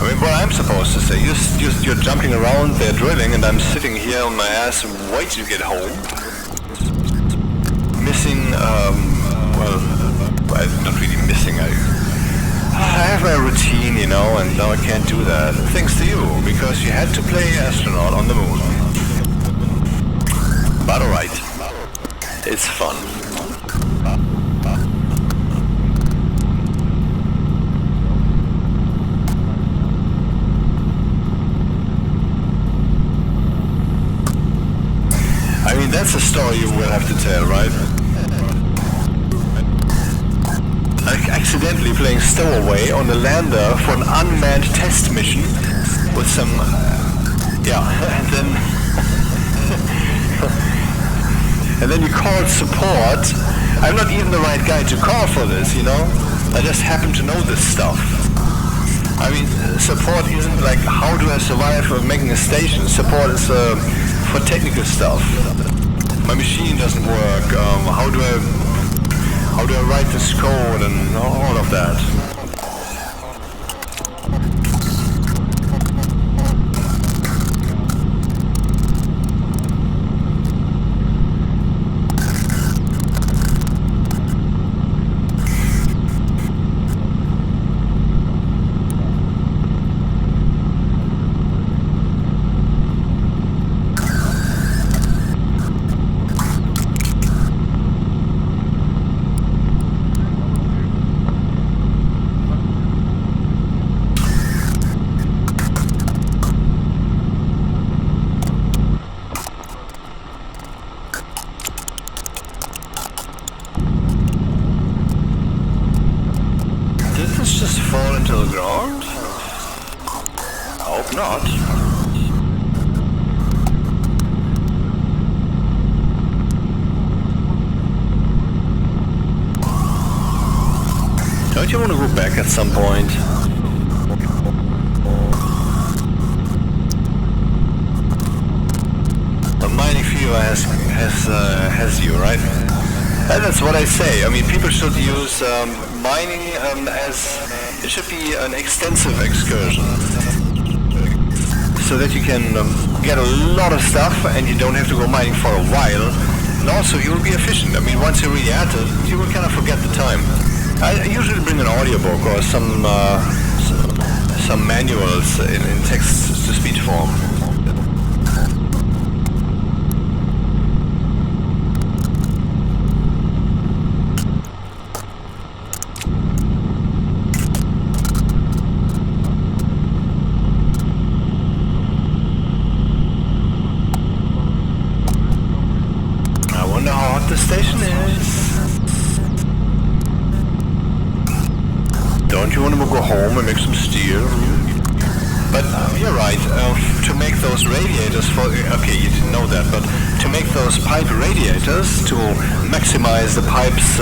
A: I mean, what I'm supposed to say, you're jumping around there drilling, and I'm sitting here on my ass waiting to get home. Missing, well, not really missing, I have my routine, you know, and now I can't do that. Thanks to you, because you had to play astronaut on the moon. But alright, it's fun. That's a story you will have to tell, right? Accidentally playing Stowaway on a lander for an unmanned test mission with some, and then and then you called support. I'm not even the right guy to call for this, you know? I just happen to know this stuff. I mean, support isn't like, how do I survive for making a station? Support is for technical stuff. My machine doesn't work. How do I write this code and all of that? Just fall into the ground? I hope not. Don't you want to go back at some point? The mining fever has you, right? And that's what I say. I mean, people should use mining as it should be an extensive excursion, so that you can get a lot of stuff and you don't have to go mining for a while. And also, you will be efficient. I mean, once you're really at it, you will kind of forget the time. I usually bring an audiobook or some manuals in text-to-speech form. The station is. Don't you want to go home and make some steel? But you're right. To make those radiators for you didn't know that, but to make those pipe radiators to maximize the pipe's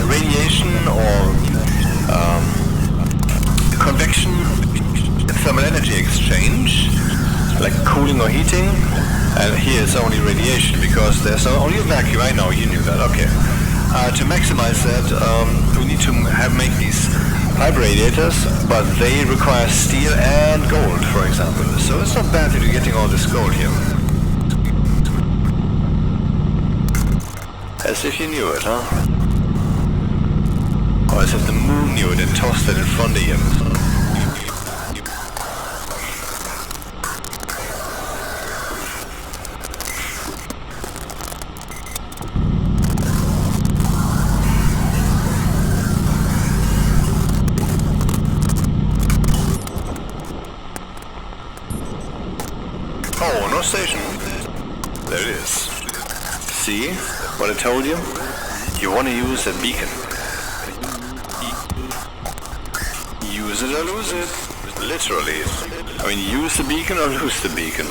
A: radiation or convection, thermal energy exchange, like cooling or heating. And here it's only radiation because there's only a vacuum. I know, you knew that, okay. To maximize that, we need to make these pipe radiators, but they require steel and gold, for example. So it's not bad that you're getting all this gold here. As if you knew it, huh? Or as if the moon knew it and tossed it in front of you. Oh, no station. There it is. See what I told you? You want to use a beacon. Use it or lose it. Literally. I mean, use the beacon or lose the beacon.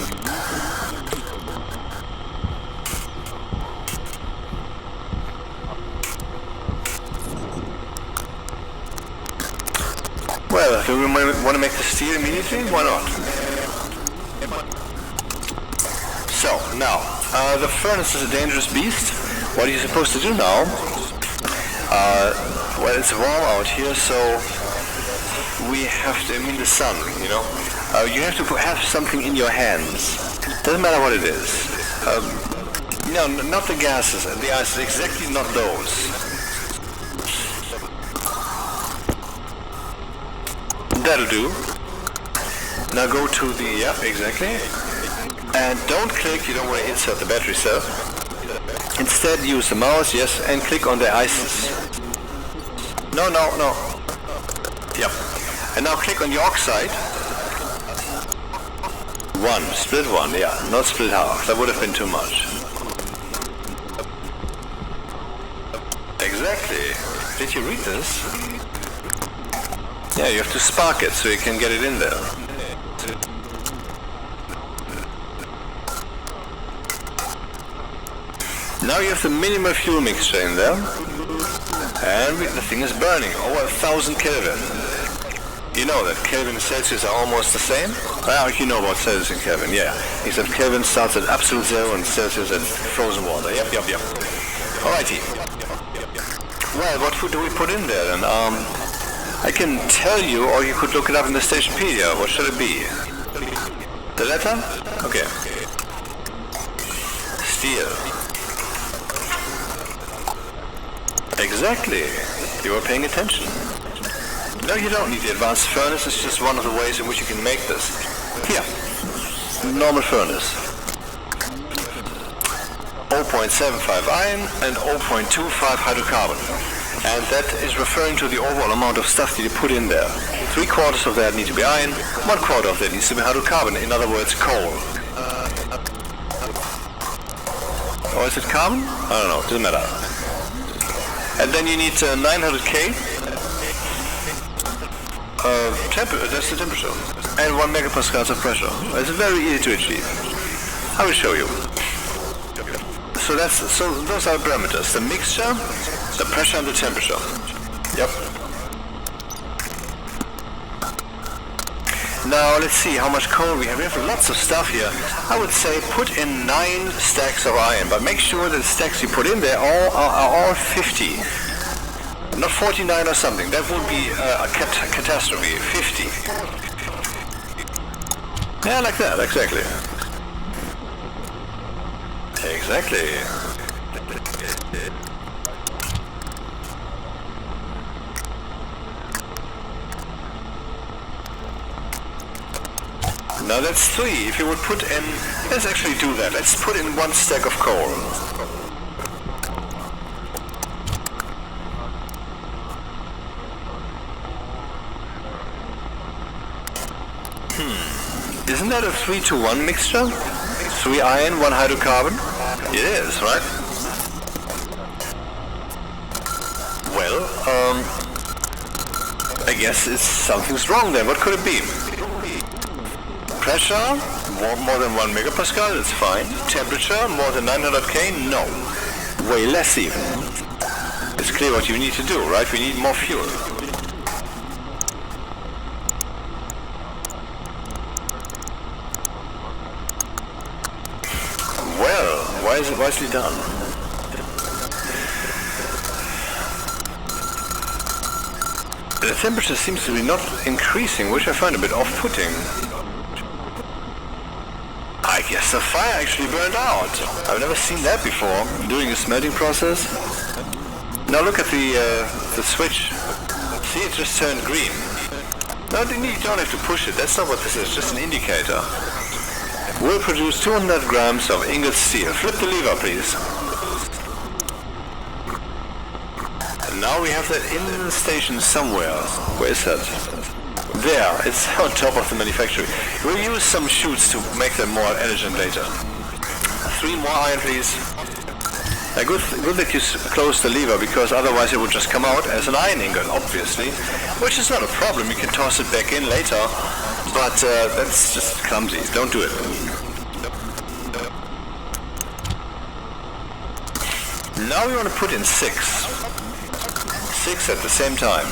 A: Well, do we want to make the steel immediately? Why not? So, now, the furnace is a dangerous beast. What are you supposed to do now? Well, it's warm out here, so we have to, I mean the sun, you know? You have to have something in your hands. Doesn't matter what it is. No, not the gases, the ice, exactly not those. That'll do. Now go to the, yeah, exactly. And don't click, you don't want to insert the battery cell. Instead use the mouse, yes, and click on the ISIS. No. Yep. And now click on the oxide. Split one, yeah, not split half. That would have been too much. Exactly. Did you read this? Yeah, you have to spark it so you can get it in there. Now you have the minimal fuel mixture in there. And the thing is burning over 1000 Kelvin. You know that Kelvin and Celsius are almost the same? Well, you know about Celsius and Kelvin, yeah. Except Kelvin starts at absolute zero and Celsius at frozen water. Yep. Alrighty. Well, what food do we put in there then? I can tell you, or you could look it up in the Stationeers. What should it be? The letter? Okay. Steel. Exactly. You were paying attention. No, you don't need the advanced furnace. It's just one of the ways in which you can make this. Here. Normal furnace. 0.75 iron and 0.25 hydrocarbon. And that is referring to the overall amount of stuff that you put in there. 3/4 of that need to be iron, 1/4 of that needs to be hydrocarbon, in other words, coal. Or is it carbon? I don't know, doesn't matter. And then you need 900K. That's the temperature. And 1 megapascals of pressure. It's very easy to achieve. I will show you. So those are parameters. The mixture, the pressure and the temperature. Yep. Now let's see how much coal we have. We have lots of stuff here. I would say put in 9 stacks of iron, but make sure that the stacks you put in there are all 50. Not 49 or something. That would be a catastrophe. 50. Yeah, like that, exactly. Exactly. Now that's 3. If you would put in, let's actually do that. Let's put in 1 stack of coal. Isn't that a 3-to-1 mixture? 3 iron, 1 hydrocarbon? It is, right? Well, I guess something's wrong then. What could it be? Pressure, more than 1 megapascal, that's fine. Temperature, more than 900K, no. Way less even. It's clear what you need to do, right? We need more fuel. Well, why is it wisely done? The temperature seems to be not increasing, which I find a bit off-putting. I guess the fire actually burned out. I've never seen that before, during a smelting process. Now look at the switch. See, it just turned green. No, you don't have to push it. That's not what this is, just an indicator. We'll produce 200 grams of ingot steel. Flip the lever, please. And now we have that in the station somewhere. Where is that? There, it's on top of the manufacturing. We'll use some chutes to make them more elegant later. 3 more iron, please. Now good that you close the lever, because otherwise it would just come out as an iron ingot, obviously. Which is not a problem, you can toss it back in later. But that's just clumsy. Don't do it. Now we want to put in 6. 6 at the same time.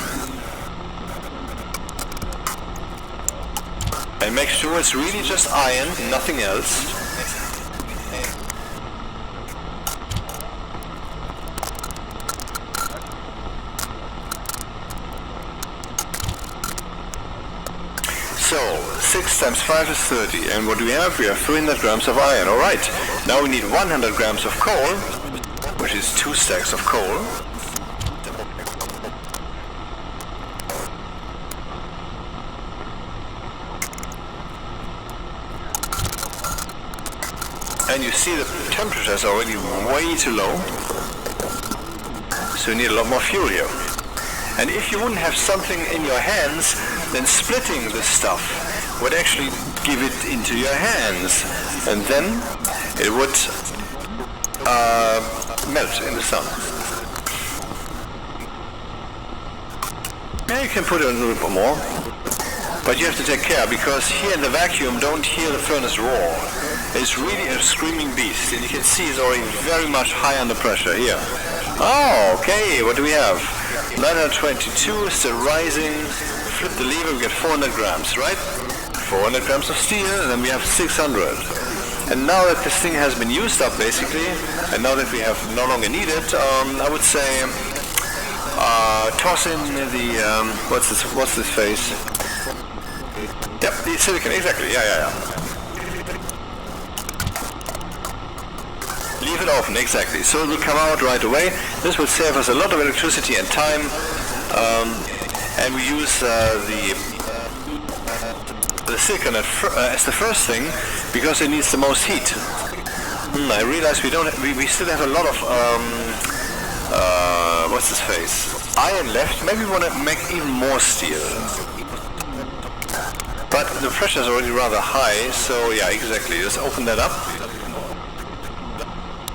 A: And make sure it's really just iron, nothing else. So, 6 times 5 is 30, and what do we have? We have 300 grams of iron, alright. Now we need 100 grams of coal, which is 2 stacks of coal. And you see the temperature is already way too low, so you need a lot more fuel here. And if you wouldn't have something in your hands, then splitting this stuff would actually give it into your hands, and then it would melt in the sun. Yeah, you can put it a little bit more. But you have to take care, because here in the vacuum, don't hear the furnace roar. It's really a screaming beast, and you can see it's already very much high under pressure here. Oh, okay, what do we have? 922, still rising. Flip the lever, we get 400 grams, right? 400 grams of steel, and then we have 600. And now that this thing has been used up, basically, and now that we have no longer need it, I would say, toss in the, what's this phase? Yep, the silicon, exactly, yeah. Leave it open, exactly, so it will come out right away. This will save us a lot of electricity and time, and we use the silicon as the first thing, because it needs the most heat. I realize we still have a lot of, what's this phase? Iron left, maybe we want to make even more steel. But the pressure is already rather high, so yeah, exactly. Just open that up.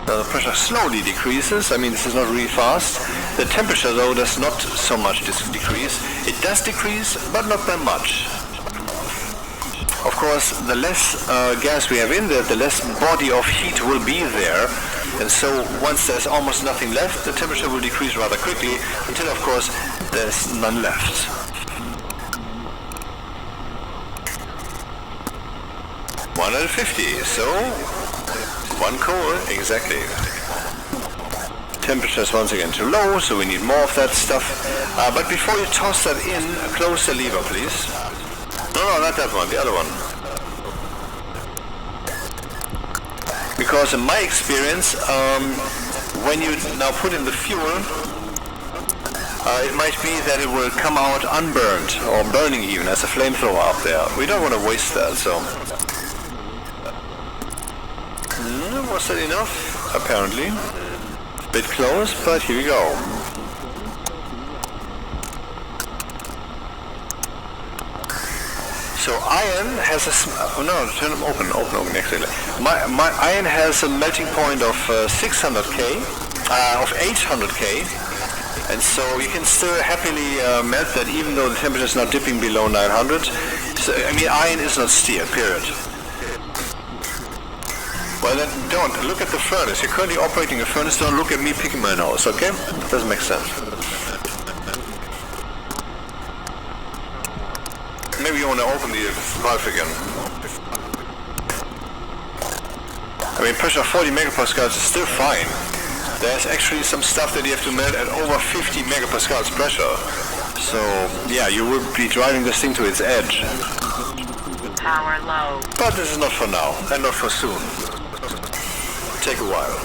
A: Now the pressure slowly decreases. I mean, this is not really fast. The temperature, though, does not so much decrease. It does decrease, but not by much. Of course, the less gas we have in there, the less body of heat will be there. And so once there's almost nothing left, the temperature will decrease rather quickly, until, of course, there's none left. 150, so one coal, exactly. Temperature is once again too low, so we need more of that stuff. But before you toss that in, close the lever, please. No, not that one, the other one. Because in my experience, when you now put in the fuel, it might be that it will come out unburned, or burning even, as a flamethrower up there. We don't want to waste that, so... Was that enough? Apparently. Bit close, but here we go. So iron has a... turn them open, exactly. My iron has a melting point of 600K, of 800K, and so you can still happily melt that even though the temperature is now dipping below 900. So, I mean, iron is not steel, period. Well then, don't. Look at the furnace. You're currently operating a furnace, don't look at me picking my nose, okay? Doesn't make sense. Maybe you want to open the valve again. I mean, pressure 40 megapascals is still fine. There's actually some stuff that you have to melt at over 50 megapascals pressure. So, yeah, you will be driving this thing to its edge.
B: Power low.
A: But this is not for now, and not for soon. Take a while,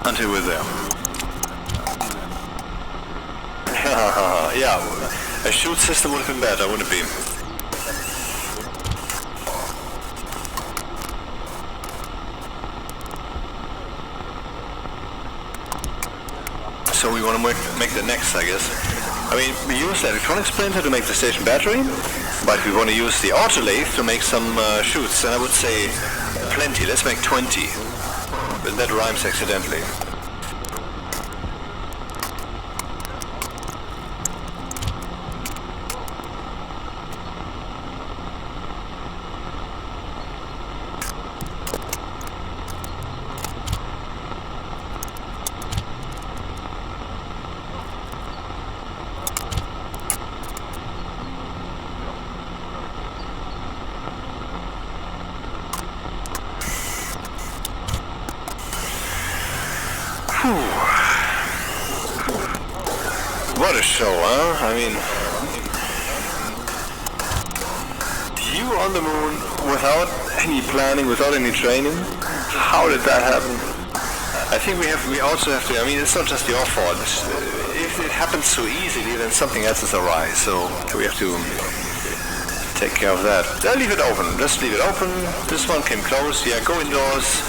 A: until we're there. Yeah, a chute system would have been better, wouldn't it be? So we want to make the next, I guess. I mean, we use the electronics printer to make the station battery, but we want to use the auto lathe to make some chutes, and I would say plenty. Let's make 20. But that rhymes accidentally. What a show, huh? I mean, you on the moon without any planning, without any training? How did that happen? I think we also have to, I mean, it's not just your fault. If it happens so easily, then something else is awry, so we have to take care of that. Leave it open, just leave it open. This one can close, yeah, go indoors.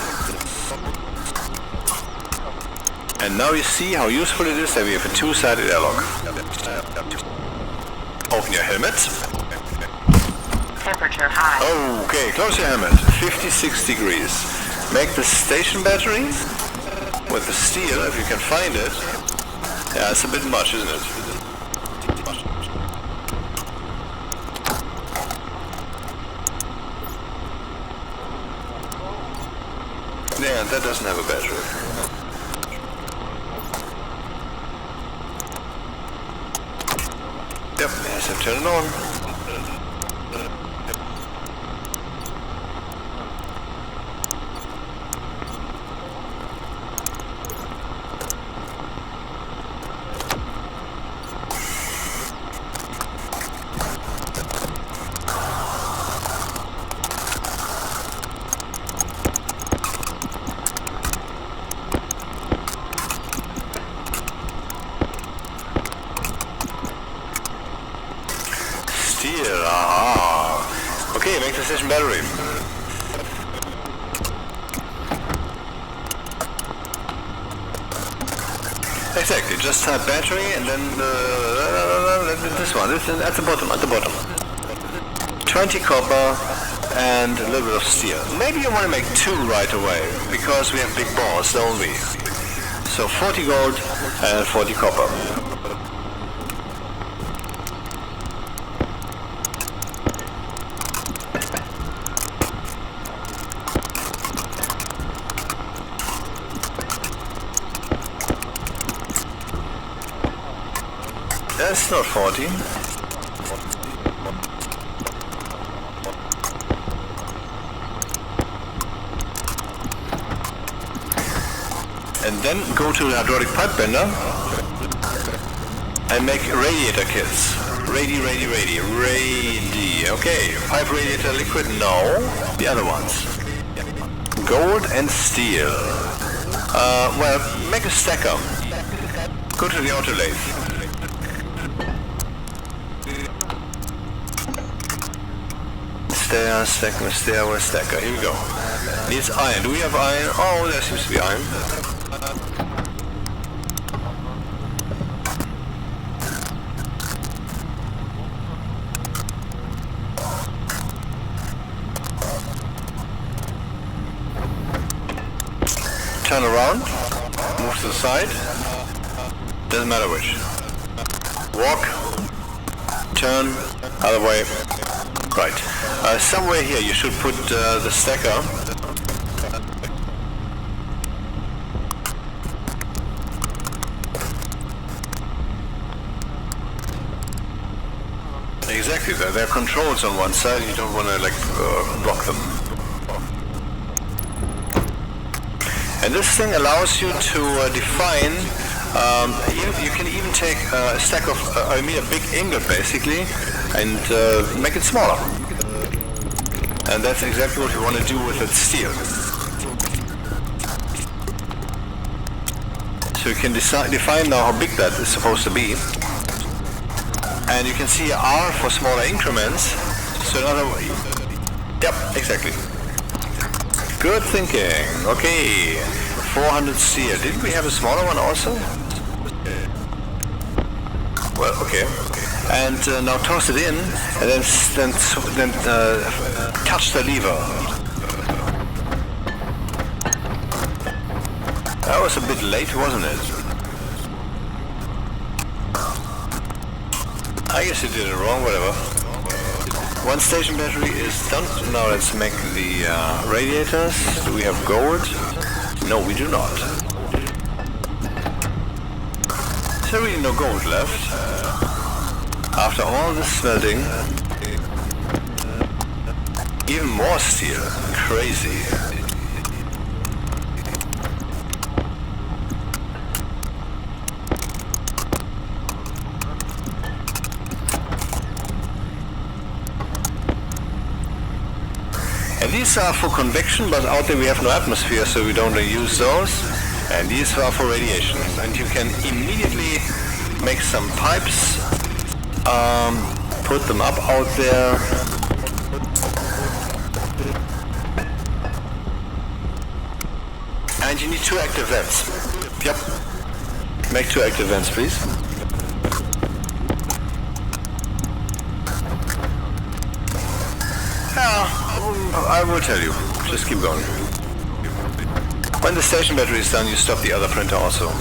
A: And now you see how useful it is that we have a two-sided airlock. Open your helmet.
B: Temperature high.
A: Okay, close your helmet. 56 degrees. Make the station battery with the steel, if you can find it. Yeah, it's a bit much, isn't it? Yeah, that doesn't have a battery. Yep, yes, I turn it on. Okay, make the station battery. Exactly, just type battery and then this one, this is at the bottom, 20 copper and a little bit of steel. Maybe you want to make 2 right away, because we have big balls, don't we? So 40 gold and 40 copper. That's not 40. And then go to the hydraulic pipe bender and make radiator kits. Radi. Okay, pipe radiator liquid, no. The other ones. Gold and steel. Well, make a stacker. Go to the auto lathe. Stacker. Here we go. Needs iron. Do we have iron? Oh, there seems to be iron. Turn around. Move to the side. Doesn't matter which. Walk. Turn. Other way. Right. Somewhere here you should put the stacker. Exactly. There are controls on one side. You don't want to block them. And this thing allows you to define. You can even take a stack of, a big ingot basically, and make it smaller. And that's exactly what you want to do with that steel. So you can define now how big that is supposed to be. And you can see R for smaller increments. So another way. Yep, exactly. Good thinking. Okay. 400 steel. Didn't we have a smaller one also? Well, okay. And now toss it in, and then touch the lever. That was a bit late, wasn't it? I guess you did it wrong, whatever. One station battery is done. Now let's make the radiators. Do we have gold? No, we do not. Is there really no gold left? After all this smelting, even more steel. Crazy. And these are for convection, but out there we have no atmosphere, so we don't use those. And these are for radiation. And you can immediately make some pipes, put them up out there. And you need 2 active vents. Yep. Make 2 active vents, please. I will tell you. Just keep going. When the station battery is done, you stop the other printer also.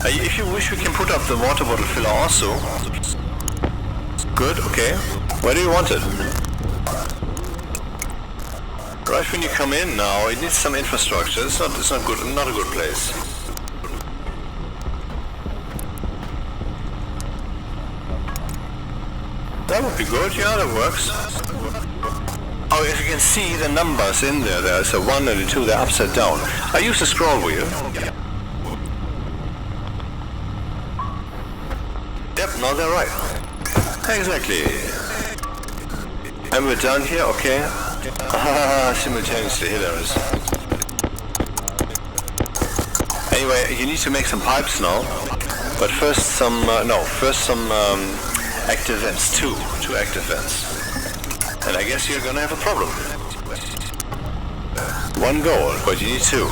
A: If you wish, we can put up the water bottle filler also. Good, okay. Where do you want it? Right when you come in now, it needs some infrastructure. It's not good, not a good place. That would be good, yeah, that works. Oh, as you can see, the numbers in there, there's a 1 and a 2, they're upside down. I use the scroll wheel. Yep, now they're right. Exactly. And we're down here, okay. Simultaneously, here there is. Anyway, you need to make some pipes now. But first some active vents, two active vents. And I guess you're gonna have a problem. One goal, but you need two.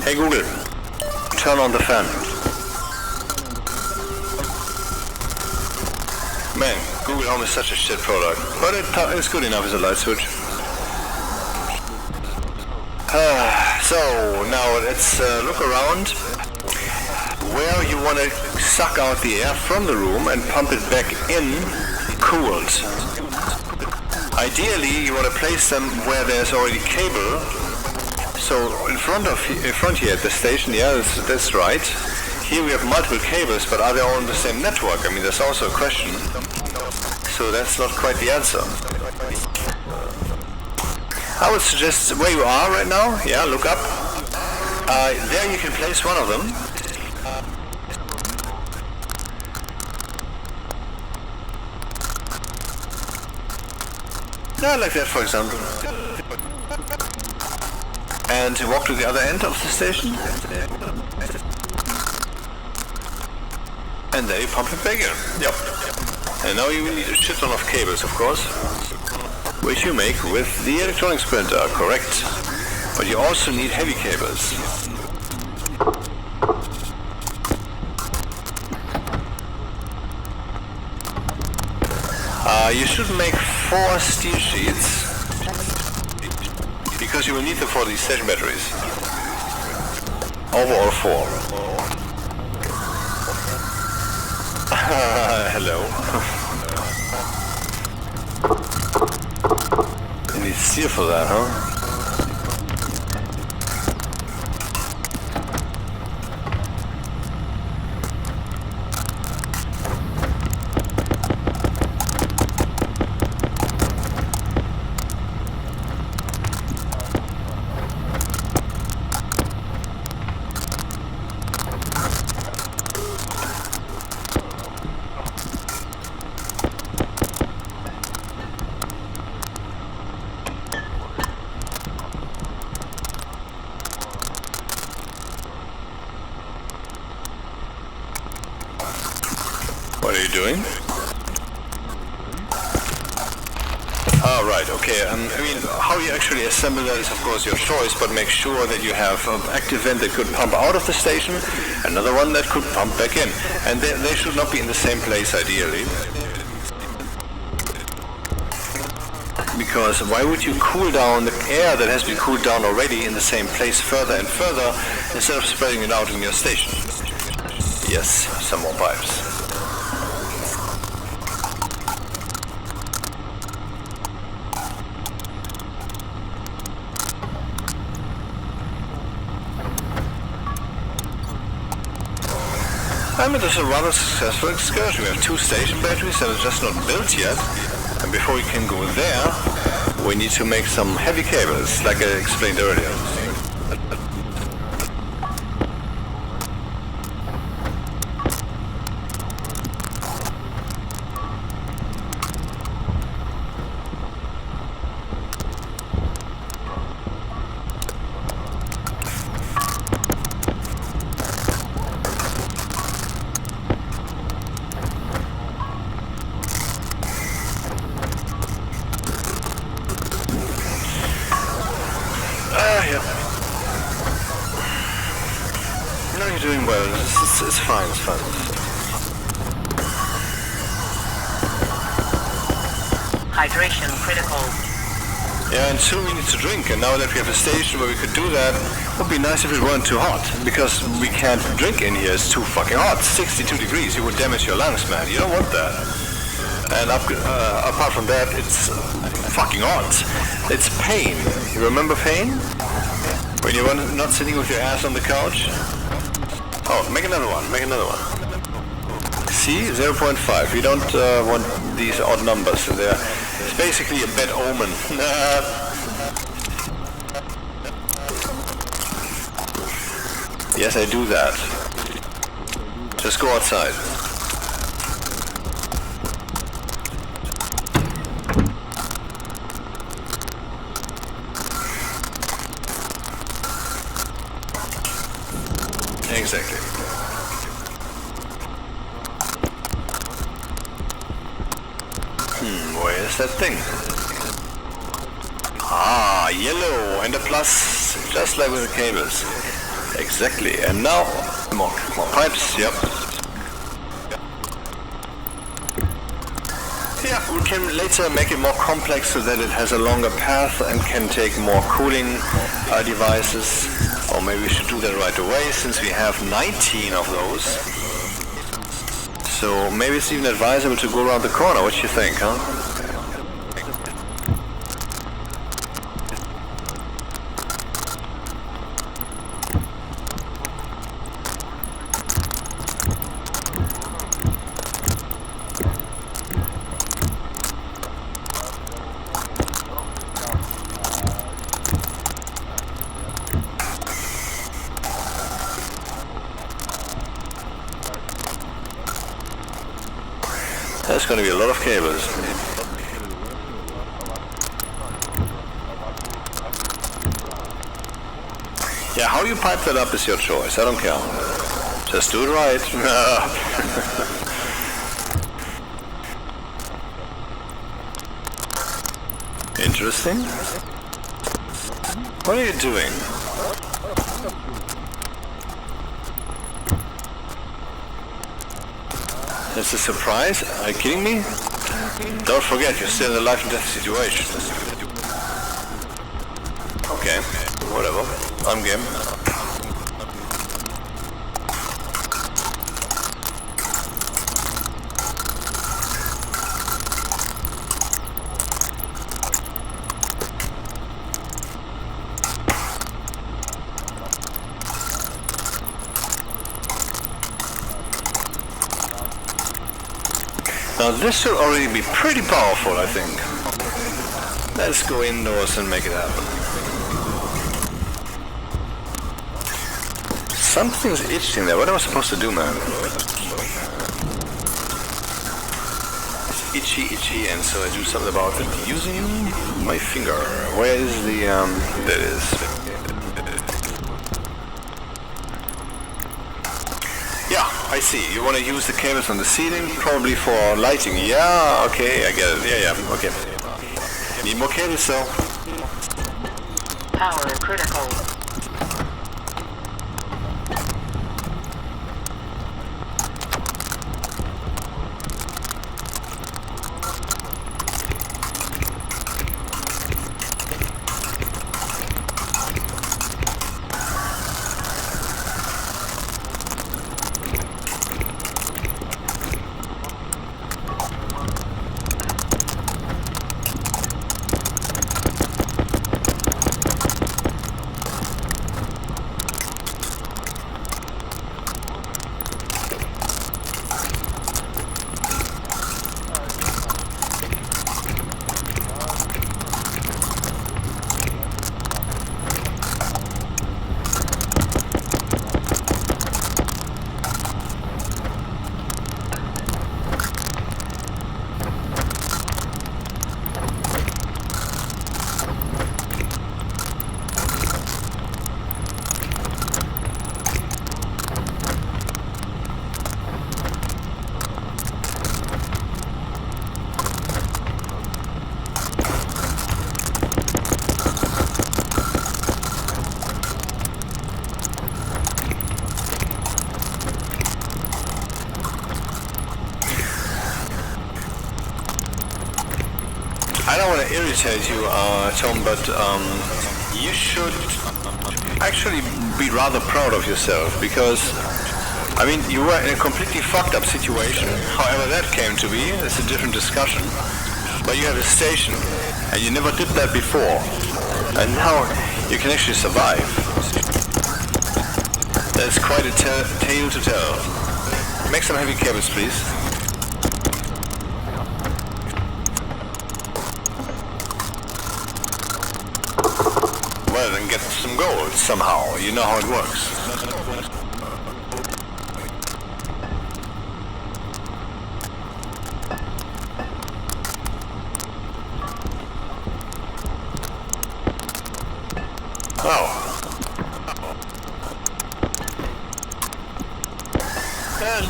A: Hey Google, turn on the fan. Man, Google Home is such a shit product, but it's good enough as a light switch. So now let's look around where you want to suck out the air from the room and pump it back in cooled. Ideally, you want to place them where there's already cable. So in front here at the station, yeah, that's right. Here we have multiple cables, but are they all on the same network? I mean, that's also a question. So that's not quite the answer. I would suggest where you are right now. Yeah, look up. There you can place one of them. Yeah, like that, for example. And walk to the other end of the station. And there you pump it back in. Yep. And now you will need a shit ton of cables, of course, which you make with the electronics printer, correct? But you also need heavy cables. You should make 4 steel sheets, because you will need them for these station batteries. Overall 4. Hello. You need steel for that, huh? What are you doing? Ah, right, okay. I mean, how you actually assemble that is of course your choice, but make sure that you have an active vent that could pump out of the station, another one that could pump back in. And they should not be in the same place, ideally. Because why would you cool down the air that has been cooled down already in the same place further and further, instead of spreading it out in your station? Yes, some more pipes. I mean, this is a rather successful excursion. We have 2 station batteries that are just not built yet. And before we can go there, we need to make some heavy cables, like I explained earlier. doing well. It's fine, it's fine.
B: Hydration critical.
A: Yeah, and soon we need to drink, and now that we have a station where we could do that, it would be nice if it weren't too hot, because we can't drink in here, it's too fucking hot. 62 degrees, you would damage your lungs, man. You don't want that. And apart from that, it's fucking hot. It's pain. You remember pain? When you're not sitting with your ass on the couch? Oh, make another one, make another one. See, 0.5. We don't want these odd numbers in there. It's basically a bad omen. Yes, I do that. Just go outside. Exactly. Where's that thing? Ah, yellow and a plus, just like with the cables. Exactly. And now more pipes. Yep. Yeah, we can later make it more complex so that it has a longer path and can take more cooling devices. Or maybe we should do that right away, since we have 19 of those. So maybe it's even advisable to go around the corner. What do you think, huh? There's going to be a lot of cables. Yeah, how you pipe that up is your choice. I don't care. Just do it right. Interesting. What are you doing? It's a surprise? Are you kidding me? Don't forget, you're still in a life and death situation. Okay, whatever. I'm game. Now this should already be pretty powerful, I think. Let's go indoors and make it happen. Something's itching there. What am I supposed to do, man? It's itchy, and so I do something about it using my finger. Where is the, there it is. Yeah, I see. You want to use the cables on the ceiling, probably for lighting. Yeah, okay, I get it. Yeah, okay. Need more cables, though.
B: Power critical.
A: irritate you, Tom, but you should actually be rather proud of yourself, because I mean, you were in a completely fucked up situation. However that came to be, it's a different discussion. But you have a station, and you never did that before. And now you can actually survive. That's quite a tale to tell. Make some heavy cables, please. Well, then get some gold somehow. You know how it works.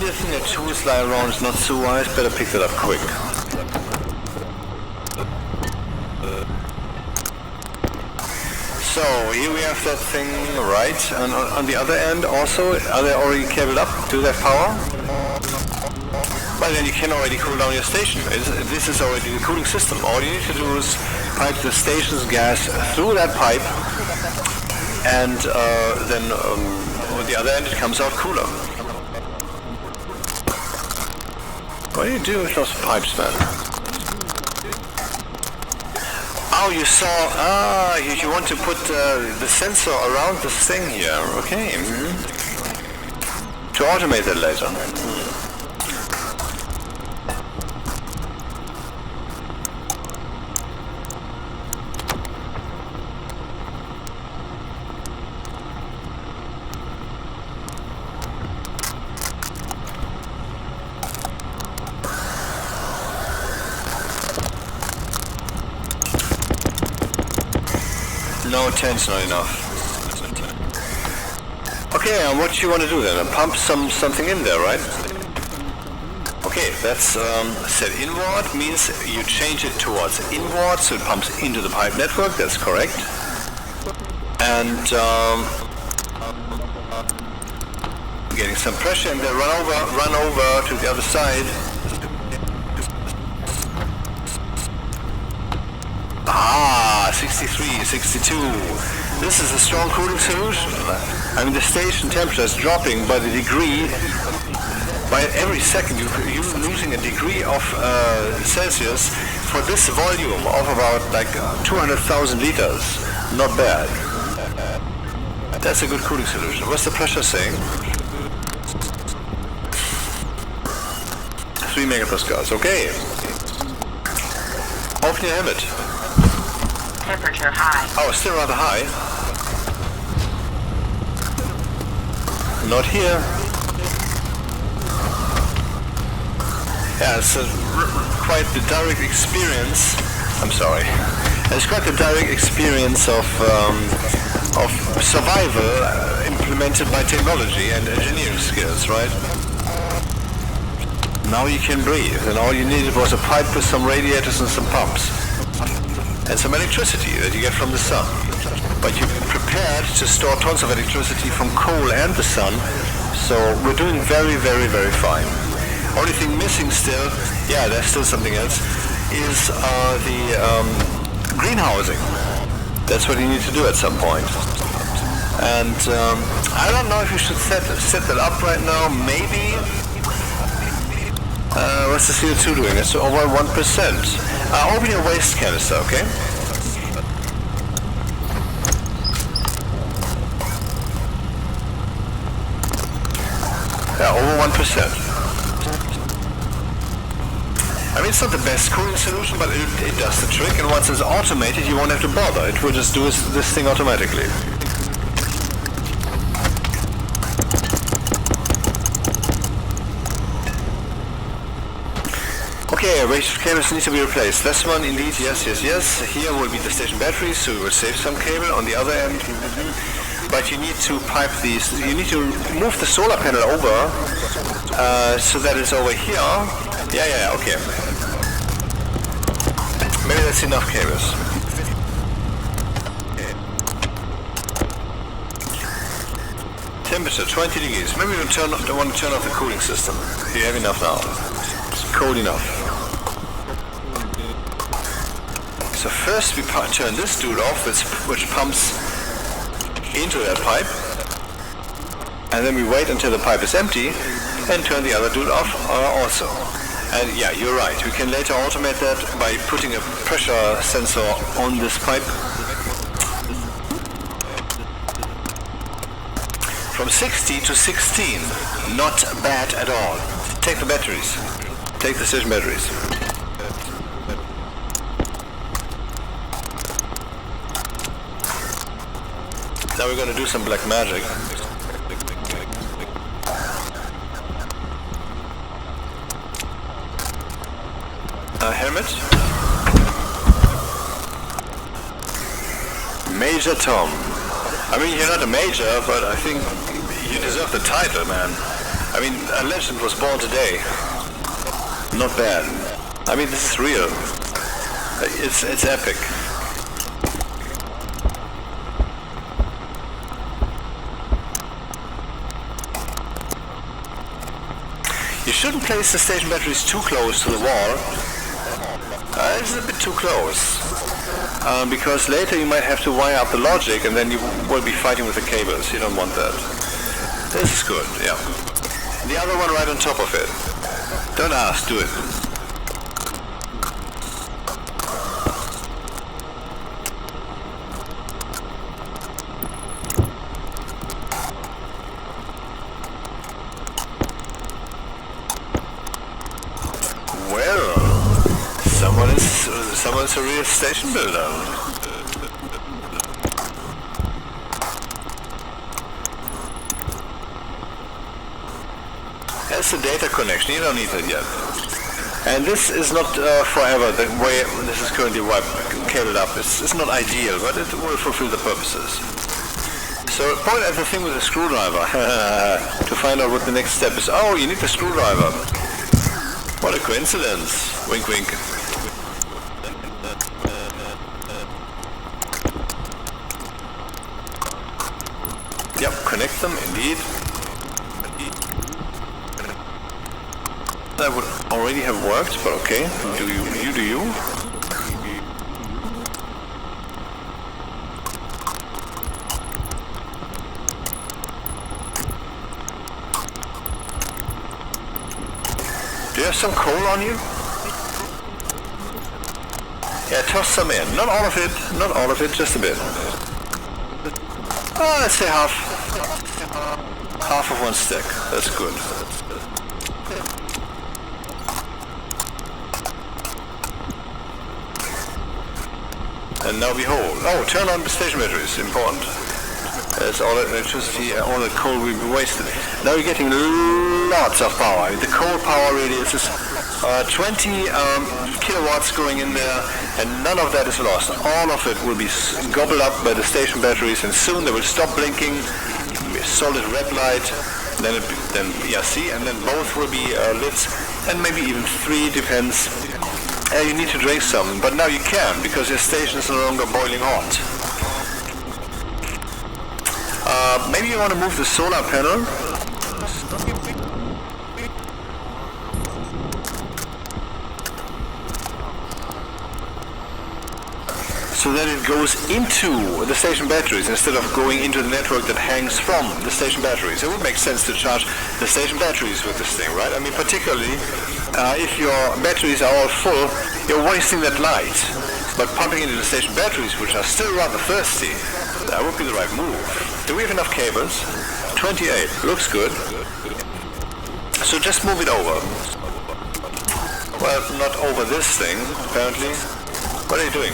A: Lifting a tool slide around is not so wise, better pick that up quick. So, here we have that thing right, and on the other end also, are they already cabled up to that power? Well, then you can already cool down your station. This is already the cooling system. All you need to do is pipe the station's gas through that pipe, and then on the other end it comes out cooler. What do you do with those pipes, man? Oh, you saw... you want to put the sensor around this thing here. Okay. To automate that later. No, 10's not enough. Okay, and what do you want to do then? Pump something in there, right? Okay, that's set inward, means you change it towards inward, so it pumps into the pipe network, that's correct. And getting some pressure and then run over to the other side. 63, 62. This is a strong cooling solution. I mean, the station temperature is dropping by the degree. By every second, you're losing a degree of Celsius for this volume of about like 200,000 liters. Not bad. That's a good cooling solution. What's the pressure saying? 3 megapascals. Okay. Open your helmet.
B: Temperature high.
A: Oh, still rather high. Not here. Yeah, it's quite the direct experience. I'm sorry. It's quite the direct experience of survival implemented by technology and engineering skills, right? Now you can breathe, and all you needed was a pipe with some radiators and some pumps. And some electricity that you get from the sun. But you're prepared to store tons of electricity from coal and the sun, so we're doing very, very, very fine. Only thing missing still, yeah, there's still something else, is the greenhousing. That's what you need to do at some point. And I don't know if you should set that up right now, maybe. What's the CO2 doing? It's over 1%. Open your waste canister, okay? Yeah, over 1%. I mean, it's not the best cooling solution, but it does the trick, and once it's automated, you won't have to bother. It will just do this thing automatically. Okay, raised cables need to be replaced. This one, indeed, yes. Here will be the station battery, so we will save some cable. On the other end, but you need to pipe these. You need to move the solar panel over so that it's over here. Yeah, okay. Maybe that's enough cables. Temperature 20 degrees. Maybe we don't want to turn off the cooling system. You have enough now. It's cold enough. So first we turn this dude off, which pumps into that pipe, and then we wait until the pipe is empty and turn the other dude off also. And yeah, you're right, we can later automate that by putting a pressure sensor on this pipe. From 60 to 16, not bad at all. Take the batteries. Take the station batteries. Now we're going to do some black magic. Helmet. Major Tom. I mean, you're not a major, but I think you deserve the title, man. I mean, a legend was born today. Not bad. I mean, this is real. It's epic. You shouldn't place the station batteries too close to the wall. It's a bit too close. Because later you might have to wire up the logic and then you will be fighting with the cables. You don't want that. This is good, yeah. The other one right on top of it. Don't ask, do it. Someone's a real station builder. That's the data connection, you don't need it yet. And this is not forever, the way this is currently cabled up. It's not ideal, but it will fulfill the purposes. So point at the thing with the screwdriver to find out what the next step is. Oh, you need the screwdriver. What a coincidence. Wink wink. Yep, connect them, indeed. That would already have worked, but okay. Do you? Do you have some coal on you? Yeah, toss some in. Not all of it, just a bit. Oh, let's say half of one stick. That's good. And now behold. Oh, turn on the station batteries. Important. That's all the electricity, all the coal will be wasted. Now you're getting lots of power. The coal power really is 20 kilowatts going in there, and none of that is lost. All of it will be gobbled up by the station batteries, and soon they will stop blinking, be a solid red light, then and then both will be lit, and maybe even 3, depends. You need to drink some, but now you can, because your station is no longer boiling hot. Maybe you want to move the solar panel. So that it goes into the station batteries instead of going into the network that hangs from the station batteries. It would make sense to charge the station batteries with this thing, right? I mean, particularly if your batteries are all full, you're wasting that light. But pumping into the station batteries, which are still rather thirsty, that would be the right move. Do we have enough cables? 28. Looks good. So just move it over. Well, not over this thing, apparently. What are you doing?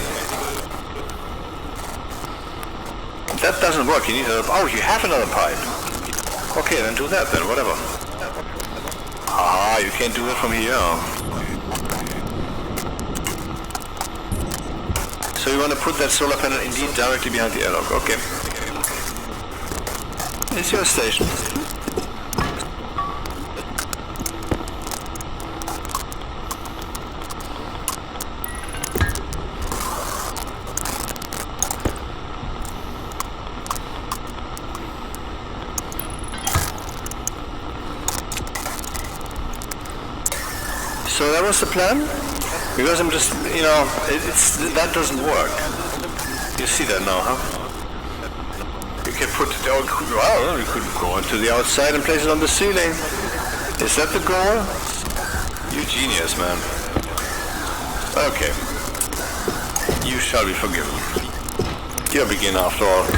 A: That doesn't work. You need another... Oh, you have another pipe. Okay, then do that then, whatever. Ah, you can't do that from here. So you want to put that solar panel indeed directly behind the airlock. Okay. It's your station. So that was the plan. Because I'm just, you know, that doesn't work. You see that now, huh? You can put it out, well, you could go into the outside and place it on the ceiling. Is that the goal? You genius, man. Okay. You shall be forgiven. You're a beginner after all.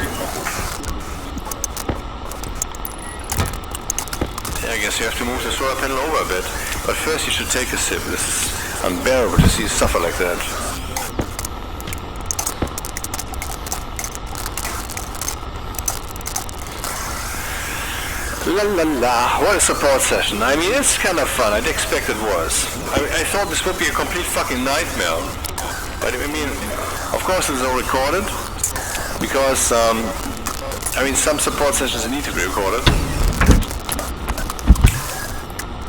A: Yeah, I guess you have to move the solar panel over a bit. But first you should take a sip. This is unbearable to see you suffer like that. La la la, what a support session. I mean, it's kind of fun. I'd expect it was. I thought this would be a complete fucking nightmare. But I mean, of course it's all recorded. Because, I mean, some support sessions need to be recorded.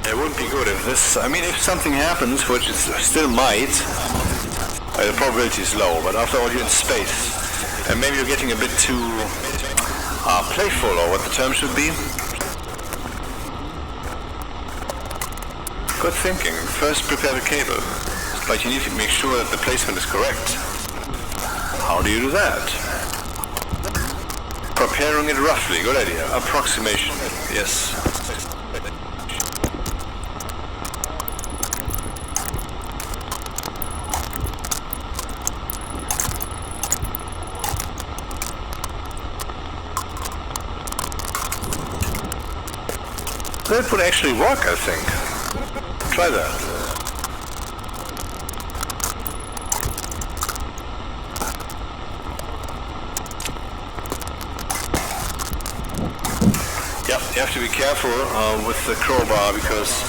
A: It wouldn't be good if this, I mean, if something happens, which it still might, the probability is low, but after all you're in space. And maybe you're getting a bit too playful, or what the term should be. Good thinking. First prepare the cable. But you need to make sure that the placement is correct. How do you do that? Preparing it roughly. Good idea. Approximation. Yes. That would actually work, I think. Try that. Yep, you have to be careful with the crowbar, because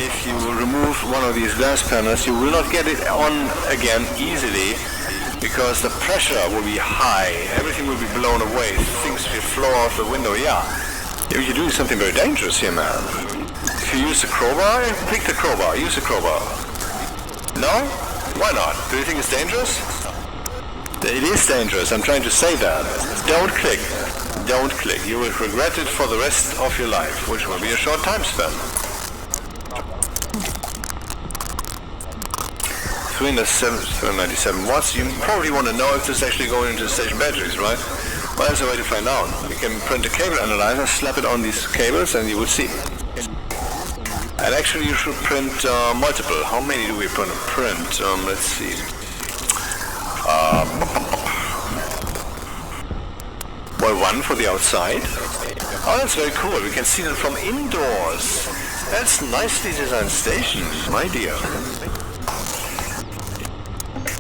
A: if you remove one of these glass panels, you will not get it on again easily, because the pressure will be high. Everything will be blown away. Things will floor off the window. Yeah, you're doing something very dangerous here, man. If you use the crowbar, pick the crowbar, use the crowbar. No? Why not? Do you think it's dangerous? It is dangerous, I'm trying to say that. Don't click. Don't click. You will regret it for the rest of your life, which will be a short time span. 397 watts. You probably want to know if this is actually going into the station batteries, right? Well, there's a way to find out. You can print a cable analyzer, slap it on these cables, and you will see. And actually you should print multiple. How many do we print? Let's see. Well, one for the outside. Oh, that's very cool. We can see them from indoors. That's nicely designed station, my dear.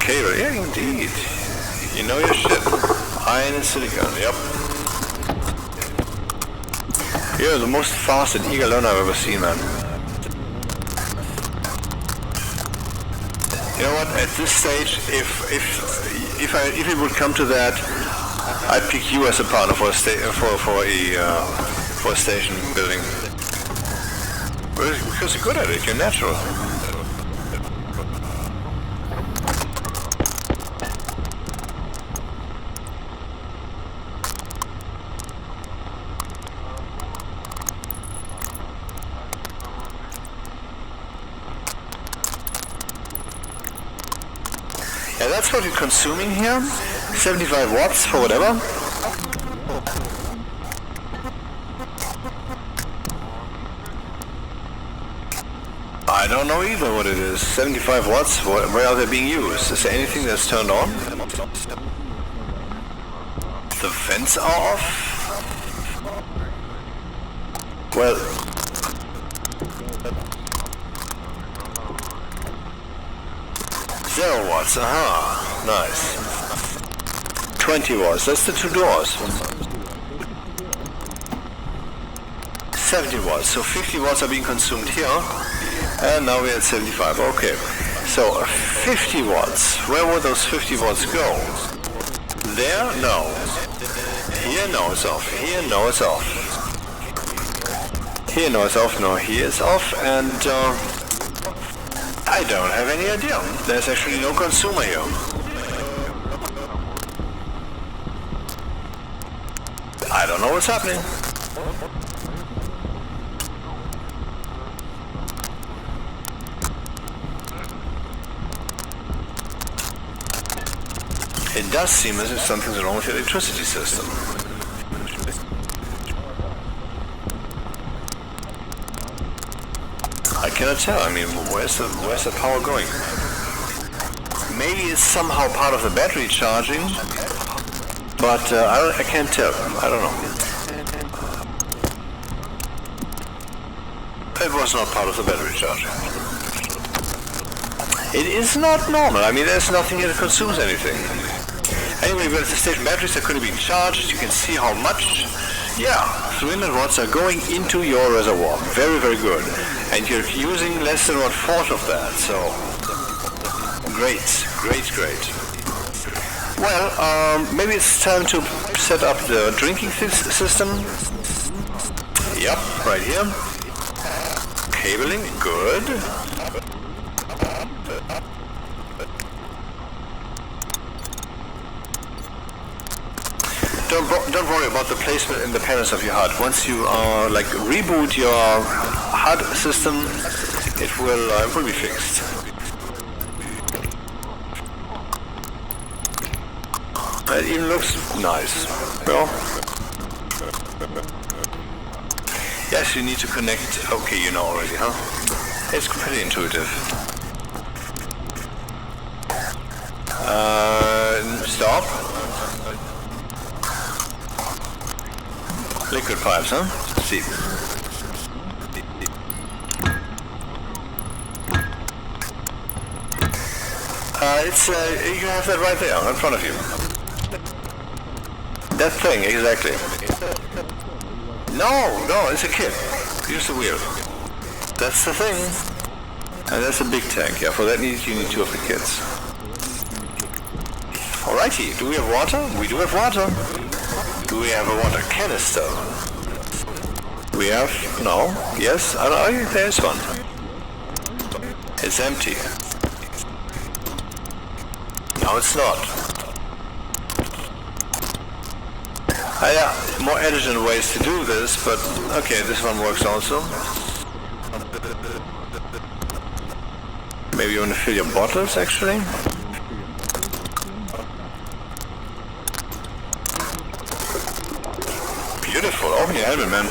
A: Cable, yeah, indeed. You know your shit. Iron and silicon, yep. You're the most fast and eager learner I've ever seen, man. You know what? At this stage, if it would come to that, I'd pick you as a partner for a station building. Because you're good at it. You're natural. Yeah, that's what you're consuming here. 75 watts for whatever. I don't know either what it is. 75 watts, where are they being used? Is there anything that's turned on? The vents are off? Well... Zero watts, aha, nice. 20 watts, that's the two doors. 70 watts, so 50 watts are being consumed here, and now we're at 75, okay. So 50 watts, where would those 50 watts go? There? No. Here? No, it's off. Here? No, it's off. Here? No, it's off. No, here it's off, and I don't have any idea. There's actually no consumer here. I don't know what's happening. does seem as if something's wrong with the electricity system. I cannot tell. I mean, where's the power going? Maybe it's somehow part of the battery charging, but I can't tell. I don't know. It was not part of the battery charging. It is not normal. I mean, there's nothing here that consumes anything. Anyway, with the station batteries are currently being charged. You can see how much. Yeah, 300 watts are going into your reservoir. Very, very good. And you're using less than 1/4 of that, so great. Well, maybe it's time to set up the drinking system. Yep, right here. Cabling, good. Don't worry about the placement in the panels of your HUD. Once you reboot your HUD system, it will be fixed. It even looks nice. Well, yes, you need to connect. Okay, you know already, huh? It's pretty intuitive. Stop. Liquid pipes, huh? See. You have that right there in front of you. That thing, exactly. No, it's a kit. Use the wheel. That's the thing. And that's a big tank. Yeah, for that you need 2 of the kits. Alrighty, do we have water? We do have water. Do we have a water canister? We have, no, yes, there's one. It's empty. No, it's not. Yeah, more elegant ways to do this, but okay, this one works also. Maybe you want to fill your bottles, actually? Beautiful. Oh, yeah, helmet, man.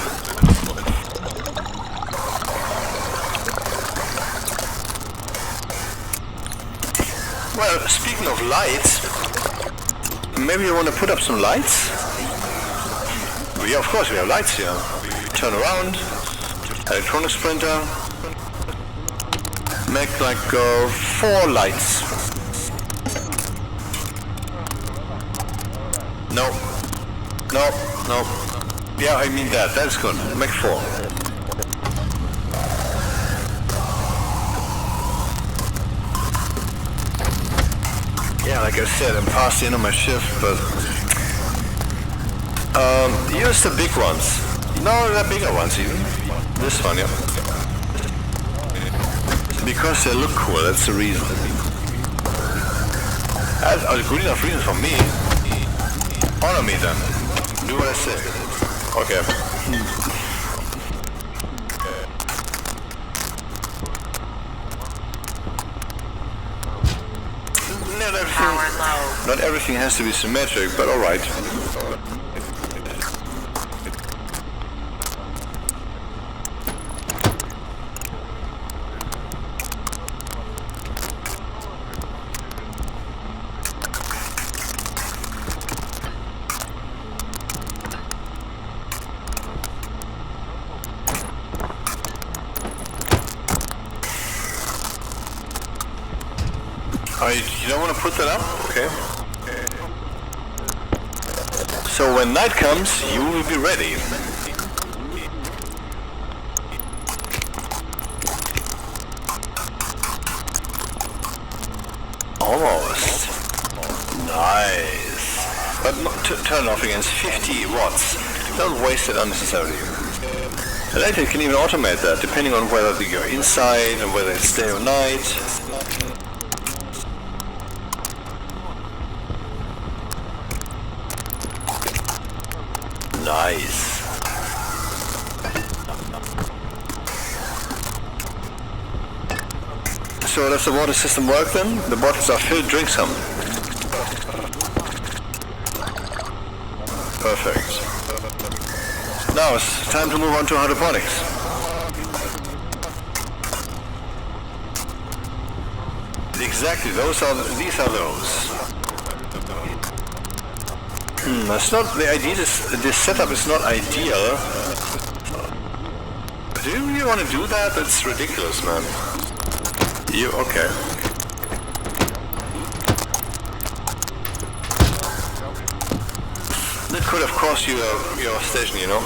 A: Well, speaking of lights, maybe you want to put up some lights? Yeah, of course we have lights here. Turn around, electronics printer, make 4 lights. No. Yeah, I mean that's good. Make 4. Yeah, like I said, I'm past the end of my shift, but use the big ones. No, the bigger ones even. This one, yeah. Because they look cool, that's the reason. That's a good enough reason for me. Honor me then. Do what I say. Okay. Not everything has to be symmetric, but alright. You don't want to put that up? Okay. So when night comes, you will be ready. Almost. Nice. But turn off against 50 watts. Don't waste it unnecessarily. Later you can even automate that, depending on whether you're inside and whether it's day or night. Nice. So does the water system work then? The bottles are filled, drink some. Perfect. Now it's time to move on to hydroponics. Exactly, these are those. It's not the idea. This setup is not ideal. Do you really want to do that? That's ridiculous, man. Okay. That could have cost you your station, you know.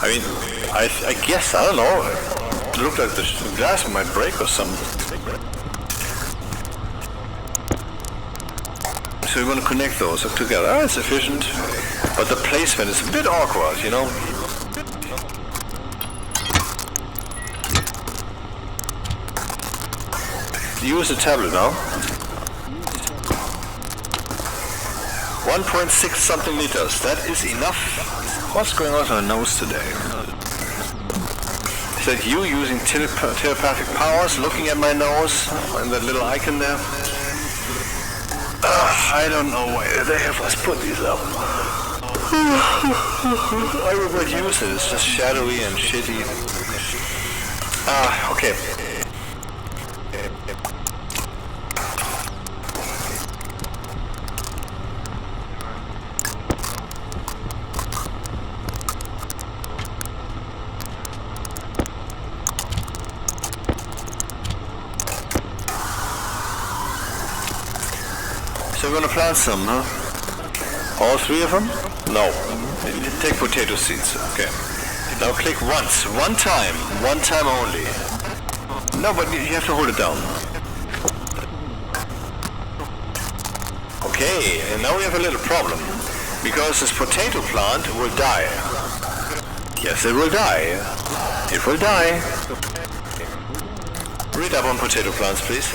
A: I mean, I guess, I don't know. It looked like the glass might break or something. So we want to connect those together. Oh, it's efficient, but the placement is a bit awkward, you know. Use the tablet now. 1.6 something liters. That is enough. What's going on with my nose today? Is that you using telepathic powers, looking at my nose and that little icon there? I don't know why they have us put these up. I will not use it. It's just shadowy and shitty. Okay. So we're gonna plant some, huh? All three of them? No. Take potato seeds. Okay. Now click once. One time only. No, but you have to hold it down. Okay, and now we have a little problem. Because this potato plant will die. Yes, it will die. It will die. Read up on potato plants, please.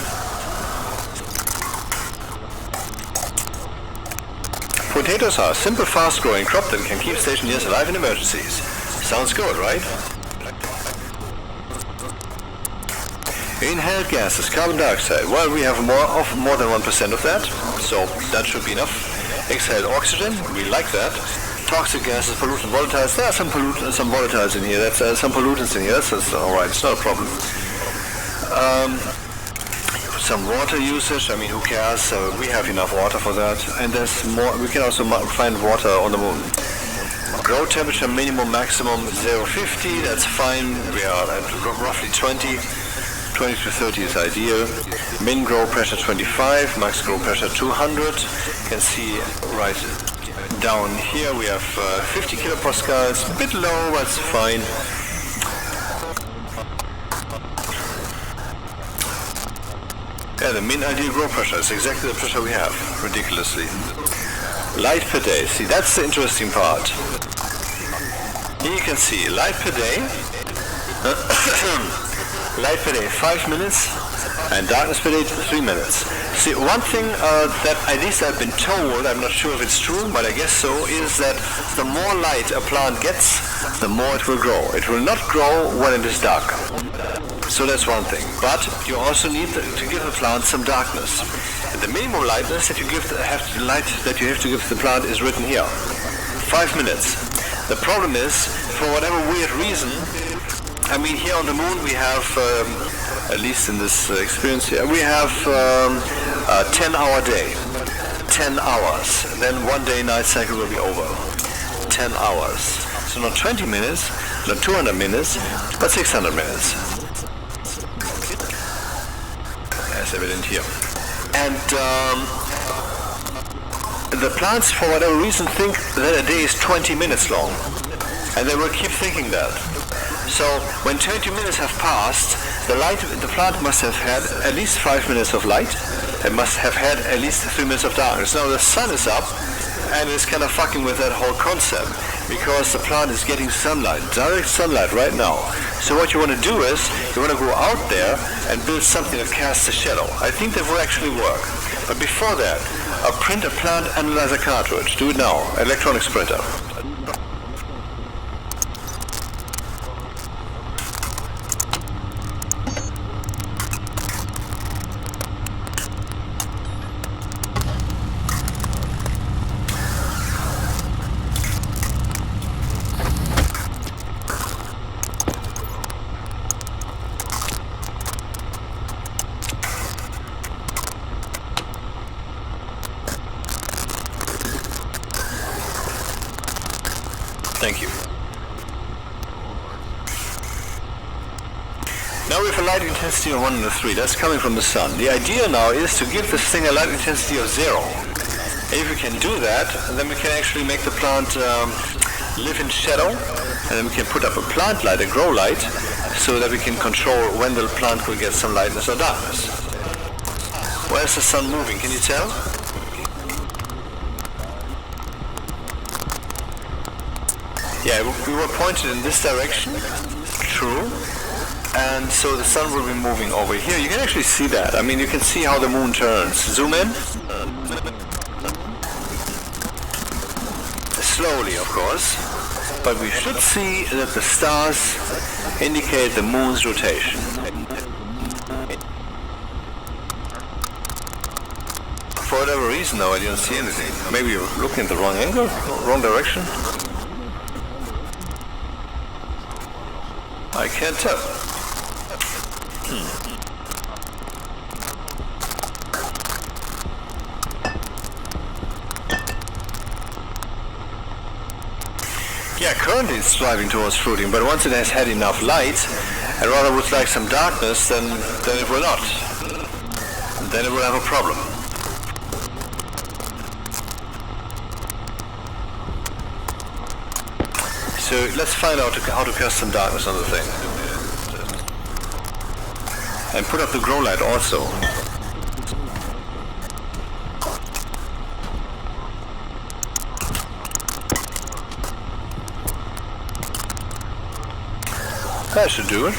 A: Potatoes are a simple, fast-growing crop that can keep Stationeers alive in emergencies. Sounds good, right? Inhaled gases, carbon dioxide. Well, we have more than 1% of that, so that should be enough. Exhaled oxygen, we like that. Toxic gases, pollutant, volatiles. There are some volatiles in here. That's some pollutants in here. That's all right. It's not a problem. Some water usage, I mean, who cares? We have enough water for that. And there's more, we can also find water on the moon. Grow temperature minimum, maximum 0.50, that's fine. We are at roughly 20 to 30 is ideal. Min grow pressure 25, max grow pressure 200. You can see right down here we have 50 kilopascals, a bit low, but it's fine. Yeah, the min ideal grow pressure is exactly the pressure we have, ridiculously. Light per day, see that's the interesting part. Here you can see light per day, light per day 5 minutes, and darkness per day 3 minutes. See, one thing that at least I've been told, I'm not sure if it's true, but I guess so, is that the more light a plant gets, the more it will grow. It will not grow when it is dark. So that's one thing. But you also need to give the plant some darkness. And the minimum lightness that you have to give the plant is written here. 5 minutes. The problem is, for whatever weird reason, I mean, here on the moon we have, at least in this experience here, we have a 10-hour day. 10 hours. Then one day night cycle will be over. 10 hours. So not 20 minutes, not 200 minutes, but 600 minutes. As evident here. And the plants, for whatever reason, think that a day is 20 minutes long. And they will keep thinking that. So when 20 minutes have passed, the plant must have had at least 5 minutes of light. It must have had at least 3 minutes of darkness. Now the sun is up, and it's kind of fucking with that whole concept, because the plant is getting sunlight, direct sunlight right now. So what you want to do is, you want to go out there and build something that casts a shadow. I think that will actually work. But before that, print a plant analyzer cartridge. Do it now, electronics printer. light intensity of 103. That's coming from the sun. The idea now is to give this thing a light intensity of 0. If we can do that, then we can actually make the plant live in shadow, and then we can put up a plant light, a grow light, so that we can control when the plant will get some lightness or darkness. Where's the sun moving? Can you tell? Yeah, we were pointed in this direction. True. And so the sun will be moving over here. You can actually see that. I mean, you can see how the moon turns. Zoom in. Slowly, of course. But we should see that the stars indicate the moon's rotation. For whatever reason, though, I didn't see anything. Maybe you're looking at the wrong angle, wrong direction. I can't tell. Yeah, currently it's striving towards fruiting, but once it has had enough light, and rather would like some darkness, then it will not. Then it will have a problem. So let's find out how to cast some darkness on the thing. And put up the grow light also. That should do it.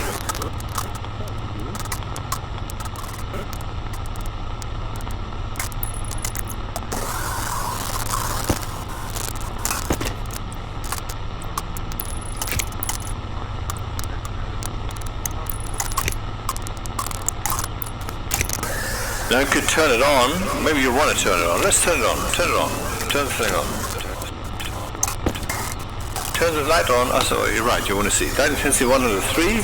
A: Now you could turn it on. Maybe you want to turn it on. Let's turn it on. Turn it on. Turn the thing on. Turn the light on. Oh, so you're right. You want to see. Light intensity 103.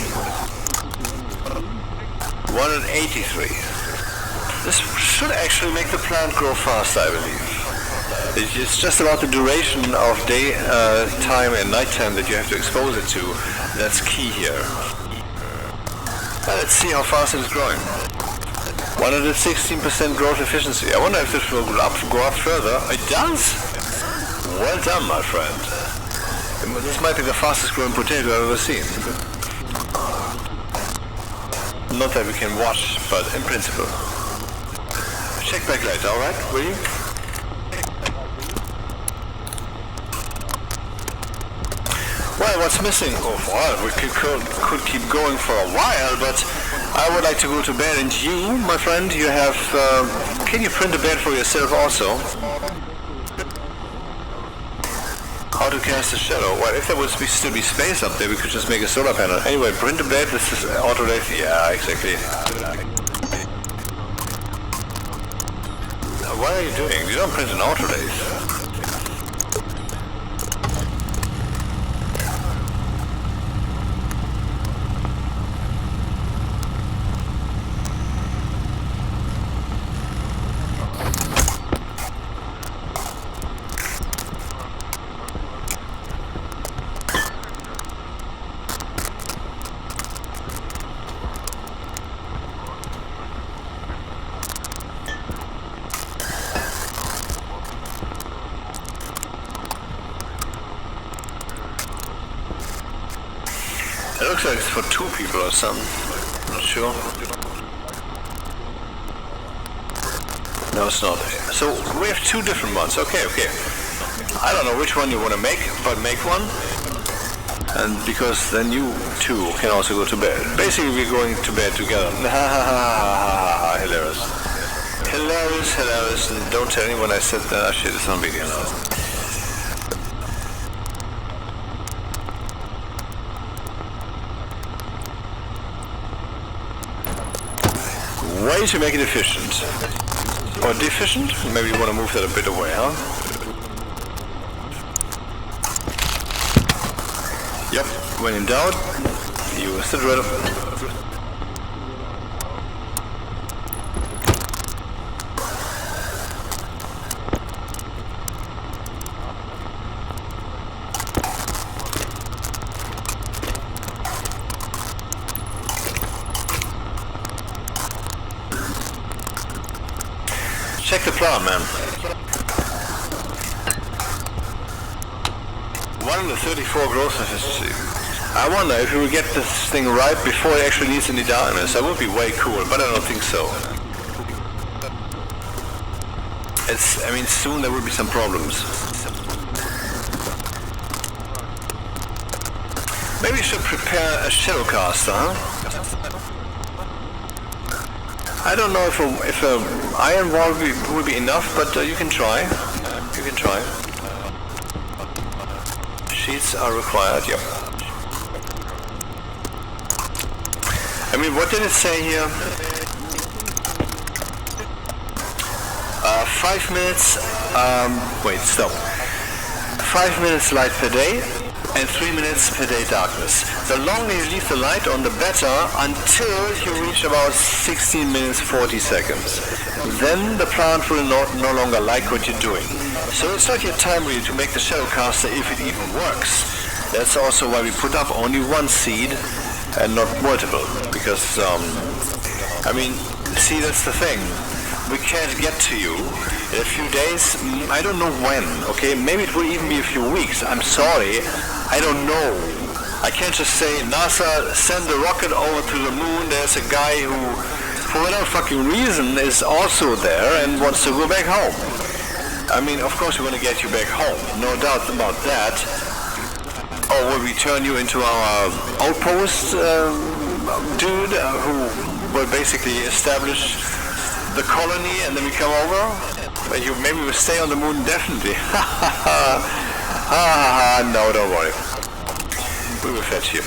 A: 183. This should actually make the plant grow faster, I believe. It's just about the duration of day, time and nighttime that you have to expose it to. That's key here. Well, let's see how fast it is growing. 116% growth efficiency. I wonder if this will go up further. It does! Well done, my friend. This might be the fastest growing potato I've ever seen. Not that we can watch, but in principle. Check back later, alright? Will you? Well, what's missing? Oh, well, we could keep going for a while, but I would like to go to bed. And you, my friend, you have... can you print a bed for yourself also? How to cast a shadow? Well, if there would still be space up there, we could just make a solar panel. Anyway, print a bed, this is autolath. Yeah, exactly. What are you doing? You don't print an autolath. It looks like it's for 2 people or something. Not sure. No, it's not. So we have 2 different ones. Okay. I don't know which one you want to make, but make one. And because then you 2 can also go to bed. Basically, we're going to bed together. Hilarious. Hilarious. And don't tell anyone I said that. Shit, it's not big enough. Way to make it efficient. Or deficient? Maybe you want to move that a bit away, huh? Yep, when in doubt, use the drill. like the plan, man. 134 growth efficiency. I wonder if we will get this thing right before it actually needs any darkness. That would be way cool, but I don't think so. I mean, soon there will be some problems. Maybe we should prepare a shadowcaster, huh? I don't know if a iron wall will be enough, but you can try. You can try. Sheets are required, yep. I mean, what did it say here? 5 minutes, wait, stop. 5 minutes light per day and 3 minutes per day darkness. The longer you leave the light on, the better, until you reach about 16 minutes 40 seconds. Then the plant will no longer like what you're doing. So it's not yet time really to make the shadowcaster if it even works. That's also why we put up only one seed and not multiple. Because, I mean, see, that's the thing. We can't get to you in a few days. I don't know when, okay? Maybe it will even be a few weeks. I'm sorry. I don't know. I can't just say, NASA, send the rocket over to the moon. There's a guy who, for whatever fucking reason, is also there and wants to go back home. I mean, of course we want to get you back home. No doubt about that. Or will we turn you into our outpost dude who will basically establish the colony and then we come over? But you maybe will stay on the moon definitely. No, don't worry. We will fetch you.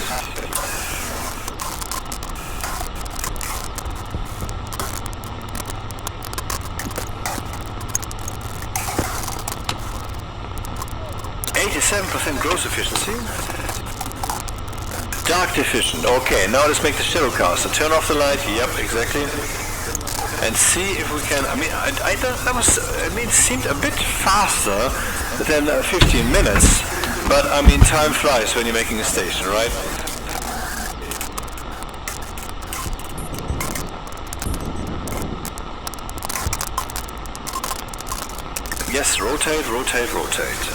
A: .87% growth efficiency. Dark deficient. Okay, now let's make the shadowcaster. Turn off the light. Yep, exactly. And see if we can. I mean, it seemed a bit faster than 15 minutes, but I mean, time flies when you're making a station, right? Yes, rotate, rotate, rotate.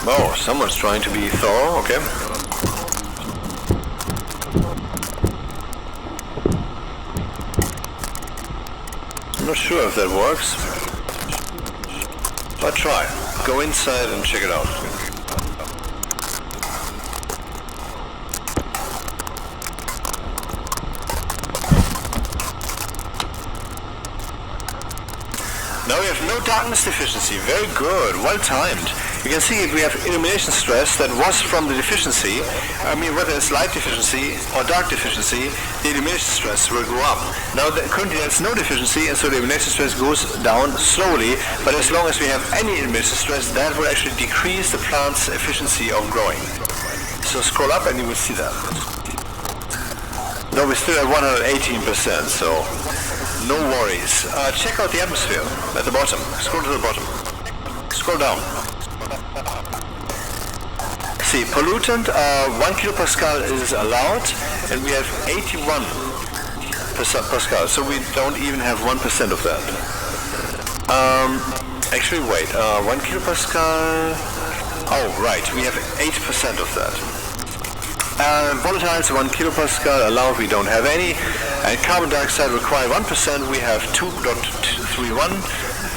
A: Oh, someone's trying to be thorough, okay. I'm not sure if that works, but try. Go inside and check it out. Now we have no darkness deficiency. Very good, well timed. You can see we have illumination stress that was from the deficiency. I mean, whether it's light deficiency or dark deficiency, the illumination stress will go up. Now, currently there's no deficiency, and so the illumination stress goes down slowly, but as long as we have any illumination stress, that will actually decrease the plant's efficiency of growing. So scroll up and you will see that. Though we're still at 118%, so no worries. Check out the atmosphere at the bottom. Scroll to the bottom. Scroll down. See, pollutant, 1 kilopascal is allowed, and we have 81 pascal, so we don't even have 1% of that. Actually, wait, 1 kilopascal, oh, right, we have 8% of that. Volatiles, 1 kilopascal allowed, we don't have any, and carbon dioxide required 1%, we have 2.31.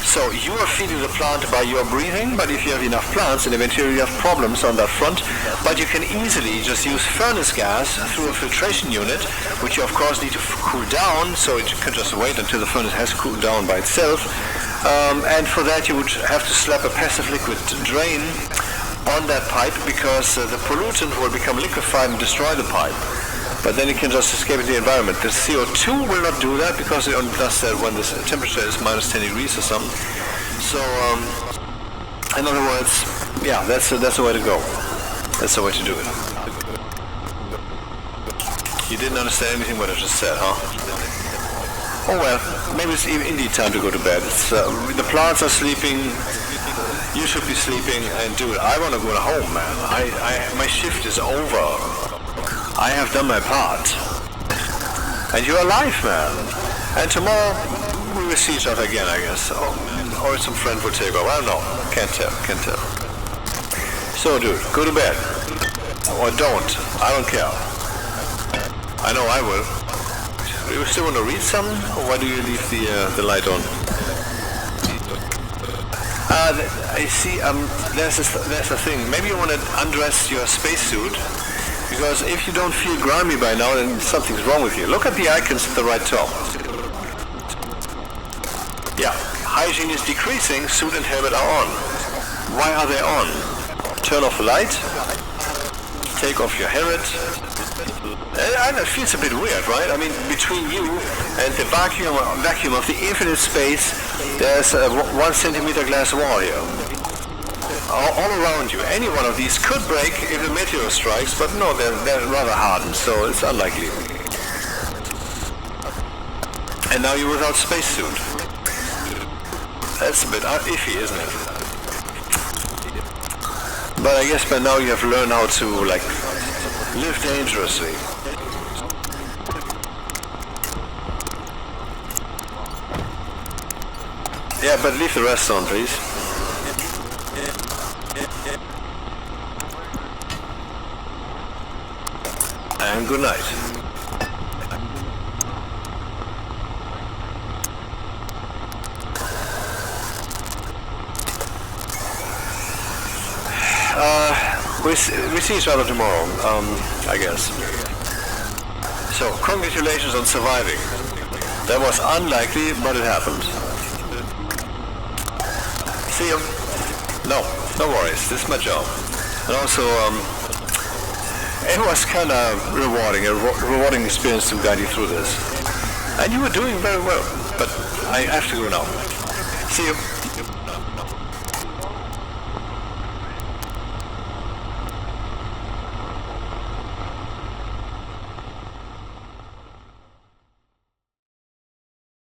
A: So you are feeding the plant by your breathing, but if you have enough plants, and eventually you have problems on that front, but you can easily just use furnace gas through a filtration unit, which you of course need to cool down, so it can just wait until the furnace has cooled down by itself. And for that you would have to slap a passive liquid drain on that pipe, because the pollutant will become liquefied and destroy the pipe. But then it can just escape into the environment. The CO2 will not do that, because it only does that when the temperature is minus 10 degrees or something. So, in other words, yeah, that's the way to go. That's the way to do it. You didn't understand anything what I just said, huh? Oh well, maybe it's indeed time to go to bed. It's, the plants are sleeping. You should be sleeping, and dude, I want to go home, man. My shift is over. I have done my part. And you're alive, man. And tomorrow we will see each other again, I guess. Or some friend will take over. I don't know. Can't tell. So, dude, go to bed. Or don't. I don't care. I know I will. Do you still want to read something? Or why do you leave the light on? I see, there's a thing. Maybe you want to undress your spacesuit, because if you don't feel grimy by now, then something's wrong with you. Look at the icons at the right top. Yeah, hygiene is decreasing, suit and helmet are on. Why are they on? Turn off the light, take off your helmet. And it feels a bit weird, right? I mean, between you and the vacuum of the infinite space, there's a 1 centimeter glass wall here. All around you. Any one of these could break if a meteor strikes, but no, they're rather hardened, so it's unlikely. And now you're without spacesuit. That's a bit iffy, isn't it? But I guess by now you have learned how to, like, live dangerously. Yeah, but leave the rest on, please. And good night. We see each other tomorrow, I guess. So, congratulations on surviving. That was unlikely, but it happened. See you. No worries. This is my job. And also, it was kind of rewarding, a rewarding experience to guide you through this. And you were doing very well. But I have to go now. See you.